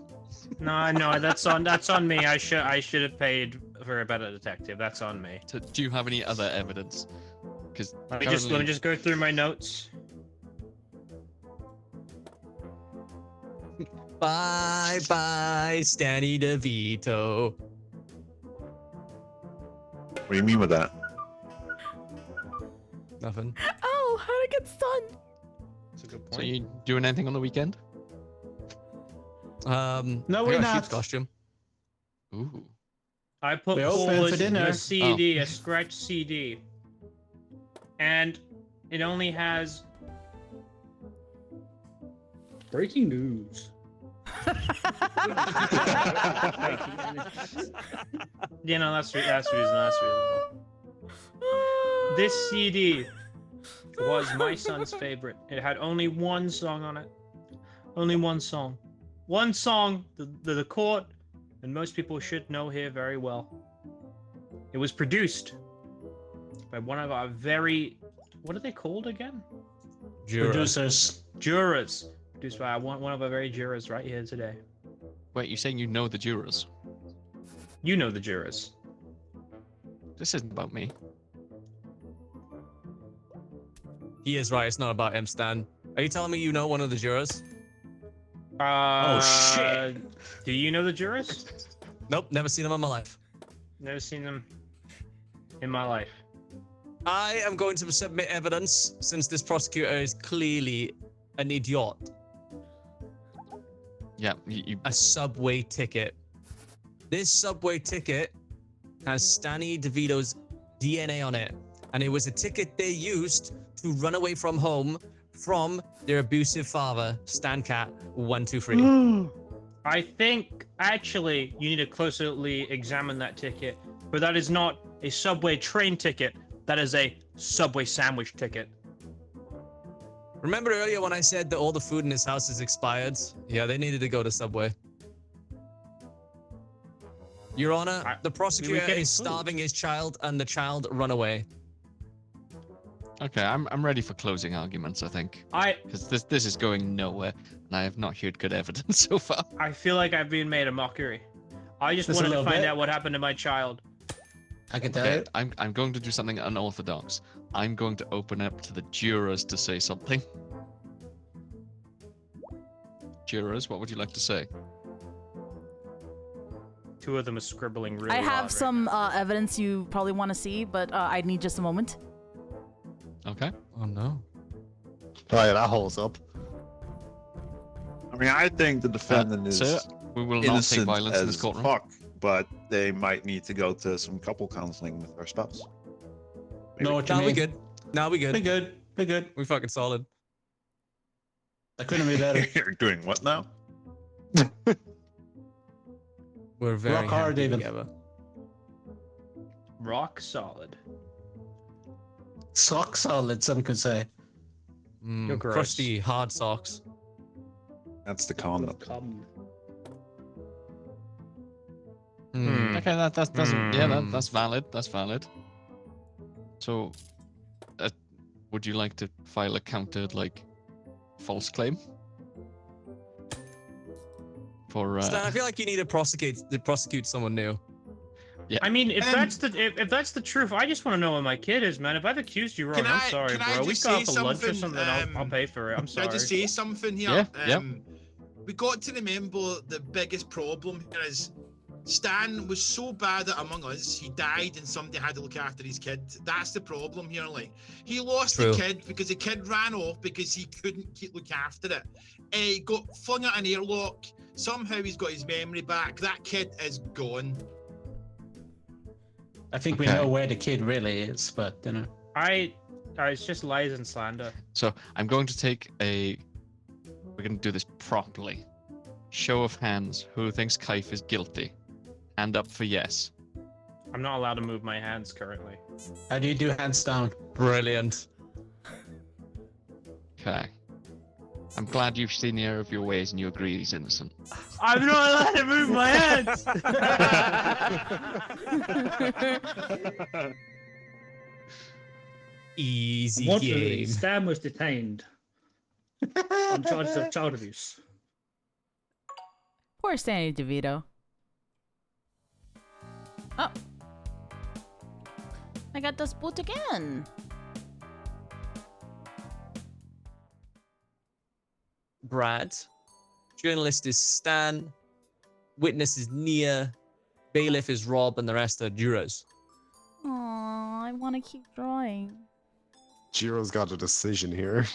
No, that's on me. I should have paid for a better detective. That's on me. Do you have any other evidence? Because Let me just go through my notes. Bye bye, Stanley DeVito. What do you mean with that? Nothing. Oh, how'd I get stunned? That's a good So point. you doing anything on the weekend? No, I we're got a not. sheep's costume. Ooh. I put We're open forward for dinner. a CD, a scratch CD, and it only has. Breaking news. That's reasonable. This CD was my son's favorite. It had only one song on it. Only one song. One song the court and most people should know here very well. It was produced by one of our very... What are they called again? Producers. Jurors. Produced by one of our very jurors right here today. Wait, you're saying you know the jurors? You know the jurors. This isn't about me. He is right. It's not about him, Stan. Are you telling me you know one of the jurors? Oh shit. Do you know the jurors? Nope, never seen him in my life. Never seen them in my life. I am going to submit evidence since this prosecutor is clearly an idiot. Yeah, A subway ticket. This subway ticket has Stanny DeVito's DNA on it, and it was a ticket they used to run away from home from their abusive father, Stan Cat 123. I think actually you need to closely examine that ticket, but that is not a subway train ticket. That is a Subway sandwich ticket. Remember earlier when I said that all the food in his house is expired? Yeah, they needed to go to Subway. Your Honor, the prosecutor is starving his child and the child run away. Okay, I'm ready for closing arguments, I think. Because this is going nowhere, and I have not heard good evidence so far. I feel like I've been made a mockery. I just wanted to find out what happened to my child. I can tell you. I'm going to do something unorthodox. I'm going to open up to the jurors to say something. Jurors, what would you like to say? Two of them are scribbling really I have loud some evidence you probably want to see, but I need just a moment. Okay. Oh no. Right, that holds up. I mean, I think the defendant is sir, we will not take innocent violence in this as courtroom. fuck, but they might need to go to some couple counseling with their spouse. Know what you Now mean? we good. Now we good. We good. We good. We fucking solid. That couldn't be better. You're doing what now? We're very Rock hard, happy David. together. Rock solid. Sock solid, some could say. You're gross. Crusty, hard socks. That's the condom. Okay, that's that's valid. That's valid. So, would you like to file a counter false claim? For Stan, I feel like you need to prosecute someone new. Yeah. I mean, if that's the truth, I just want to know where my kid is, man. If I've accused you wrong, I'm sorry, bro. We go out for lunch or something. I'll pay for it. I'm sorry. Can I just say something here? Yeah. We got to remember the biggest problem here is Stan was so bad that Among Us, he died and somebody had to look after his kid. That's the problem here. Like, he lost the kid because the kid ran off because he couldn't look after it. He got flung at an airlock. Somehow he's got his memory back. That kid is gone. I think we know where the kid really is, but you know. It's just lies and slander. So I'm going to take we're going to do this properly. Show of hands. Who thinks Kaif is guilty? Hand up for yes. I'm not allowed to move my hands currently. How do you do hands down? Brilliant. Okay. I'm glad you've seen the error of your ways and you agree he's innocent. I'm not allowed to move my hands. Easy Unfortunately, game. Stan was detained on charges of child abuse. Poor Stanley DeVito. Oh. I got this boot again. Brad. Journalist is Stan. Witness is Nia. Bailiff is Rob, and the rest are jurors. Aw, I want to keep drawing. Jiro's got a decision here.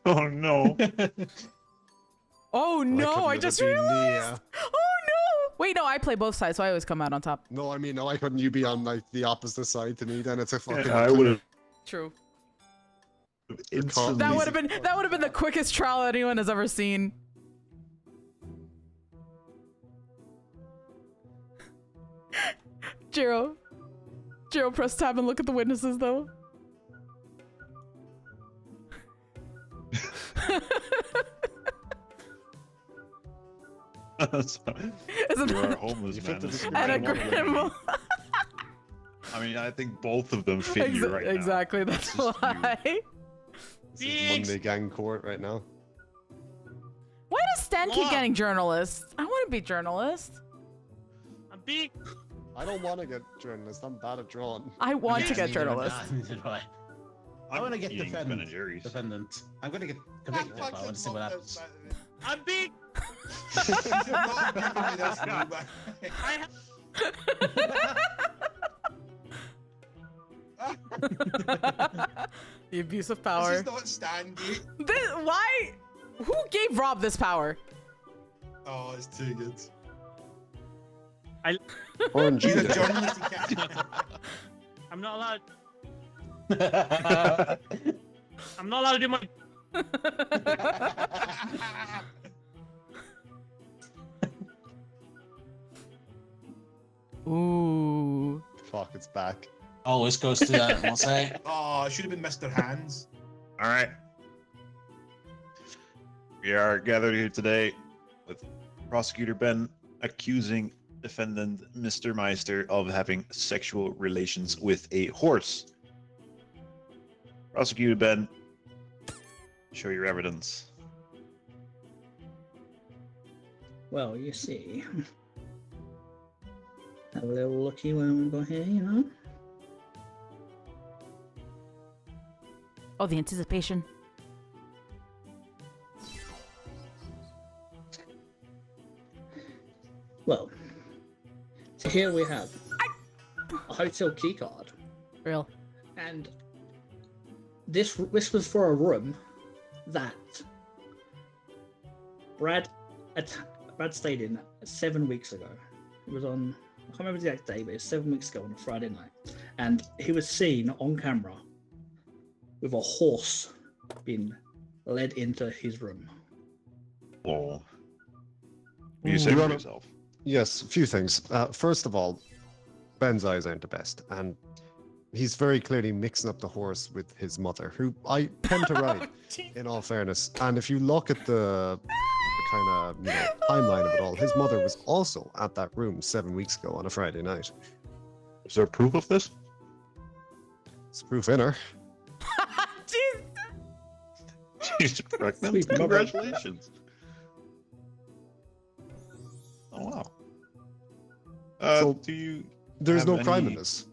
Oh no. Oh no, I couldn't just it be realized. Nia? Oh no. Wait, no, I play both sides, so I always come out on top. No, I mean, why couldn't you be on the opposite side to me? Then it's a fucking. I would have. True. Instantly. That would have been the quickest trial anyone has ever seen. Jiro. Jiro, press tab and look at the witnesses, though. Sorry. Isn't You are a that homeless You man. fit the That's description and a right. grandma? I mean, I think both of them fit you right now. Exactly, that's It's just why. This is Monday gang court right now. Why does Stan keep getting journalist? I want to be journalist. I'm big. I don't want to get journalist. I'm bad at drawing. I want to Yes, get neither am journalist. I, neither do I. I I'm want to get eating Ben and defendant. Jerry's. Defendant. I'm gonna get convicted, but I want to see what happens. I'm big. You're not giving me this, Ruben. I have The abuse of This power. is not Stanley. Why? Who gave Rob this power? Oh, it's too good. Orange. He's a Judah. journalist. He can't. I'm not allowed. I'm not allowed to do my. Ooh. Fuck, it's back. Always goes to that, I'll say. Oh, it should have been Mr. Hands. All right. We are gathered here today with Prosecutor Ben accusing defendant Mr. Meister of having sexual relations with a horse. Prosecutor Ben, show your evidence. Well, you see. Have a little looky when we go here, you know? Oh, the anticipation. Well, so here we have a hotel key card, Real. and this was for a room that Brad stayed in 7 weeks ago. It was on, I can't remember the exact day, but it was 7 weeks ago on a Friday night, and he was seen on camera with a horse being led into his room. Oh. Will you say for yourself? Yes, a few things. First of all, Ben's eyes aren't the best, and he's very clearly mixing up the horse with his mother, who I tend to ride, in all fairness. And if you look at the kind of timeline of it all, his mother was also at that room 7 weeks ago on a Friday night. Is there proof of this? It's proof in her. Jeez. She's pregnant. Sweet mother. Congratulations. Oh wow. So, Do you There's have no crime in any- this.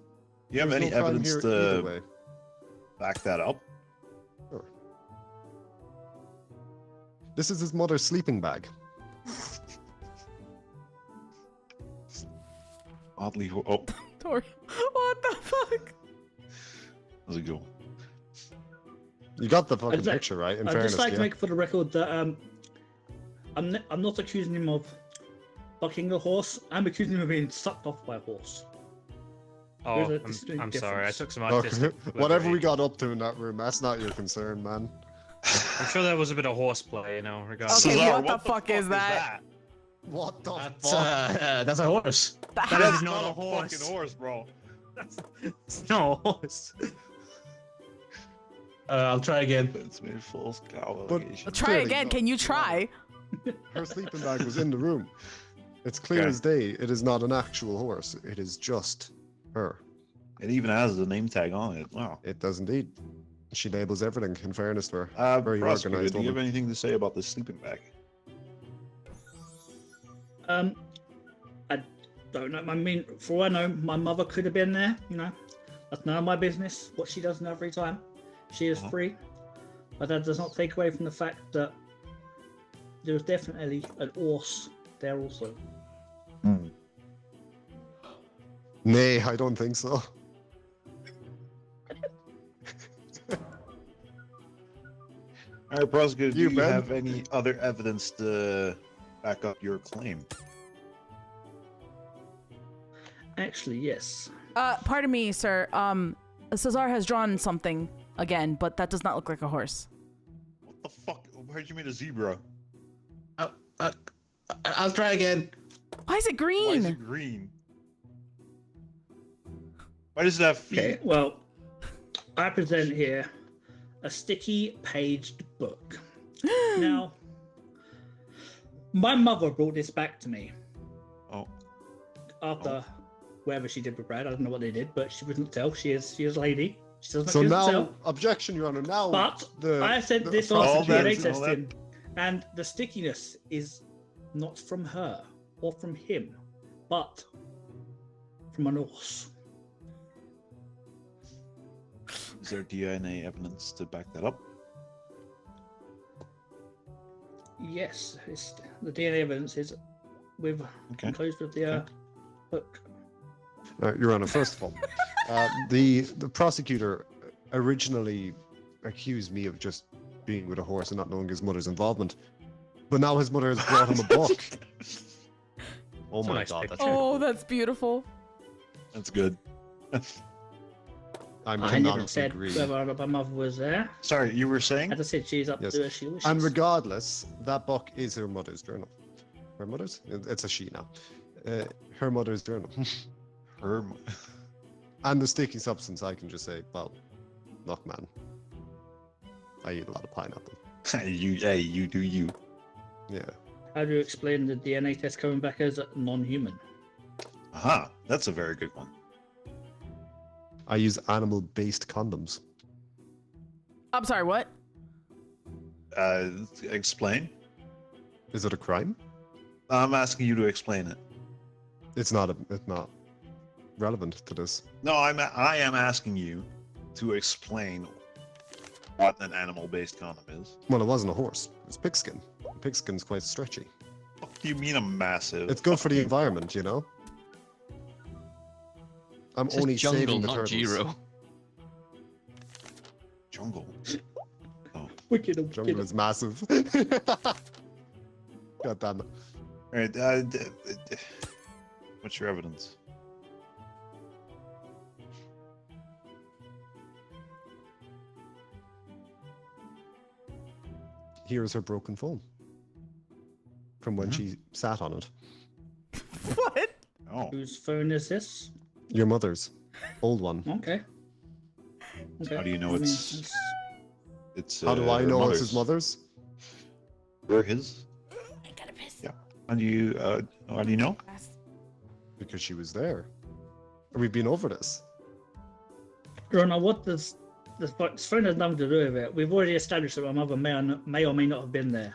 you have There's any no crime evidence here either to way. back that up? Sure. This is his mother's sleeping bag. Oddly, oh, Tori, what the fuck? how's it going? You got the fucking I'd like- picture, right? In I'd fairness, just like yeah. to make for the record that I'm not accusing him of bucking a horse. I'm accusing him of being sucked off by a horse. Oh, There's a distinct I'm sorry. I difference. took some Look, artistic. whatever we liberty. got up to in that room, that's not your concern, man. I'm sure there was a bit of horseplay, you know, regardless. Okay, Cesar, what the fuck is that? What the That's a horse. That That has- is not a horse. fucking horse, bro. It's no horse. I'll try again. It's made false cow But- allegations. Try Clearly again. not. Can you try? Her sleeping bag was in the room. It's clear Okay. as day. It is not an actual horse. It is just her. It even has the name tag on it. Wow. It does indeed. She labels everything. In fairness to her, very Prosecutor, organized do you have woman. anything to say about this sleeping bag? I don't know. I mean, for all I know, my mother could have been there. You know, that's none of my business. What she does in her free time, she is Uh-huh. free. But that does not take away from the fact that there was definitely an horse there also. Nay, I don't think so. All right, prosecutor, do You, you Ben? have any other evidence to back up your claim? Actually, yes. Pardon me, sir. Cesar has drawn something again, but that does not look like a horse. What the fuck? Where'd you mean a zebra? I'll try again. Why is it Why is green? it green? Why does it have feet? Okay, well, I present here a sticky paged book. Now, my mother brought this back to me Oh, after whatever she did with Brad. I don't know what they did, but she wouldn't tell. She is a lady. She doesn't So she now, doesn't tell. objection, Your Honor. Now, But the, I sent the this process- off All to that DNA is- all that- testing, and the stickiness is not from her or from him, but from an horse. is there DNA evidence to back that up? Yes, the DNA evidence is Okay. enclosed with the Okay. book. Your Honor, first of all, the prosecutor originally accused me of just being with a horse and not knowing his mother's involvement, but now his mother has brought him a book. Oh That's a my nice God, picture. that's Oh, that's beautiful. That's good. I I never cannot said agree. whether or not my mother was there. Sorry, you were saying? As I said, she's up Yes. to as she wishes. And regardless, that book is her mother's journal. Her mother's? It's a she now. Her mother's journal. Her. And the sticky substance, I can just say, well, look, man, I eat a lot of pineapple. you do you. Yeah. How do you explain the DNA test coming back as non-human? Aha, that's a very good one. I use animal-based condoms. I'm sorry, what? Explain. Is it a crime? I'm asking you to explain it. It's not relevant to this. No, I am asking you to explain what an animal-based condom is. Well, it wasn't a horse. It was pigskin. Pigskin's quite stretchy. What do you mean a massive? It's good for the environment, you know? I'm It says only jungle, saving the not turtles. Giro. jungle. Wicked and Jungle wicked. is massive. God damn it. All right. What's your evidence? Here's her broken phone. From when she sat on it. What? Oh, Whose phone is this? Your mother's. Old one. Okay. Okay. How do you know I mean, it's- it's. How do I her know it's his mother's? Or his? I gotta piss. Yeah. How do you? How do you know? Because she was there. We've been over this. Rona, what does this phone has nothing to do with it? We've already established that my mother may or may not have been there.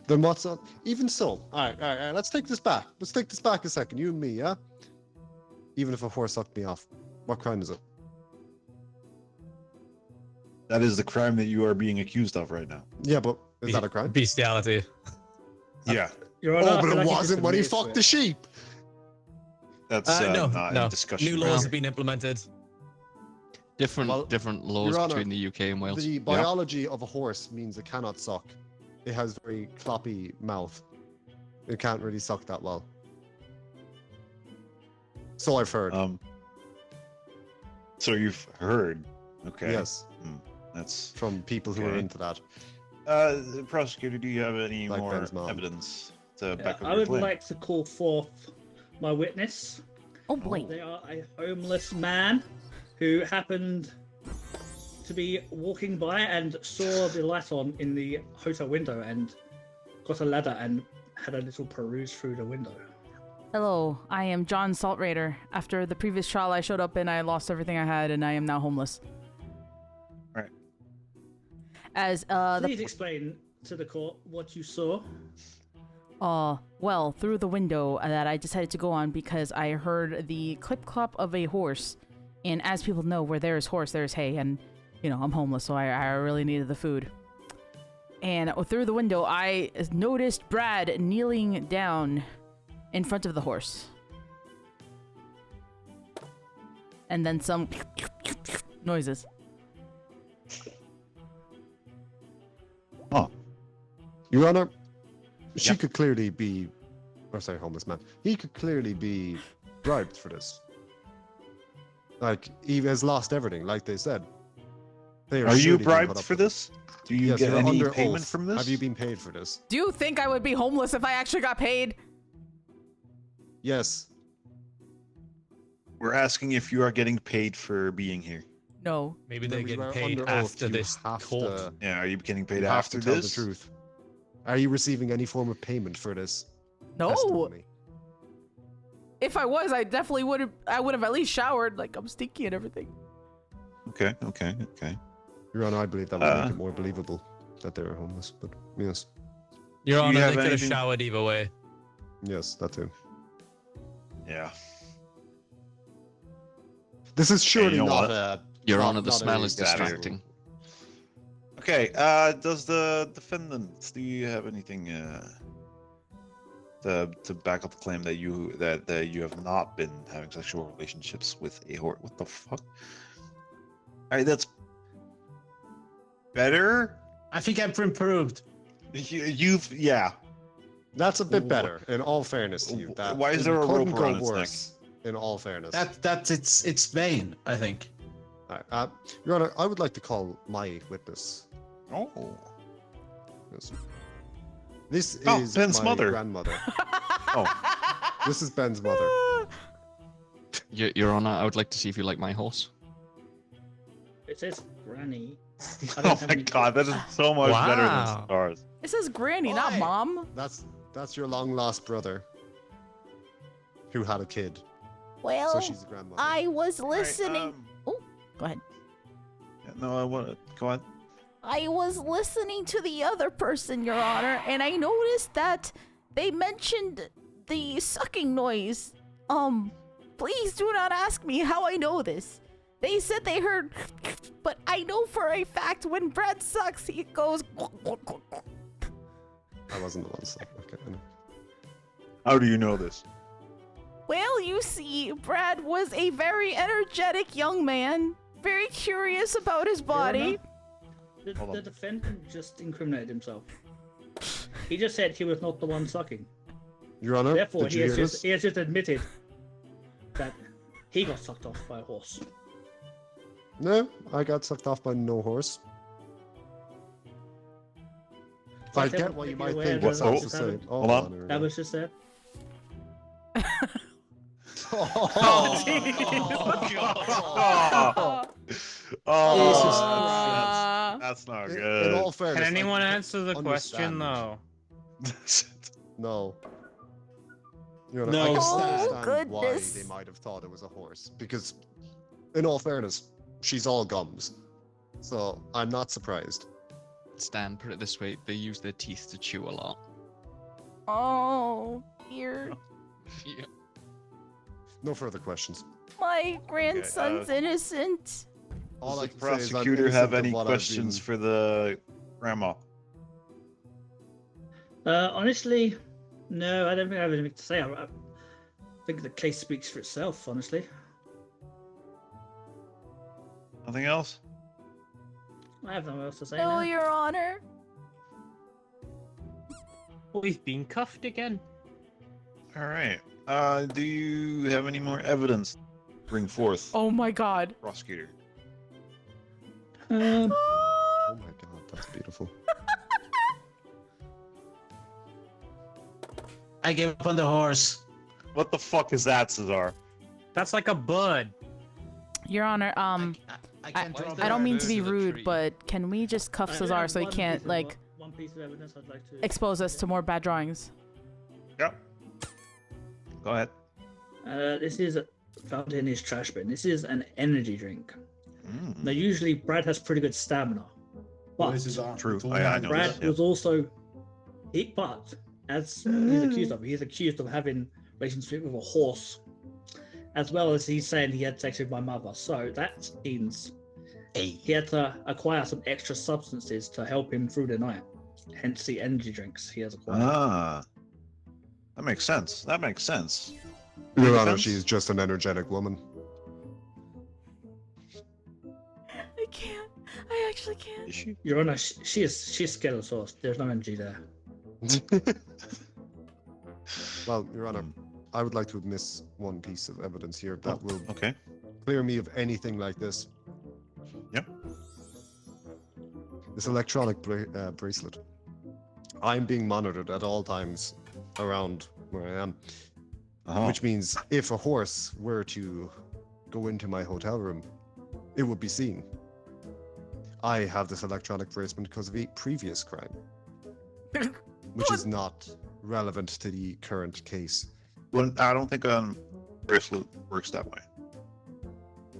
Then what's up? Even so, all right, let's take this back. Let's take this back a second. You and me, yeah? Even if a horse sucked me off, what crime is it? That is the crime that you are being accused of right now. Yeah, but is that a crime? Bestiality. Yeah, Your Honor, Oh, I but feel it like you wasn't when he just fucked the sheep. that's No, not no. a discussion. New right laws now. have been implemented. Different laws Your Honor, between the UK and Wales. The biology of a horse means it cannot suck. It has very floppy mouth. It can't really suck that well. So I've heard. So you've heard? Okay. Yes, That's. from people who are Okay. into that. Prosecutor, do you have any Like more Ben's mom. evidence to back up I your would claim? like to call forth my witness. Oh boy. They are a homeless man who happened to be walking by and saw the light on in the hotel window and got a ladder and had a little peruse through the window. Hello, I am John Saltraider. After the previous trial, I showed up and I lost everything I had, and I am now homeless. Right. As Please explain to the court what you saw. well, through the window that I decided to go on because I heard the clip clop of a horse, and as people know, where there is horse, there is hay, and you know I'm homeless, so I really needed the food. And through the window, I noticed Brad kneeling down in front of the horse. And then some noises. Oh, Your Honor, she Yeah. could clearly be, or sorry, homeless man. He could clearly be bribed for this. Like, he has lost everything, like they said. They are you surely being bribed put up for with. this? Do you Yes, get you're any under payment oath. from this? Have you been paid for this? Do you think I would be homeless if I actually got paid? Yes. We're asking if you are getting paid for being here. No. Maybe No, they're you getting are paid under oath, after you this have court. to- Yeah, are you getting You paid have after to tell this? the truth. Are you receiving any form of payment for this No. testimony? If I was, I definitely would have. I would have at least showered. Like I'm stinky and everything. Okay. Your Honor, I believe that would make it more believable that they were homeless. But yes, Your Do you Honor, have they could have anything- showered either way. yes, that too. Yeah. This is surely know not what? a. Your not- Honor, the not smell a is statute. distracting. Okay. Does the defendant? Do you have anything to back up the claim that you you have not been having sexual relationships with a horse? What the fuck? All right, that's better. I think I've improved. Yeah. That's a bit better. In all fairness to you, that Why is it there a rope couldn't around go its neck? worse. In all fairness, That's its vein, I think. All right, Your Honor, I would like to call my witness. Oh. Yes. This Oh, is Ben's my mother. grandmother. Oh. This is Ben's mother. Your Honor, I would like to see if you like my horse. It says Granny. I don't Oh have my any- god, that is so much better than Wow. stars. It says Granny, not Why? Mom. That's your long lost brother, who had a kid. Well, So she's a grandmother. I was All right, listening. Go ahead. yeah, no, I want to go on. I was listening to the other person, Your Honor, and I noticed that they mentioned the sucking noise. Please do not ask me how I know this. They said they heard, but I know for a fact when Brad sucks, he goes. I wasn't the one. So, okay. I know. How do you know this? Well, you see, Brad was a very energetic young man, very curious about his body. Hold on. The defendant just incriminated himself. He just said he was not the one sucking. Your Honor, Therefore, did he you has, hear just, this? he has just admitted that he got sucked off by a horse. No, I got sucked off by no horse. I Okay, get what you make might aware think that it's that also was saying. happened. Oh, Hold on. Honor, That was just there. Oh, that's not In good. all fairness, Can anyone I answer the question understand. though? No. Your Honor, No, I can Oh, understand why goodness. they might have thought it was a horse. Because, in all fairness, she's all gums. So, I'm not surprised. Stan, put it this way, they use their teeth to chew a lot. Oh, dear. Yeah. No further questions. My grandson's innocent. All I Does can the say is I'm prosecutor have innocent of any what I've questions been- for the grandma? Honestly, no, I don't think I have anything to say. I think the case speaks for itself, honestly. Nothing else? I have nothing else to say. No, now. Your Honor. We've been cuffed again. All right. Do you have any more evidence to bring forth, Oh my God. prosecutor? Um, Oh my god, that's beautiful. I gave up on the horse. What the fuck is that, Cesar? That's like a bird. Your Honor, I can't Why is draw there I don't mean to birds be in the rude, tree? but can we just cuff I Cesar have so he one can't piece of- like one piece of evidence I'd like to expose us to more bad drawings? Yep. Go ahead. This is found in his trash bin. This is an energy drink. Mm. Now, usually Brad has pretty good stamina, but True. I know Brad this. Yeah. was also, but as he's accused of having relationship with a horse, as well as he's saying he had sex with my mother. So that means he had to acquire some extra substances to help him through the night. Hence the energy drinks he has acquired. Ah. That makes sense. That makes sense. Your Any Honor, defense? she's just an energetic woman. I can't. I actually can't. Is she? Your Honor, she's scared of sauce. There's no energy there. Well, Your Honor, I would like to miss one piece of evidence here that will Okay. clear me of anything like this. Yep. This electronic bracelet. I'm being monitored at all times around where I am, Oh. which means if a horse were to go into my hotel room, it would be seen. I have this electronic bracelet because of a previous crime, which is not relevant to the current case. Well, I don't think bracelet works that way.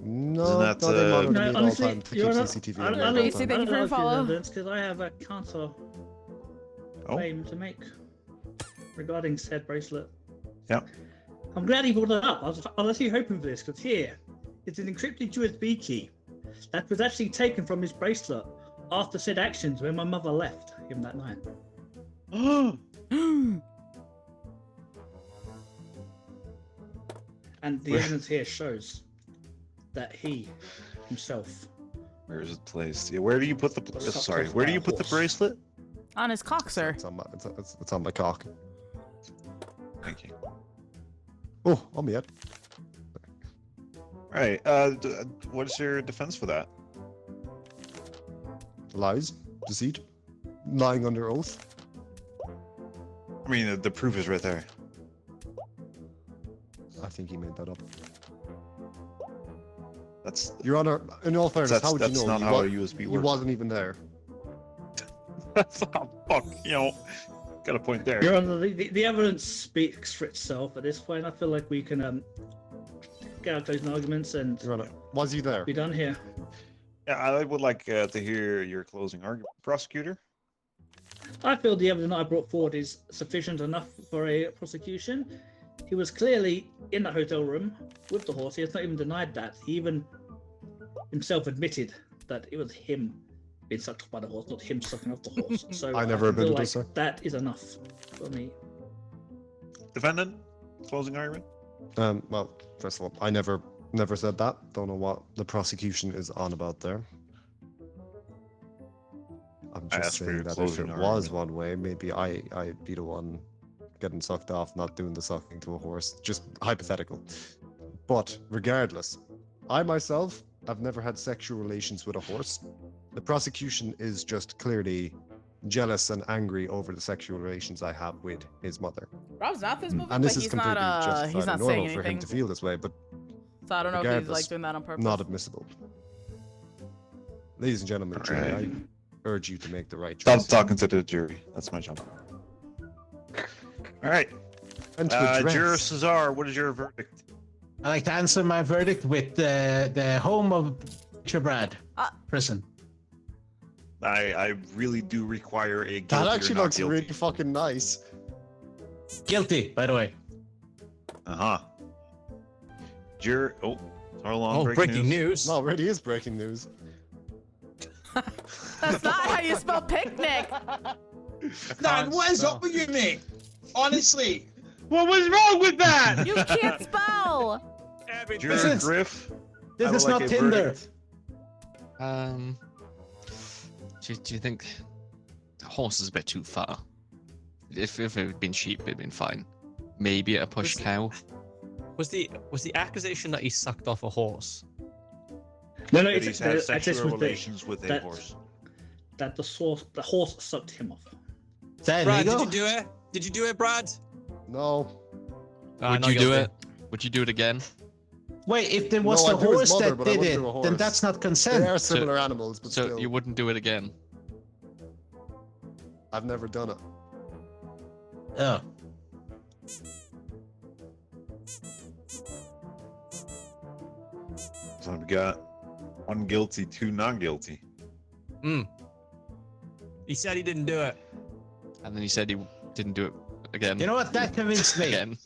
No, Isn't that, no, they monitor me No, at all honestly, time to keep you're not- CCTV I on don't me at all Lucy, time. thank you for your follow. Because I have a counter Oh. claim to make regarding said bracelet. Yeah. I'm glad he brought it up. I was actually hoping for this because here, it's an encrypted USB key that was actually taken from his bracelet after said actions when my mother left him that night. And the evidence here shows that he himself. Where is it placed? Yeah, where do you put the? Sucked Sorry, off where by do a you put the horse. bracelet? On his cock, sir. It's on my cock. Thank you. Oh, on my head. All right. What's your defense for that? Lies, deceit, lying under oath. I mean, the proof is right there. I think he made that up. That's Your Honor, in all fairness, how would you that's know? not He how wa- a USB He works. wasn't even there. That's not fuck. Got a point there. Your Honor, the evidence speaks for itself at this point. I feel like we can get our closing arguments and Your Honor, was he there? be done here. Yeah, I would like to hear your closing argument, prosecutor. I feel the evidence I brought forward is sufficient enough for a prosecution. He was clearly in the hotel room with the horse. He has not even denied that. He even himself admitted that it was him being sucked off by the horse, not him sucking off the horse. So I never feel admitted like this, sir. that is enough for me. Defendant, closing argument. Well, first of all, I never said that. Don't know what the prosecution is on about there. I'm I just asked for saying your that if closing it was argument. one way, maybe I'd be the one getting sucked off, not doing the sucking to a horse. Just hypothetical. But regardless, I myself have never had sexual relations with a horse. The prosecution is just clearly jealous and angry over the sexual relations I have with his mother. Rob's not this movie, And but this is he's completely not. justified He's and not normal saying for him anything. to feel this way, but So I don't know if he's regardless, like doing that on purpose. not admissible. Ladies and gentlemen, of the jury, Alright. I urge you to make the right Stop choice. talking to the jury. That's my job. All right. And to address- Juror Cesar, what is your verdict? I like to answer my verdict with the home of Brad prison. I really do require a guilty That or actually not looks guilty. really fucking nice. Guilty, by the way. Uh-huh. Juror... Oh, Tarlon, Oh, breaking news. No, it already is breaking news. That's not how you spell picnic. Dan, what is up with you, mate? Honestly. What was wrong with that? You can't spell. Juror This is- Griff, This I would is like not a Tinder. verdict. Do you think the horse is a bit too far? If it had been sheep, it'd been fine. Maybe a push cow. Was the accusation that he sucked off a horse? No, That it's he's had I just sexual was the- relations with a that- horse. that the horse sucked him off. Is that Brad, illegal? did you do it? Did you do it, Brad? No. Would you do it? Would you do it again? Wait, if there was No, the I do his horse mother, that but I did wouldn't it, do a then horse. that's not They consent. are similar animals, but So still, you wouldn't do it again? I've never done it. Oh. So we got one guilty, two not guilty. He said he didn't do it. And then he said he didn't do it again. You know what? That convinced me. Again.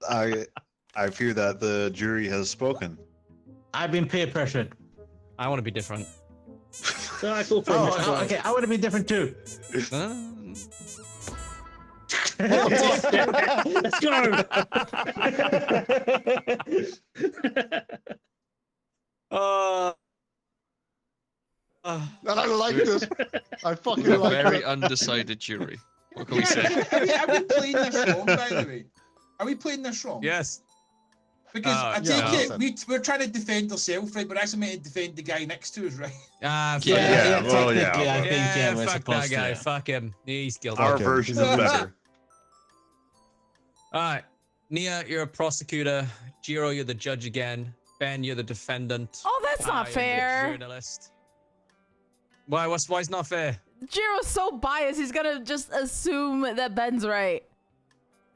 I fear that the jury has spoken. I've been peer pressured. I want to be different. So I call for a Oh, mistrial. okay. I want to be different too. Let's go. And I liked it. I fucking A liked very it. undecided jury. What can we say? Are we playing this wrong, by the way? Are we playing this wrong? Yes. Because I take yeah. we're trying to defend ourselves, right? We're actually meant to defend the guy next to us, right? Fuck Yeah, Yeah, well, yeah, technically, I but- think yeah, we're fuck supposed that guy. to. Fuck him. He's guilty. Our Okay, version he's a is better. loser. All right. Nia, you're a prosecutor. Jiro, you're the judge again. Ben, you're the defendant. Oh, that's not you're the fair. journalist. Why it's not fair? Jiro's so biased, he's gonna just assume that Ben's right.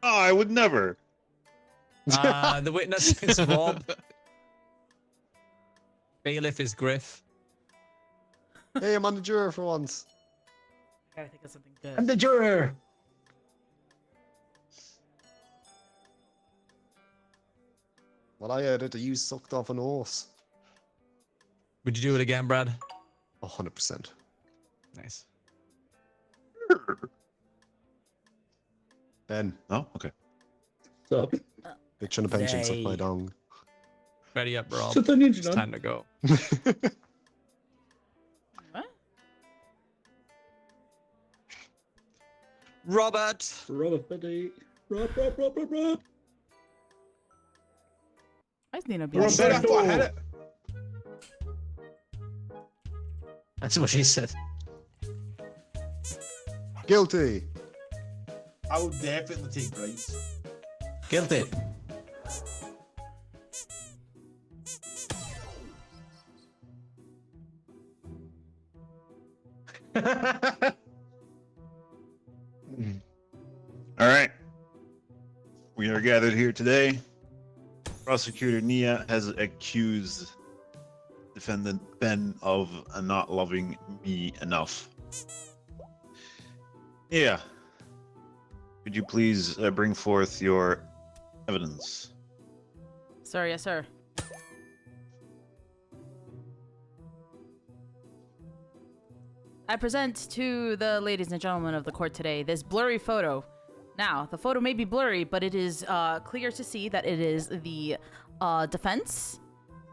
Oh, I would never. The witness is Rob. Bailiff is Griff. Hey, I'm on the juror for once. I gotta think of something good. I'm the juror. Well, I heard it. You sucked off an horse. Would you do it again, Brad? 100%. Nice. Ben, Oh, okay. So, bitch on a pension, suck my Yay. dong. Ready up, Rob. so the ninja It's done. time to go. What? Robert. Robert Buddy. Rob. Why is Nina being Rob, I thought I had it. That's what she said. Guilty. I would definitely take bribes. Guilty. All right. We are gathered here today. Prosecutor Nia has accused defendant Ben of not loving me enough. Yeah. Could you please bring forth your evidence? Sir, yes, sir. I present to the ladies and gentlemen of the court today this blurry photo. Now, the photo may be blurry, but it is clear to see that it is the defense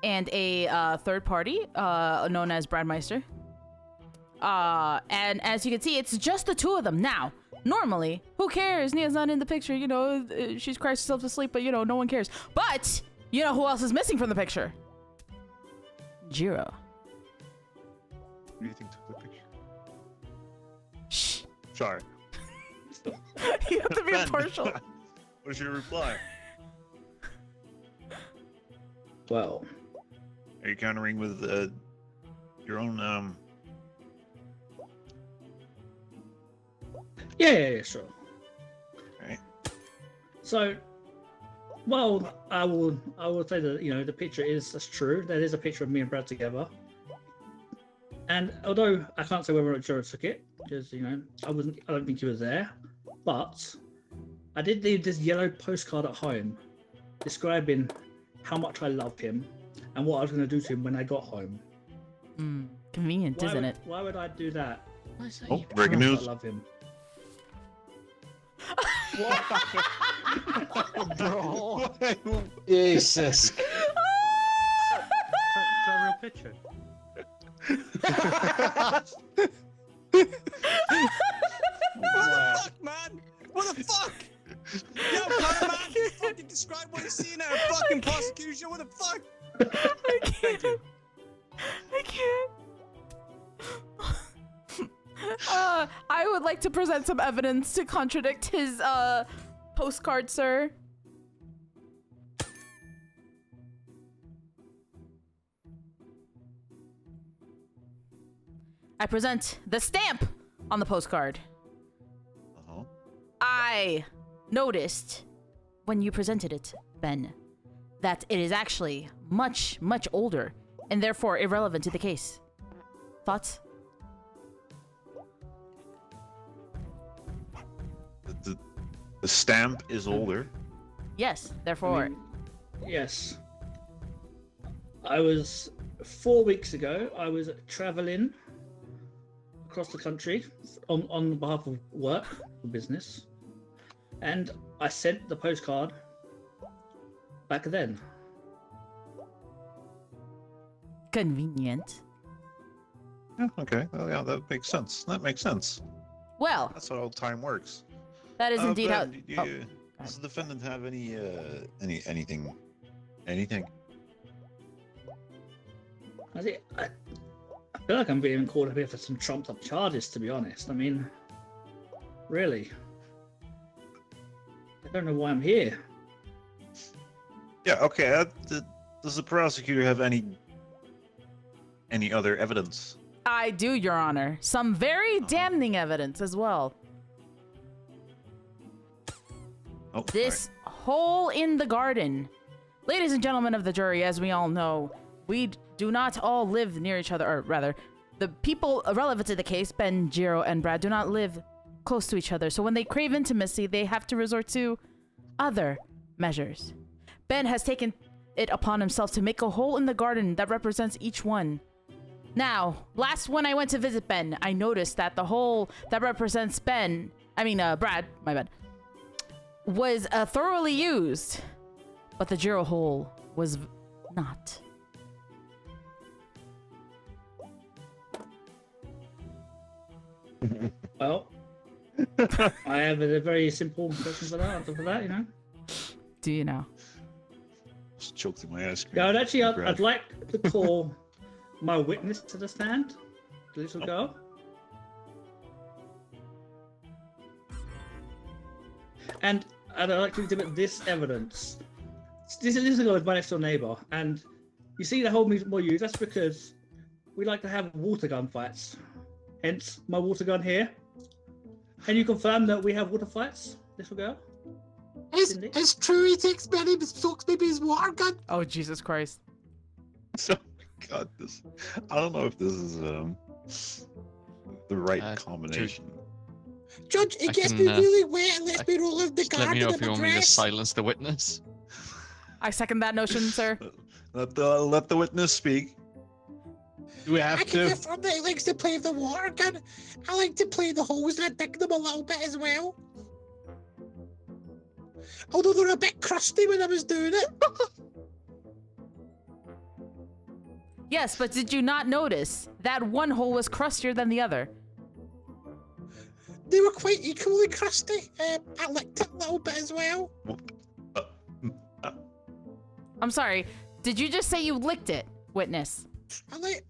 and a third party known as Brad Meister. And as you can see, it's just the two of them. Now, normally, who cares? Nia's not in the picture, you know, she's cried herself to sleep, but, you know, no one cares. But, you know who else is missing from the picture? Jiro. Who do you think took the picture? Shh. Sorry. You have to be Ben, impartial. What's your reply? Well, Are you countering with your own yeah, sure. Alright. So, well, I will say that, you know, the picture that's true. That is a picture of me and Brad together. And although I can't say whether or not Joe took it, because, you know, I don't think he was there, but I did leave this yellow postcard at home describing how much I love him and what I was going to do to him when I got home. Convenient, isn't it? Why would I do that? Oh, breaking How much news. I love him. Bro. Jesus. Is that a real picture? What the fuck, man? What the fuck? Yo, brother, man, you fucking describe what you see in a fucking prosecution. What the fuck? I can't. Thank you. I can't. I would like to present some evidence to contradict his postcard, sir. I present the stamp on the postcard. Uh-huh. I noticed when you presented it, Ben, that it is actually much, much older and therefore irrelevant to the case. Thoughts? The stamp is older. Yes, therefore. I mean, yes. I was 4 weeks ago. I was traveling across the country on behalf of work, for business, and I sent the postcard back then. Convenient. Yeah, okay. Well, yeah, that makes sense. That makes sense. Well, That's how time works. that is indeed how. Ben, Oh, does the defendant have anything? Anything? I feel like I'm being called up here for some trumped up charges, to be honest. I mean, really. I don't know why I'm here. Yeah. Okay. Does the prosecutor have any other evidence? I do, Your Honor. Some very damning evidence as well. Oh, This hole in the garden. Ladies and gentlemen of the jury, as we all know, we do not all live near each other, or rather, the people relevant to the case, Ben, Jiro, and Brad, do not live close to each other. So when they crave intimacy, they have to resort to other measures. Ben has taken it upon himself to make a hole in the garden that represents each one. Now, last when I went to visit Ben, I noticed that the hole that represents Brad, my bad, was thoroughly used, but the Jiro hole was not. Well, I have a very simple question for that. Answer for that, you know. Do you know? Just choked in my ice cream. Yeah, I'd Brad. I'd like to call my witness to the stand, the little girl. And I'd like to exhibit this evidence. This little girl is my next door neighbor, and you see the whole music more used. That's because we like to have water gun fights. Hence my water gun here. Can you confirm that we have water fights, little girl? Cindy? It's true. He takes Benny, sucks baby's water gun. Oh, Jesus Christ. So, God, I don't know if this is the right combination. Judge, it I gets can, me really wet and lets me roll over the Just let me garden know in if you my want me to dress. silence the witness. I second that notion, sir. Let the witness speak. Do we have I can to? confirm that he likes to play with the water gun. I like to play the holes and I dig them a little bit as well. Although they're a bit crusty when I was doing it. Yes, but did you not notice that one hole was crustier than the other? They were quite equally crusty. I licked it a little bit as well. I'm sorry. Did you just say you licked it, witness? I like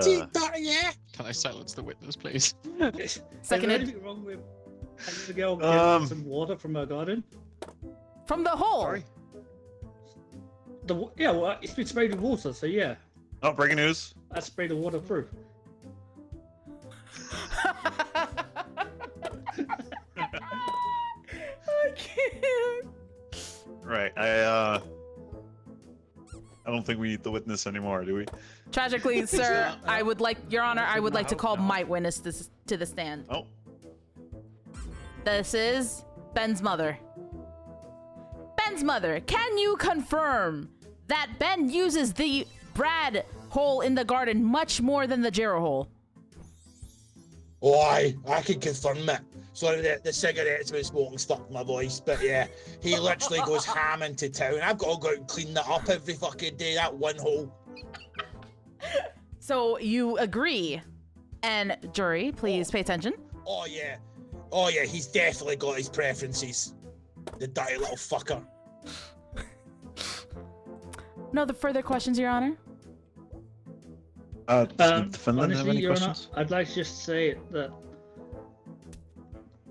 to eat dirty, yeah. Can I silence the witness, please? Is there Seconded. anything wrong with the girl getting some water from her garden? From the hole. Sorry. Well, it's been sprayed with water, so yeah, Oh, breaking news. I sprayed the water through. I can't. Right. I don't think we need the witness anymore, do we? Tragically, sir, I would like, Your Honor, I would like to call my witness to the stand. Oh. This is Ben's mother. Ben's mother, can you confirm that Ben uses the Brad hole in the garden much more than the Jiro hole? Oh, I can confirm it. Sorry, the cigarettes been smoking stuck in my voice, but yeah, he literally goes ham into town. I've got to go out and clean that up every fucking day, that one hole. So you agree. And jury, please pay attention. Oh yeah, he's definitely got his preferences. The dirty little fucker. No further questions, Your Honor? Does the defendant have Honestly, any Your Honor, questions? I'd like to just say that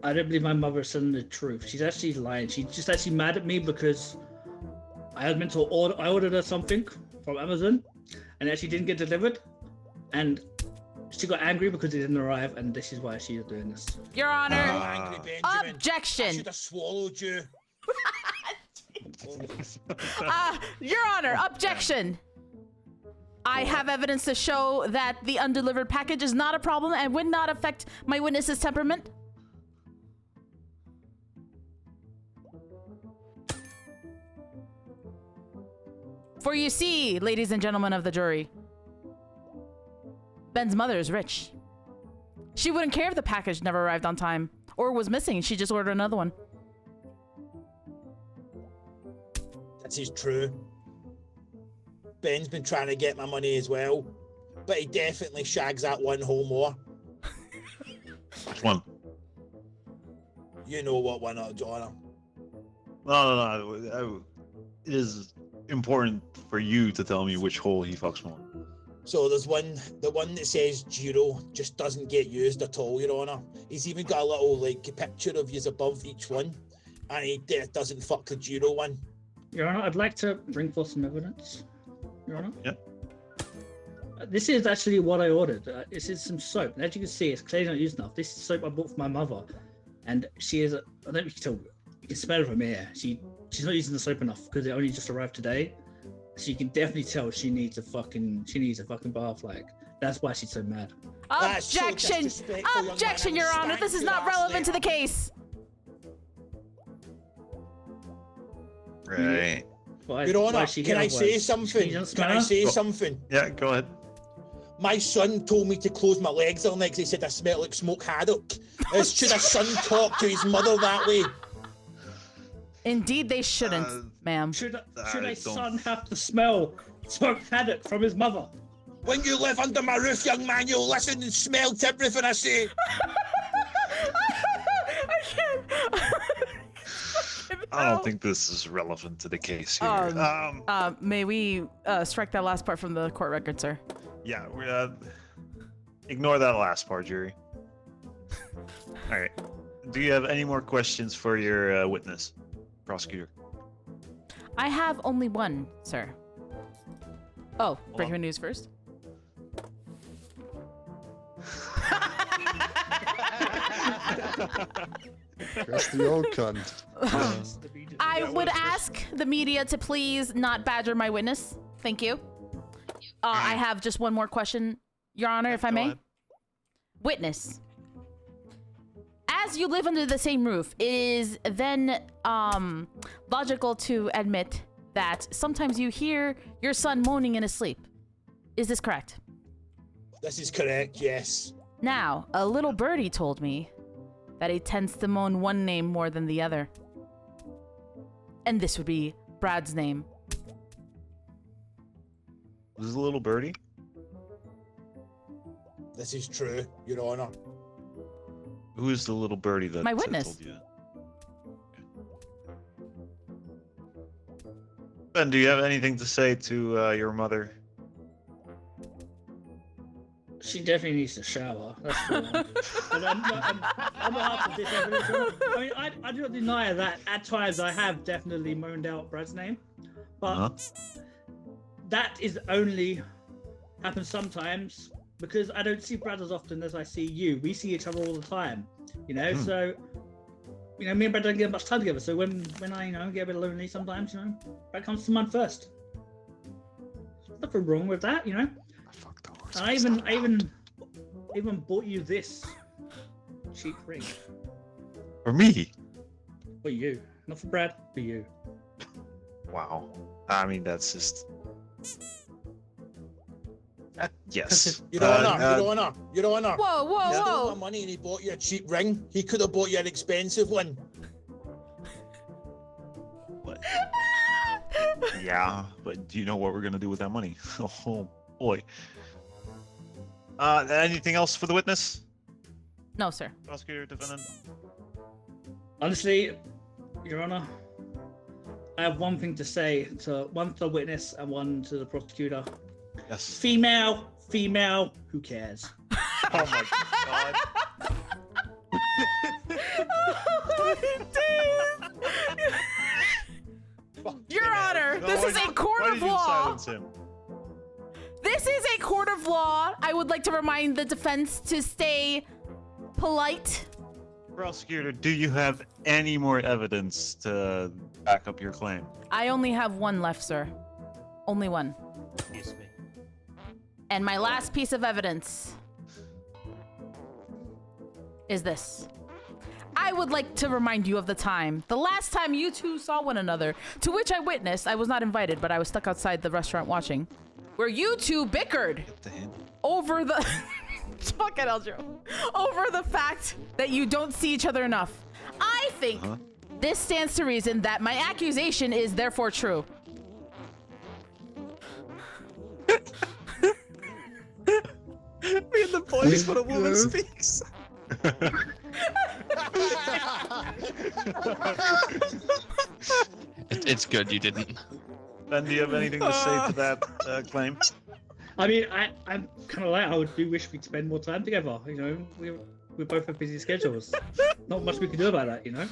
I don't believe my mother is telling the truth. She's actually lying. She's just actually mad at me because I was meant to order. I ordered her something from Amazon, and it actually didn't get delivered, and she got angry because it didn't arrive, and this is why she's doing this. Your Honor, Angry Benjamin. I objection. should have swallowed you. Your Honor, objection. I have evidence to show that the undelivered package is not a problem and would not affect my witness's temperament. For you see, ladies and gentlemen of the jury, Ben's mother is rich. She wouldn't care if the package never arrived on time or was missing. She just ordered another one. This is true. Ben's been trying to get my money as well, but he definitely shags that one hole more. Which one? You know what one, John. No. It is important for you to tell me which hole he fucks more. So there's the one that says Jiro just doesn't get used at all, Your Honor. He's even got a little picture of yous above each one, and he doesn't fuck the Jiro one. Your Honor, I'd like to bring forth some evidence. Your Honor. Yep. This is actually what I ordered. This is some soap. And as you can see, it's clearly not used enough. This is soap I bought for my mother, and she is. I don't know if you can tell. You can smell it from here. She's not using the soap enough because it only just arrived today. So you can definitely tell she needs a fucking bath. Like that's why she's so mad. That's so Objection! disrespectful, young Objection, man. Your I'm Honor. gonna This is stank not your ass relevant to the later. case. Right. Your Honor, she can here I say was- something? she doesn't Can I smell? say Oh. something? Yeah, go ahead. My son told me to close my legs the other night because he said I smell like smoked haddock. Should a son talk to his mother that way? Indeed, they shouldn't, ma'am. Should a don't- son have to smell smoked haddock from his mother? When you live under my roof, young man, you'll listen and smell to everything I say. I can't. I don't think this is relevant to the case here. May we strike that last part from the court record, sir? Yeah, we ignore that last part, Jerry. All right. Do you have any more questions for your witness, prosecutor? I have only one, sir. Oh, breaking on. news first. That's the old cunt. I would ask the media to please not badger my witness. Thank you. I have just one more question, Your Honor, if I go may. ahead. Witness. As you live under the same roof, it is then logical to admit that sometimes you hear your son moaning in his sleep. Is this correct? This is correct, yes. Now, a little birdie told me that he tends to moan one name more than the other. And this would be Brad's name. This is a little birdie. This is true, Your Honor. Who is the little birdie that My witness. told you that? Ben, do you have anything to say to your mother? She definitely needs to shower. That's the one. But I'm not up for this evidence. I mean, I do not deny that at times I have definitely moaned out Brad's name, but Uh-huh. that is only happens sometimes because I don't see Brad as often as I see you. We see each other all the time, you know. So, you know, me and Brad don't get much time together. So when I get a bit lonely sometimes, Brad comes to mind first. There's nothing wrong with that, you know. And I even bought you this cheap ring For me? for you, not for Brad, for you. Wow. I mean, that's just. Yes. Your Honor, Your Honor. Whoa, whoa, He stole whoa. my money and he bought you a cheap ring. He could have bought you an expensive one. What? Yeah, but do you know what we're gonna do with that money? Oh boy. Anything else for the witness? No, sir. Prosecutor, defendant? Honestly, Your Honor, I have one thing to say one to the witness and one to the prosecutor. Yes. Female, who cares? Oh my god. Your Honor, this is a court Why of did you law. silence him? This is a court of law. I would like to remind the defense to stay polite. Prosecutor, do you have any more evidence to back up your claim? I only have one left, sir. Only one. Excuse me. And my last piece of evidence is this. I would like to remind you of the last time you two saw one another, to which I witnessed. I was not invited, but I was stuck outside the restaurant watching, where you two bickered over the fuck it, Eldro, over the fact that you don't see each other enough. I think this stands to reason that my accusation is therefore true. Me and the boys when a woman speaks. It's good you didn't. Ben, do you have anything to say to that claim? I mean, I'm kind of like I do wish we'd spend more time together. You know, we both have busy schedules. Not much we can do about that, you know.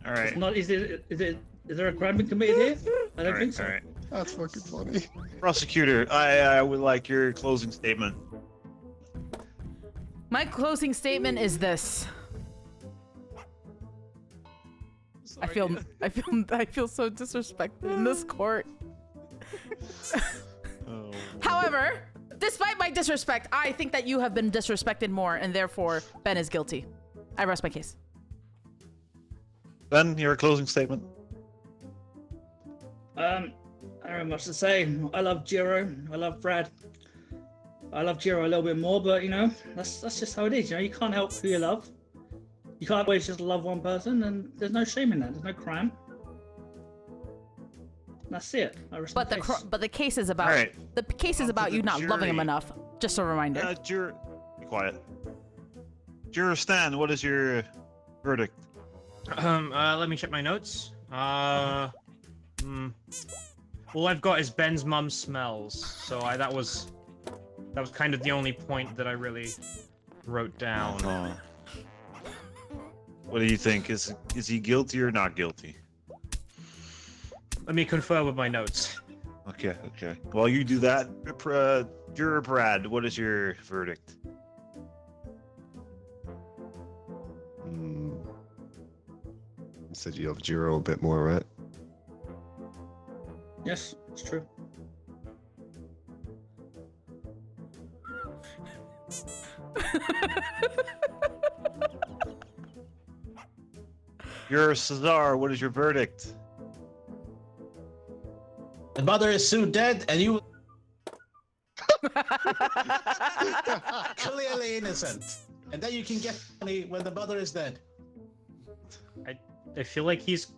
All right. It's not. Is there a crime been committed here? I don't think so. All right. That's fucking funny. Prosecutor, I would like your closing statement. My closing statement is this. I feel so disrespected in this court. Oh. However, despite my disrespect, I think that you have been disrespected more, and therefore Ben is guilty. I rest my case. Ben, your closing statement. I don't have much to say. I love Jiro. I love Brad. I love Jiro a little bit more, but you know, that's just how it is. You know, you can't help who you love. You can't always just love one person, and there's no shame in that. There's no crime. That's it. I rest my case. But the case is about All right. the case is On to about the you not loving him jury. enough. Just a reminder. Juror, be quiet. Juror Stan, what is your verdict? Let me check my notes. All I've got is Ben's mum smells. So that was kind of the only point that I really wrote down. Oh. What do you think? Is he guilty or not guilty? Let me confer with my notes. Okay. While you do that, Juror Brad, what is your verdict? You said you love Jiro a bit more, right? Yes, it's true. Juror Cesar, what is your verdict? The mother is soon dead, and you clearly innocent. And then you can get money when the mother is dead. I feel like he's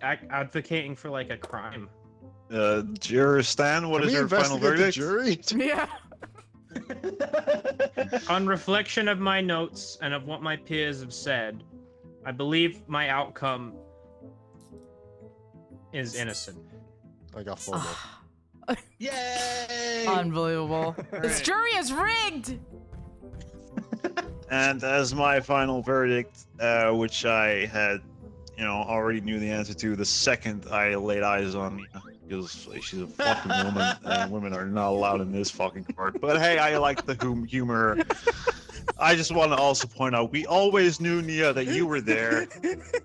advocating for like a crime. Juror Stan, what Can is we your final investigate the verdict? jury? Yeah. On reflection of my notes and of what my peers have said, I believe my outcome is innocent. I got four more. Yay! Unbelievable. This Right. jury is rigged. And as my final verdict, which I had, already knew the answer to the second I laid eyes on Nina, because she's a fucking woman, and women are not allowed in this fucking court. But hey, I like the humor. I just want to also point out, we always knew, Nia, that you were there,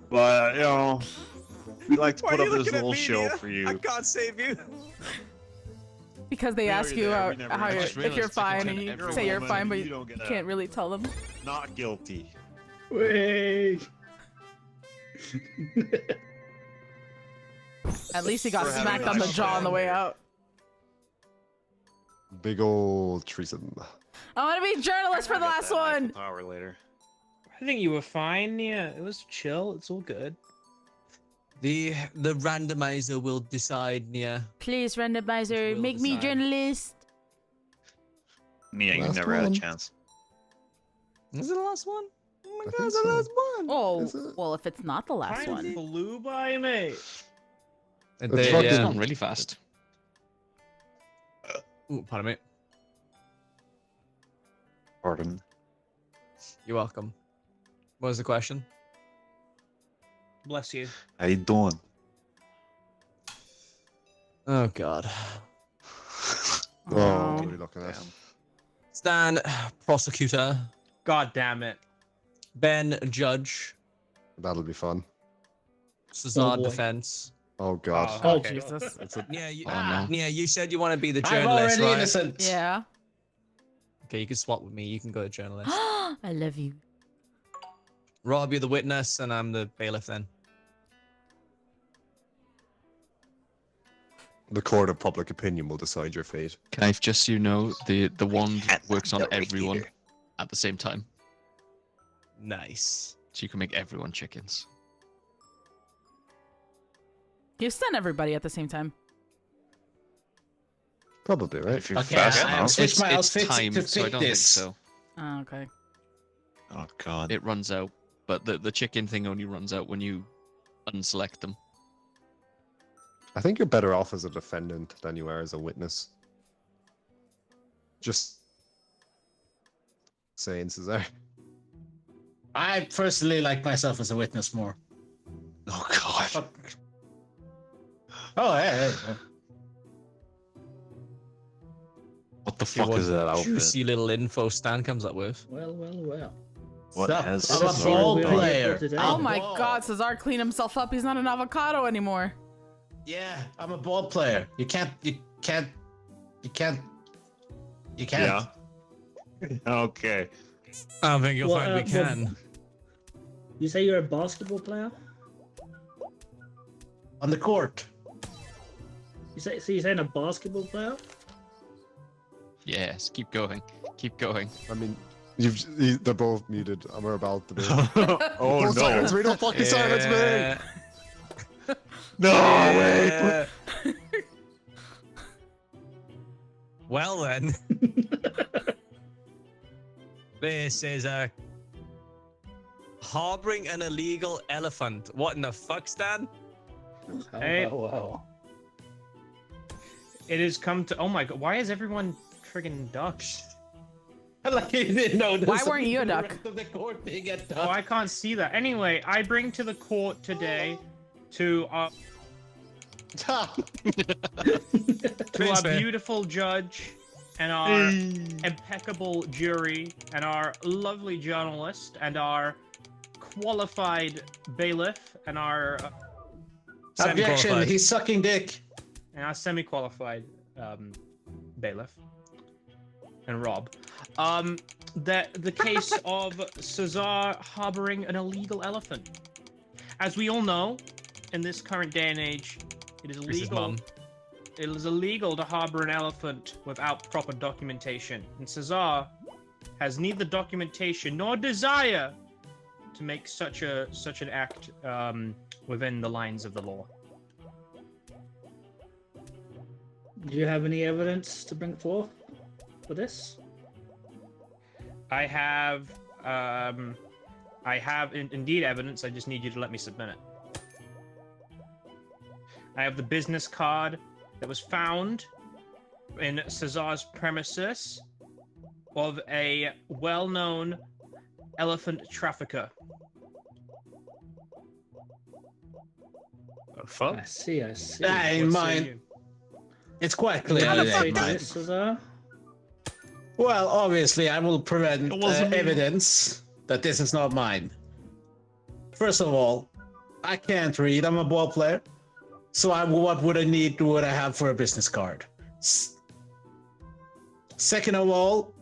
but, we like to put up this little show for you. I can't save you. Because they We ask were you there, we never how really if just you're realized fine, you and can you every say you're woman, fine, but you you don't get a- can't really tell them. Not guilty. Way. At least he got For having smacked a on the nice jaw on the friend. way out. Big old treason. I want to be a journalist for the last one. Power later. I think you were fine. Yeah, it was chill. It's all good. The randomizer will decide, Nia. Please, randomizer, Will make me decide. journalist. Nia, you Last never had a one. chance. Is it the last one? Oh my I god, think it's the so. last one. Oh, Is it? well, if it's not the last Time one. flew by, mate. They fucking- gone really fast. Ooh, pardon me. Pardon. You're welcome. What was the question? Bless you. How you doing? Oh god. Oh, what are we looking at? Stan, prosecutor. God damn it. Ben, judge. That'll be fun. Cesar, Oh, boy. defense. Oh god. Oh, Okay. Jesus. It's a, Yeah, you, Oh, no. Nia, you said you want to be the I'm journalist, already right? innocent. Yeah. Okay, you can swap with me. You can go to journalist. I love you. Rob, you're the witness, and I'm the bailiff then. the court of public opinion will decide your fate. Can I just so you know the wand That's works on the everyone regulator. at the same time, Nice. so you can make everyone chickens. You stun everybody at the same time. Probably, right? If you're Okay, fast I enough. switch my it's outfit timed, to so I fit don't this. think so. Oh, okay. Oh god. It runs out, but the chicken thing only runs out when you unselect them. I think you're better off as a defendant than you are as a witness. Just saying, Cesar. I personally like myself as a witness more. fuck? Oh, hey. What the See fuck what is that outfit? Juicy little info Stan comes up with. Well, well, well. What Sup? has I'm a Cesar ball we are here for player. today? Oh I'm my ball. god, Cesar cleaned himself up. He's not an avocado anymore. Yeah, I'm a ball player. You can't. Yeah. Okay. I don't think you'll Well, find we well, can. You say you're a basketball player? On the court. So you're saying a basketball player? Yes, keep going. Keep going. I mean, they're both muted, and we're about to be. Oh no. Silence me! Don't fucking silence me! No way. Yeah. Well then. This is a harboring an illegal elephant. What in the fuck, Stan? Oh, Hey. wow. It has come to. Oh my god! Why is everyone friggin' ducks? Like you didn't know. Why weren't you a duck? The rest of the court being a Oh, duck. I can't see that. Anyway, I bring to the court today to our Thanks, man. beautiful judge and our impeccable jury and our lovely journalist and our qualified bailiff and our Objection. Semi-qualified. He's sucking dick. semi-qualified bailiff and Rob. That the case of Cesar harboring an illegal elephant. As we all know, in this current day and age, it is Chris's illegal. mum. It is illegal to harbor an elephant without proper documentation, and Cesar has neither documentation nor desire to make such an act within the lines of the law. Do you have any evidence to bring forth for this? I have indeed evidence. I just need you to let me submit it. I have the business card that was found in Cesar's premises of a well-known elephant trafficker. The fuck? I see, I see. That ain't What say mine. you? It's quite clear. How that the it fuck ain't is mine. this, Cesar? Well, obviously, I will prevent It wasn't me. evidence that this is not mine. First of all, I can't read. I'm a ball player. So what would I need? Would I have for a business card? Second of all,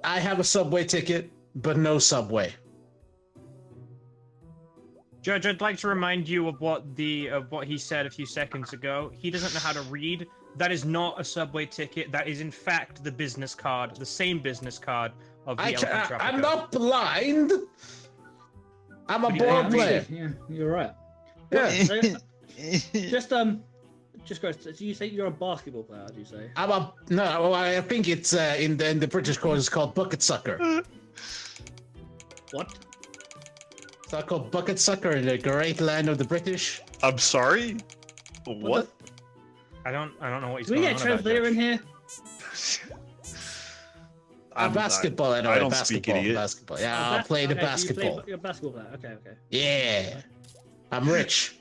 I have a subway ticket, but no subway. Judge, I'd like to remind you of what he said a few seconds ago. He doesn't know how to read. That is not a subway ticket. That is in fact the business card, the same business card of the elephant trafficker. I'm not blind. I'm a But ball yeah, player. Yeah, you're right. Yeah. Just go. So you say you're a basketball player? Do you say? No. I think it's in the British court. It's called bucket sucker. What? It's not called bucket sucker in the great land of the British. I'm sorry. What? I don't know what he's Do we going get on about, translator Judge. in here? I'm basketball. I know. I don't basketball, speak idiot. Basketball. Yeah, I'll play the Okay, so basketball. you're a basketball player. Okay, okay. Yeah, I'm rich.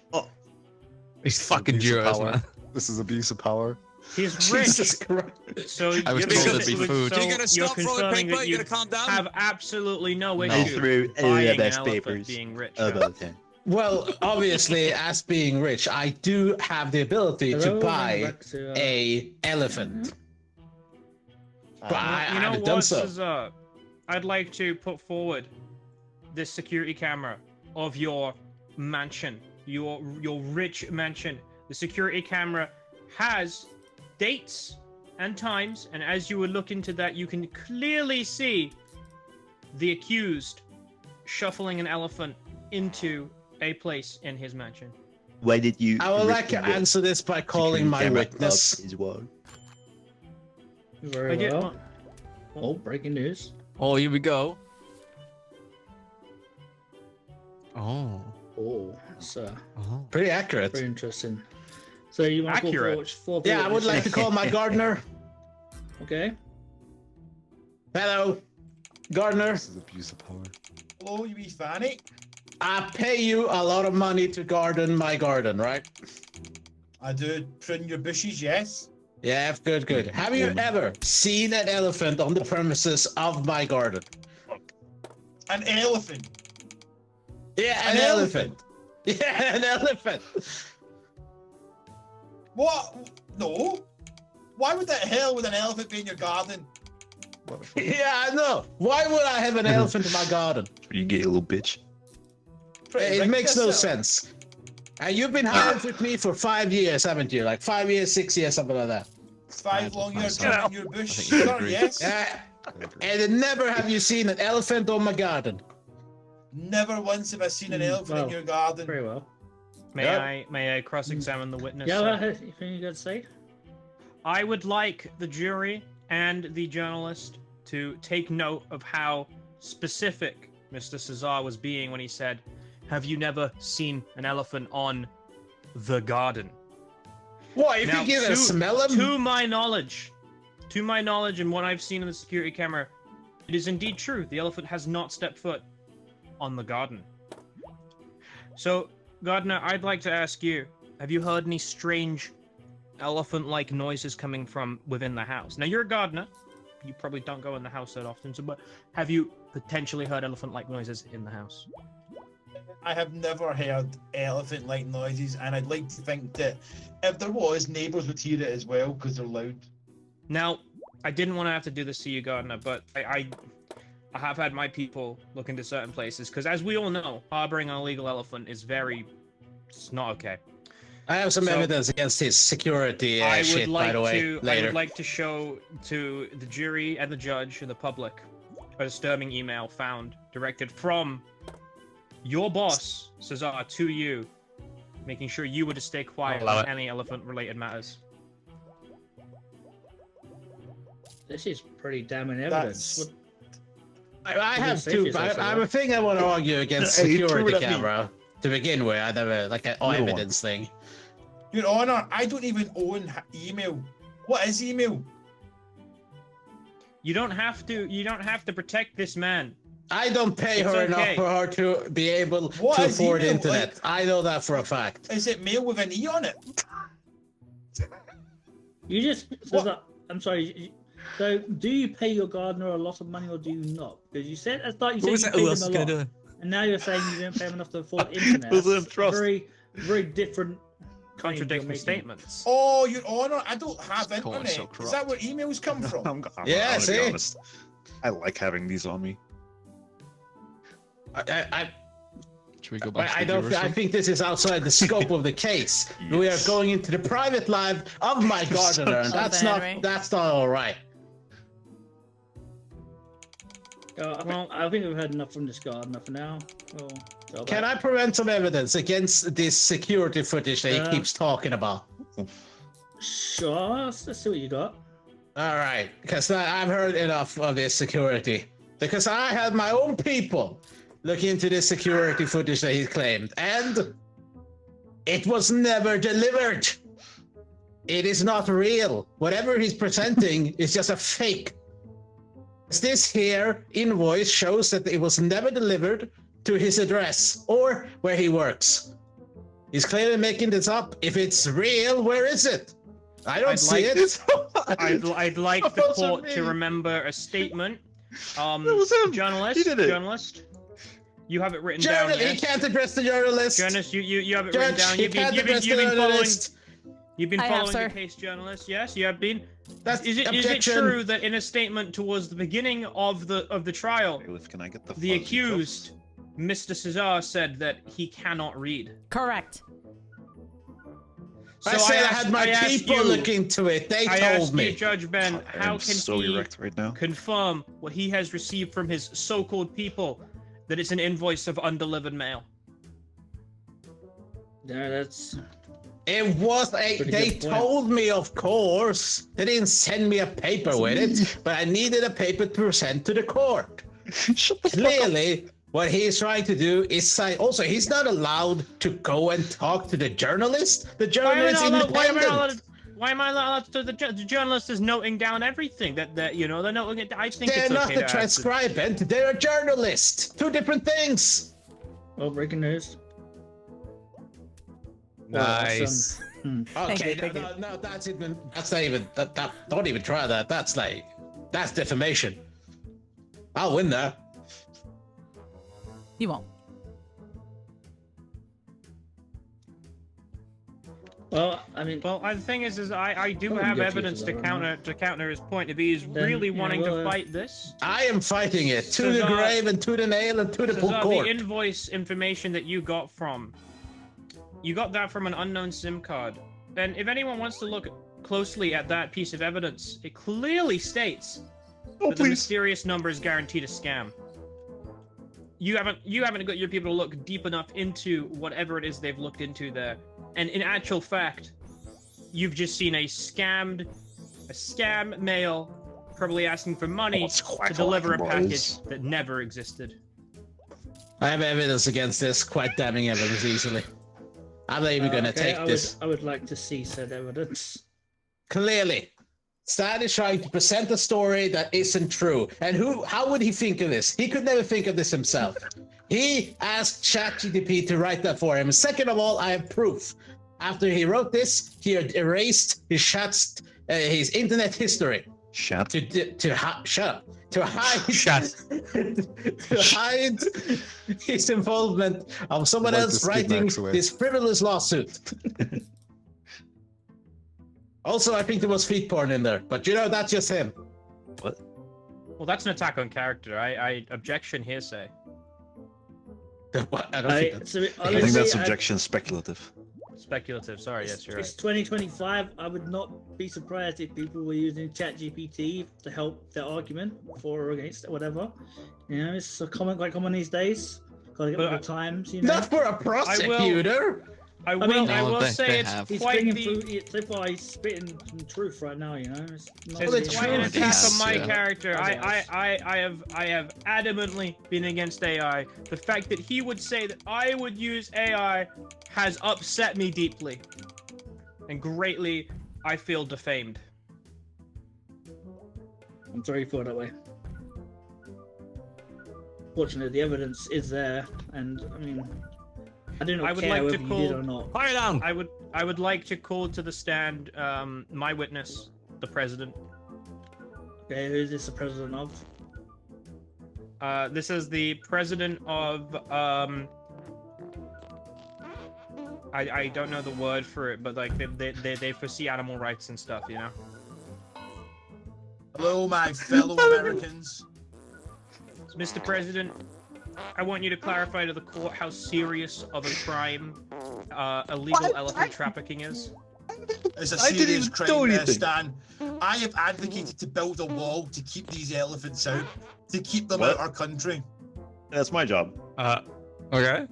These fucking Abuse of Euros, power. man. This is abuse of power. He's Jesus rich. Christ. So I was you're told gonna- there'd be food. So You're gonna stop throwing confirming paper? that You're you gonna calm down? have absolutely no No. issue threw buying an best elephant papers being rich. about him. Well, obviously, as being rich, I do have the ability to Hello, buy back to, a elephant. But I You know haven't done what, so. Cesar? I'd like to put forward this security camera of your mansion, your rich mansion. The security camera has dates and times, and as you would look into that, you can clearly see the accused shuffling an elephant into a place in his mansion. Why did you? I would like to answer this by calling my witness. As well. Very I did- well. Oh, breaking news. Oh, here we go. Oh. Oh, that's Oh. Pretty accurate. very interesting. So you want to Accurate. call for Yeah, I would like to call my gardener. Okay. Hello, gardener. This is abuse of power. Hello, you wee fanny. I pay you a lot of money to garden my garden, right? I do prune your bushes, yes. Yeah, good, good. Have you ever seen an elephant on the premises of my garden? An elephant. Yeah, An an elephant. Yeah, an elephant. What? No. Why would the hell would an elephant be in your garden? Yeah, I know. Why would I have an elephant in my garden? You get a little bitch. It makes no sense. And you've been hired with me for 5 years, haven't you? Like 5 years, 6 years, something like that. 5 long years myself. in your bush. I think you Sure, agree. yes. Yeah. And never have you seen an elephant on my garden. Never once have I seen an elephant in well, your garden. Very well. May I cross-examine the witness? Yeah, sir? anything you got to say? I would like the jury and the journalist to take note of how specific Mr. Cesar was being when he said, "Have you never seen an elephant on the garden?" What, if Now, you get to smell him? To my knowledge, and what I've seen in the security camera, it is indeed true. The elephant has not stepped foot on the garden. So, Gardener, I'd like to ask you, have you heard any strange elephant-like noises coming from within the house? Now, you're a gardener. You probably don't go in the house that often, so but have you potentially heard elephant-like noises in the house? I have never heard elephant-like noises, and I'd like to think that if there was, neighbours would hear it as well because they're loud. Now, I didn't want to have to do this to you, Gardener, but I have had my people look into certain places because, as we all know, harboring an illegal elephant is it's not okay. I have some So- evidence against his security I shit, would like by the way, to. I later. would like to show to the jury and the judge and the public a disturbing email found directed from your boss, Cesar, to you, making sure you were to stay quiet Allow on it. any elephant-related matters. This is pretty damning evidence. That's- I have Save two. yourself, I have a thing I want to argue against Hey, you threw security it at me. camera to begin with. I never like an Little one. evidence thing. Your Honour, I don't even own email. What is email? You don't have to. You don't have to protect this man. I don't pay It's her enough okay. for her to be able What to is afford email? internet. I know that for a fact. Is it mail with an E on it? You just. What? I'm sorry. So, do you pay your gardener a lot of money or do you not? Because you said at the start you What said was you that? paid Who else them is a gonna lot, do it? and now you're saying you don't pay them enough to afford internet. Build That's trust. very different. claim you're Contradictory making. statements. Oh, Your Honour, I don't have This court is so internet. Is that where emails come from? I'm Yeah, gonna be see? honest. I like having these on me. I Should we go back to I the don't. jurors I then? think this is outside the scope of the case. We are Yes. going into the private life of my gardener, and that's not. Henry. That's not all right. I think we've heard enough from this gardener for now. Can I prevent some evidence against this security footage that he keeps talking about? Sure. Let's see what you got. All right, because I've heard enough of this security. Because I had my own people look into this security footage that he claimed, and it was never delivered. It is not real. Whatever he's presenting is just a fake. This here invoice shows that it was never delivered to his address or where he works. He's clearly making this up. If it's real, where is it? I don't I'd see like it. I'd like the That wasn't court to me. remember a statement. That was him. Journalist, He did it. journalist, you have it written down. He Yes? can't address the journalist. Journalist, you have it written Judge, down. he You've been, can't you've been, address you've the been following. journalist. You've been I have, following sir. the case, journalist. Yes, you have been. That's Is it objection. true that in a statement towards the beginning of the trial, Bailiff, can I get the the fuzzy accused, Mr. Cesar, said that he cannot read? Correct. I said I asked- had my asked people you- look into it. They I told asked me. you, Judge Ben, cuffs? I how am can so he erect right now. confirm what he has received from his so-called people, that it's an invoice of undelivered mail? Yeah, that's. It was a. Pretty They good point. told me, of course. They didn't send me a paper with it, but I needed a paper to present to the court. Shut the fuck up. Clearly, what he's trying to do is say. Also, he's not allowed to go and talk to the journalist. The journalist is independent. Why am I not allowed to? The journalist is noting down everything that you know. They're noting it. I think They're it's not okay the to ask transcribent. They're a journalist. Two different things. Oh, breaking news. Nice. Okay, Thank you. no, that's not even, don't even try that. That's defamation. I'll win that. You won't. Well, I mean, Well, the thing is I do wouldn't have get evidence used to to that right counter his point. If he's Then, really yeah, wanting to well, fight this, I am fighting it to the Cesar- grave and to the nail and to the full Cesar, court. the invoice information that you got that from an unknown SIM card. And if anyone wants to look closely at that piece of evidence, it clearly states that the mysterious number is guaranteed a scam. You haven't got your people to look deep enough into whatever it is they've looked into there. And in actual fact, you've just seen a scam mail probably asking for money to deliver a package that never existed. I have evidence against this, quite damning evidence easily. I'm not even gonna take this. I would like to see said evidence. Clearly, Stan is trying to present a story that isn't true. And how would he think of this? He could never think of this himself. He asked ChatGPT to write that for him. Second of all, I have proof. After he wrote this, he had erased his internet history. Shut. Shut up. To hide his involvement of someone I'd like else to skip writing Max away. this frivolous lawsuit. Also, I think there was feet porn in there, but that's just him. What? Well, that's an attack on character. I objection hearsay. What? I don't think that's... I think that's objection speculative. Speculative. Sorry, yes, you're It's right. 2025. I would not be surprised if people were using ChatGPT to help their argument for or against whatever. It's quite common these days. Gotta get with the times, Not for a prosecutor. I will they say it's have. He's quite bringing the. through. So far, he's spitting some truth right now. It's not It's Well, it's quite an true. attack Yes, on my yeah. character. I Otherwise. have adamantly been against AI. The fact that he would say that I would use AI has upset me deeply, and greatly. I feel defamed. I'm sorry you feel that way. Fortunately, the evidence is there, and I mean, I do not I would care like to whether you did call- or not. Fire down. I would like to call to the stand my witness, the president. Okay, who is this the president of? This is the president of I don't know the word for it, but like they foresee animal rights and stuff, Hello, my fellow Americans. So, Mr. President, I want you to clarify to the court how serious of a crime illegal elephant trafficking is. It's a I didn't serious even crime, do anything. Stan. I have advocated to build a wall to keep these elephants out, to keep them What? out of our country. That's my job. Okay.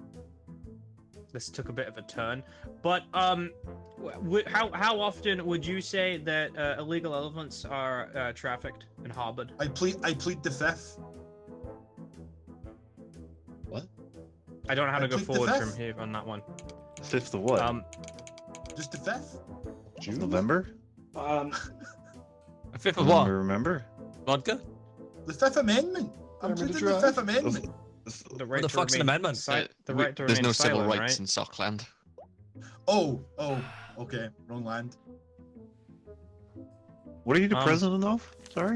This took a bit of a turn, but how often would you say that illegal elephants are trafficked and harbored? I plead the fifth. What? I don't know how to I go plead the forward fifth. from here on that one. The 5th of what? Just the fifth. Of November? A fifth of what? Remember? Vodka? The Fifth Amendment. I'm Remember pleading the the drive? Fifth Amendment. The right the to fuck's an remain amendment? the right to There's remain no civil silent, rights right? in Sockland. Oh, okay, wrong land. What are you the president of? Sorry?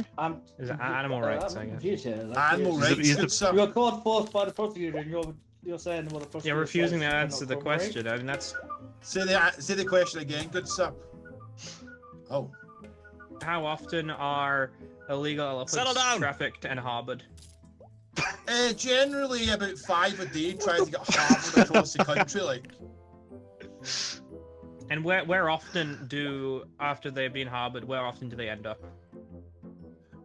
Is it animal rights, I guess. confused here. Animal He's the- rights, he's the- good sir. You're called forth by the prosecutor, and you're saying what the prosecutor Yeah, refusing to says, answer not the corroborate? question. I mean, that's Say the question again, good sir. Oh, how often are illegal elephants Settle down. trafficked and harbored? generally about 5 a day, trying to get harbored across the country, like. And where often after they've been harbored, where often do they end up?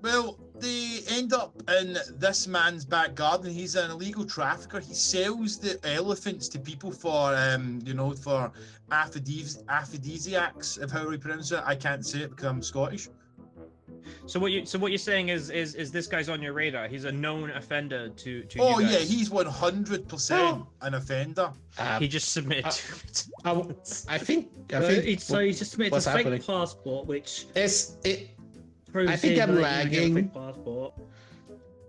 Well, they end up in this man's back garden. He's an illegal trafficker. He sells the elephants to people for, for aphrodisiacs, of how we pronounce it. I can't say it because I'm Scottish. So what you're saying is this guy's on your radar? He's a known offender to Oh you guys. yeah, he's 100% an offender. He just submitted. I think. He's just submitted what's a fake happening? passport, which It's it. proves I think he's I'm not even a lagging. fake passport.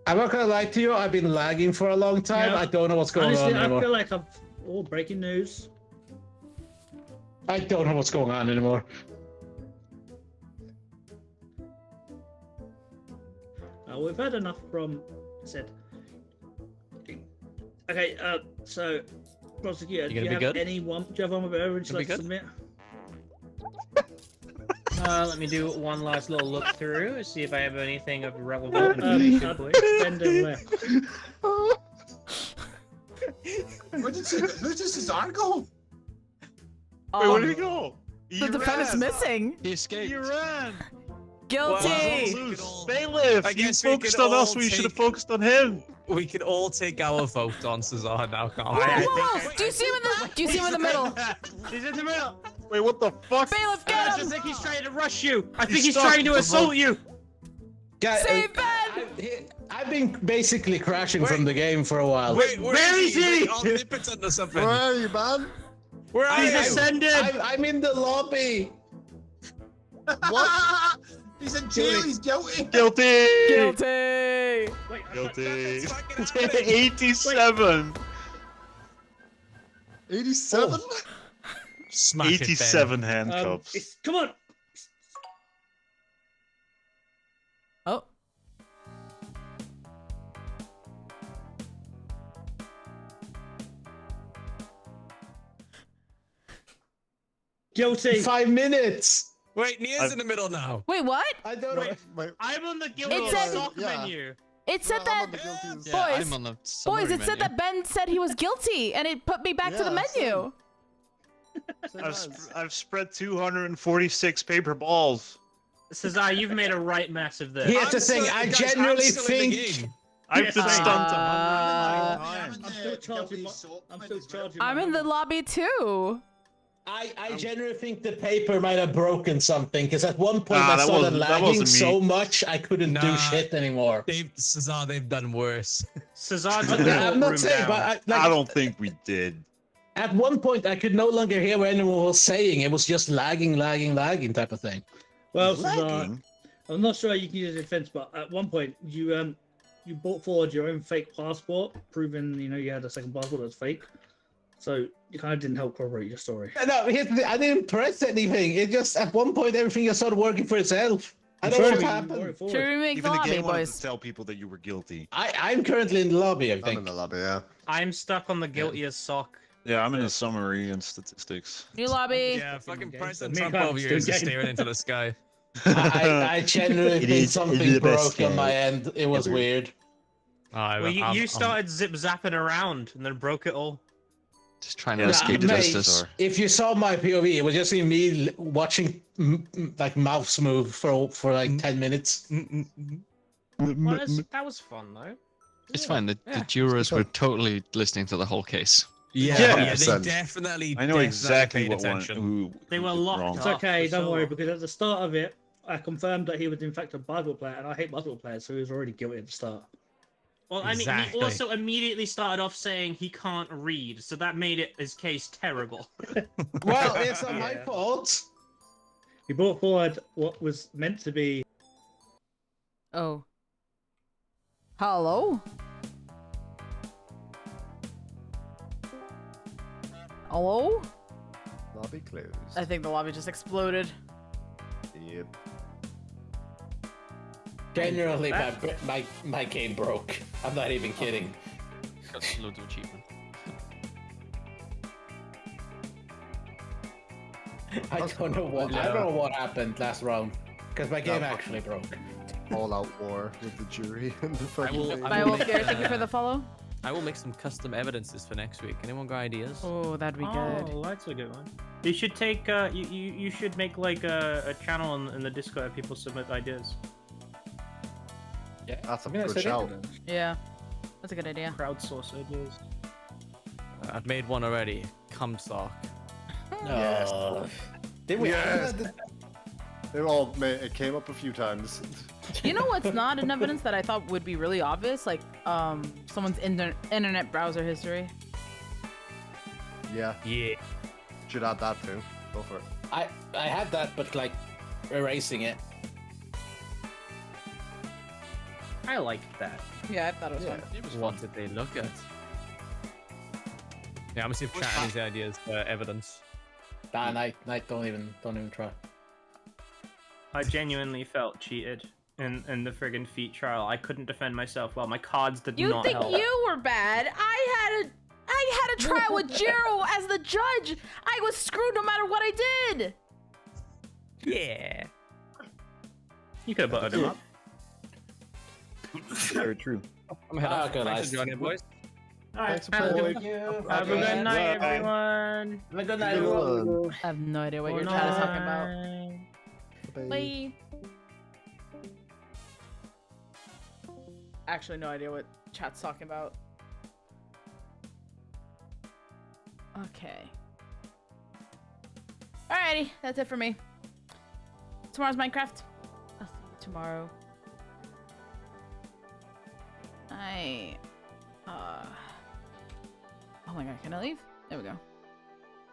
I'm not gonna lie to you. I've been lagging for a long time. Yeah. I don't know what's going Honestly, on I anymore. feel like I'm all breaking news. I don't know what's going on anymore. We've heard enough from said. Okay, so prosecutor, do gonna you be have good? anyone? Do you have one with everyone Gonna be like to good? submit? Let me do one last little look through, see if I have anything of relevant information for you. Bender left. Where did Cesar go? Wait, where did he go? He The defendant's ran. missing. He escaped. He ran. Guilty. Loose. Bailiff, I you guess we focused could on us all when you should have take- focused on him. We can all take our vote on Cesar now, can't Whoa, we? whoa, whoa. Do you see him in the middle? He's in the middle. Wait, what the fuck? Bailiff, I get just him! think he's trying to rush you. I think He's he's stuck. trying to assault you. Guys, Save Ben! I've been basically crashing from the game for a while. Wait, Where is he? Omnipotent or something. Where are you, man? Where are He's you? ascended. I'm in the lobby. What? He's in jail. He's guilty. Guilty. Guilty! Wait, Guilty. That's fucking happening. 87. 87? Smack it, Ben. 87 handcuffs. come on. Oh. Guilty. 5 minutes. Wait, Nia's in the middle now. Wait, what? I don't know. Wait, I'm on the guilty It said- stock yeah. menu. It said I'm that. on the guilty as- Yeah, Boys, I'm on the Boys, summary it said menu. that Ben said he was guilty, and it put me back to the Yeah, menu. I've spread 246 paper balls. Cesar, you've made a right mess of this. Here's the thing. I genuinely think. I've been Yes, stunned to Uh, 109 I'm still charging. I'm still charging. I'm in the lobby too. I genuinely think the paper might have broken something because at one point Nah, I that started wasn't- that lagging wasn't me. so much I couldn't do Nah. shit anymore. Cesar, they've done worse. Cesar took the Yeah, I'm courtroom not saying, down. but I don't think we did. at one point I could no longer hear what anyone was saying. It was just lagging type of thing. Well, Lagging? I'm not sure you can use a defense, but at one point you brought forward your own fake passport, proving you had a second passport that's fake. So you kind of didn't help corroborate your story. No, here's the thing. I didn't press anything. It just at one point everything just started working for itself. I don't know what happened. Should we make Even the the lobby, game wanted boys? to tell people that you were guilty. I'm currently in the lobby. I I'm in think. the lobby, yeah. I'm stuck on the guilty as sock. Yeah, I'm in a summary and statistics. New lobby. Yeah, fucking game, President so Trump me and over Cam here is still just game. staring into the sky. I genuinely It think is something the best broke on game my end. It was ever. weird. Well, you started zip zapping around and then broke it all. Just trying to Yeah, escape Mate, justice. if you saw my POV, it was just me watching like mouse move for like 10 minutes. Well, that was fun though. It's fine. The Yeah. jurors were totally listening to the whole case. Yeah, Yeah. they 100%. definitely. I know exactly paid what one, attention. who They were was locked wrong. It's up. okay, for don't so worry, long. because at the start of it, I confirmed that he was in fact a basketball player, and I hate basketball players, so he was already guilty at the start. Well, I mean, Exactly. he also immediately started off saying he can't read, so that made his case terrible. Well, it's not my Yeah. fault. He brought forward what was meant to be. Oh. Hello? Hello? Lobby closed. I think the lobby just exploded. Yep. Genuinely, my game broke. I'm not even kidding. Got loads of achievement. I don't know what happened last round because my game actually broke. All out war with the jury and the fucking will- thing. I Bye, will Wolf make, Gary. Thank you for the follow. I will make some custom evidences for next week. Anyone got ideas? Oh, that'd be Oh, good. that's a good one. You should take you should make like a channel in the Discord where people submit ideas. Yeah, That's a I mean, I good said it. shout. Yeah, that's a good idea. Crowdsource ideas. I've made one already. Cumsock. Yes. Did we? Yes. It came up a few times. You know what's not in evidence that I thought would be really obvious? Like, someone's internet browser history. Yeah, Yeah. should add that too. Go for it. I had that, but like erasing it. I liked that. Yeah, I thought it was fun. It was What fun. did they look at? Yeah, I'm gonna see if chat has any ideas for evidence. Nah, Knight, don't even try. I genuinely felt cheated in the friggin' feat trial. I couldn't defend myself well. My cards did You not think help. you were bad? I had a trial with Jiro as the judge. I was screwed no matter what I did. Yeah. You could have buttered him up. Very true. I'm head off. Okay, Thanks nice. for joining, boys. Thanks for Have a playing. good- you. Have a good night, Bye. everyone. Have a good night, Good everyone. one. I have no idea what your Good chat is talking about. night. Bye. Bye. Actually, no idea what chat's talking about. Okay. Alrighty, that's it for me. Tomorrow's Minecraft. I'll see you tomorrow. Oh my god, can I leave? There we go.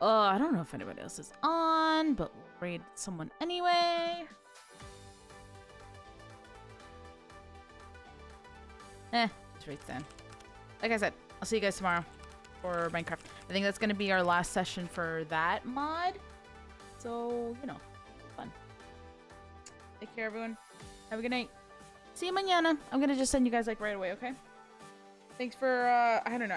I don't know if anybody else is on, but we'll raid someone anyway. Just raid Stan. Like I said, I'll see you guys tomorrow for Minecraft. I think that's gonna be our last session for that mod. So, you know, fun. Take care, everyone. Have a good night. See you mañana. I'm gonna just send you guys like right away, okay? Thanks for, I don't know.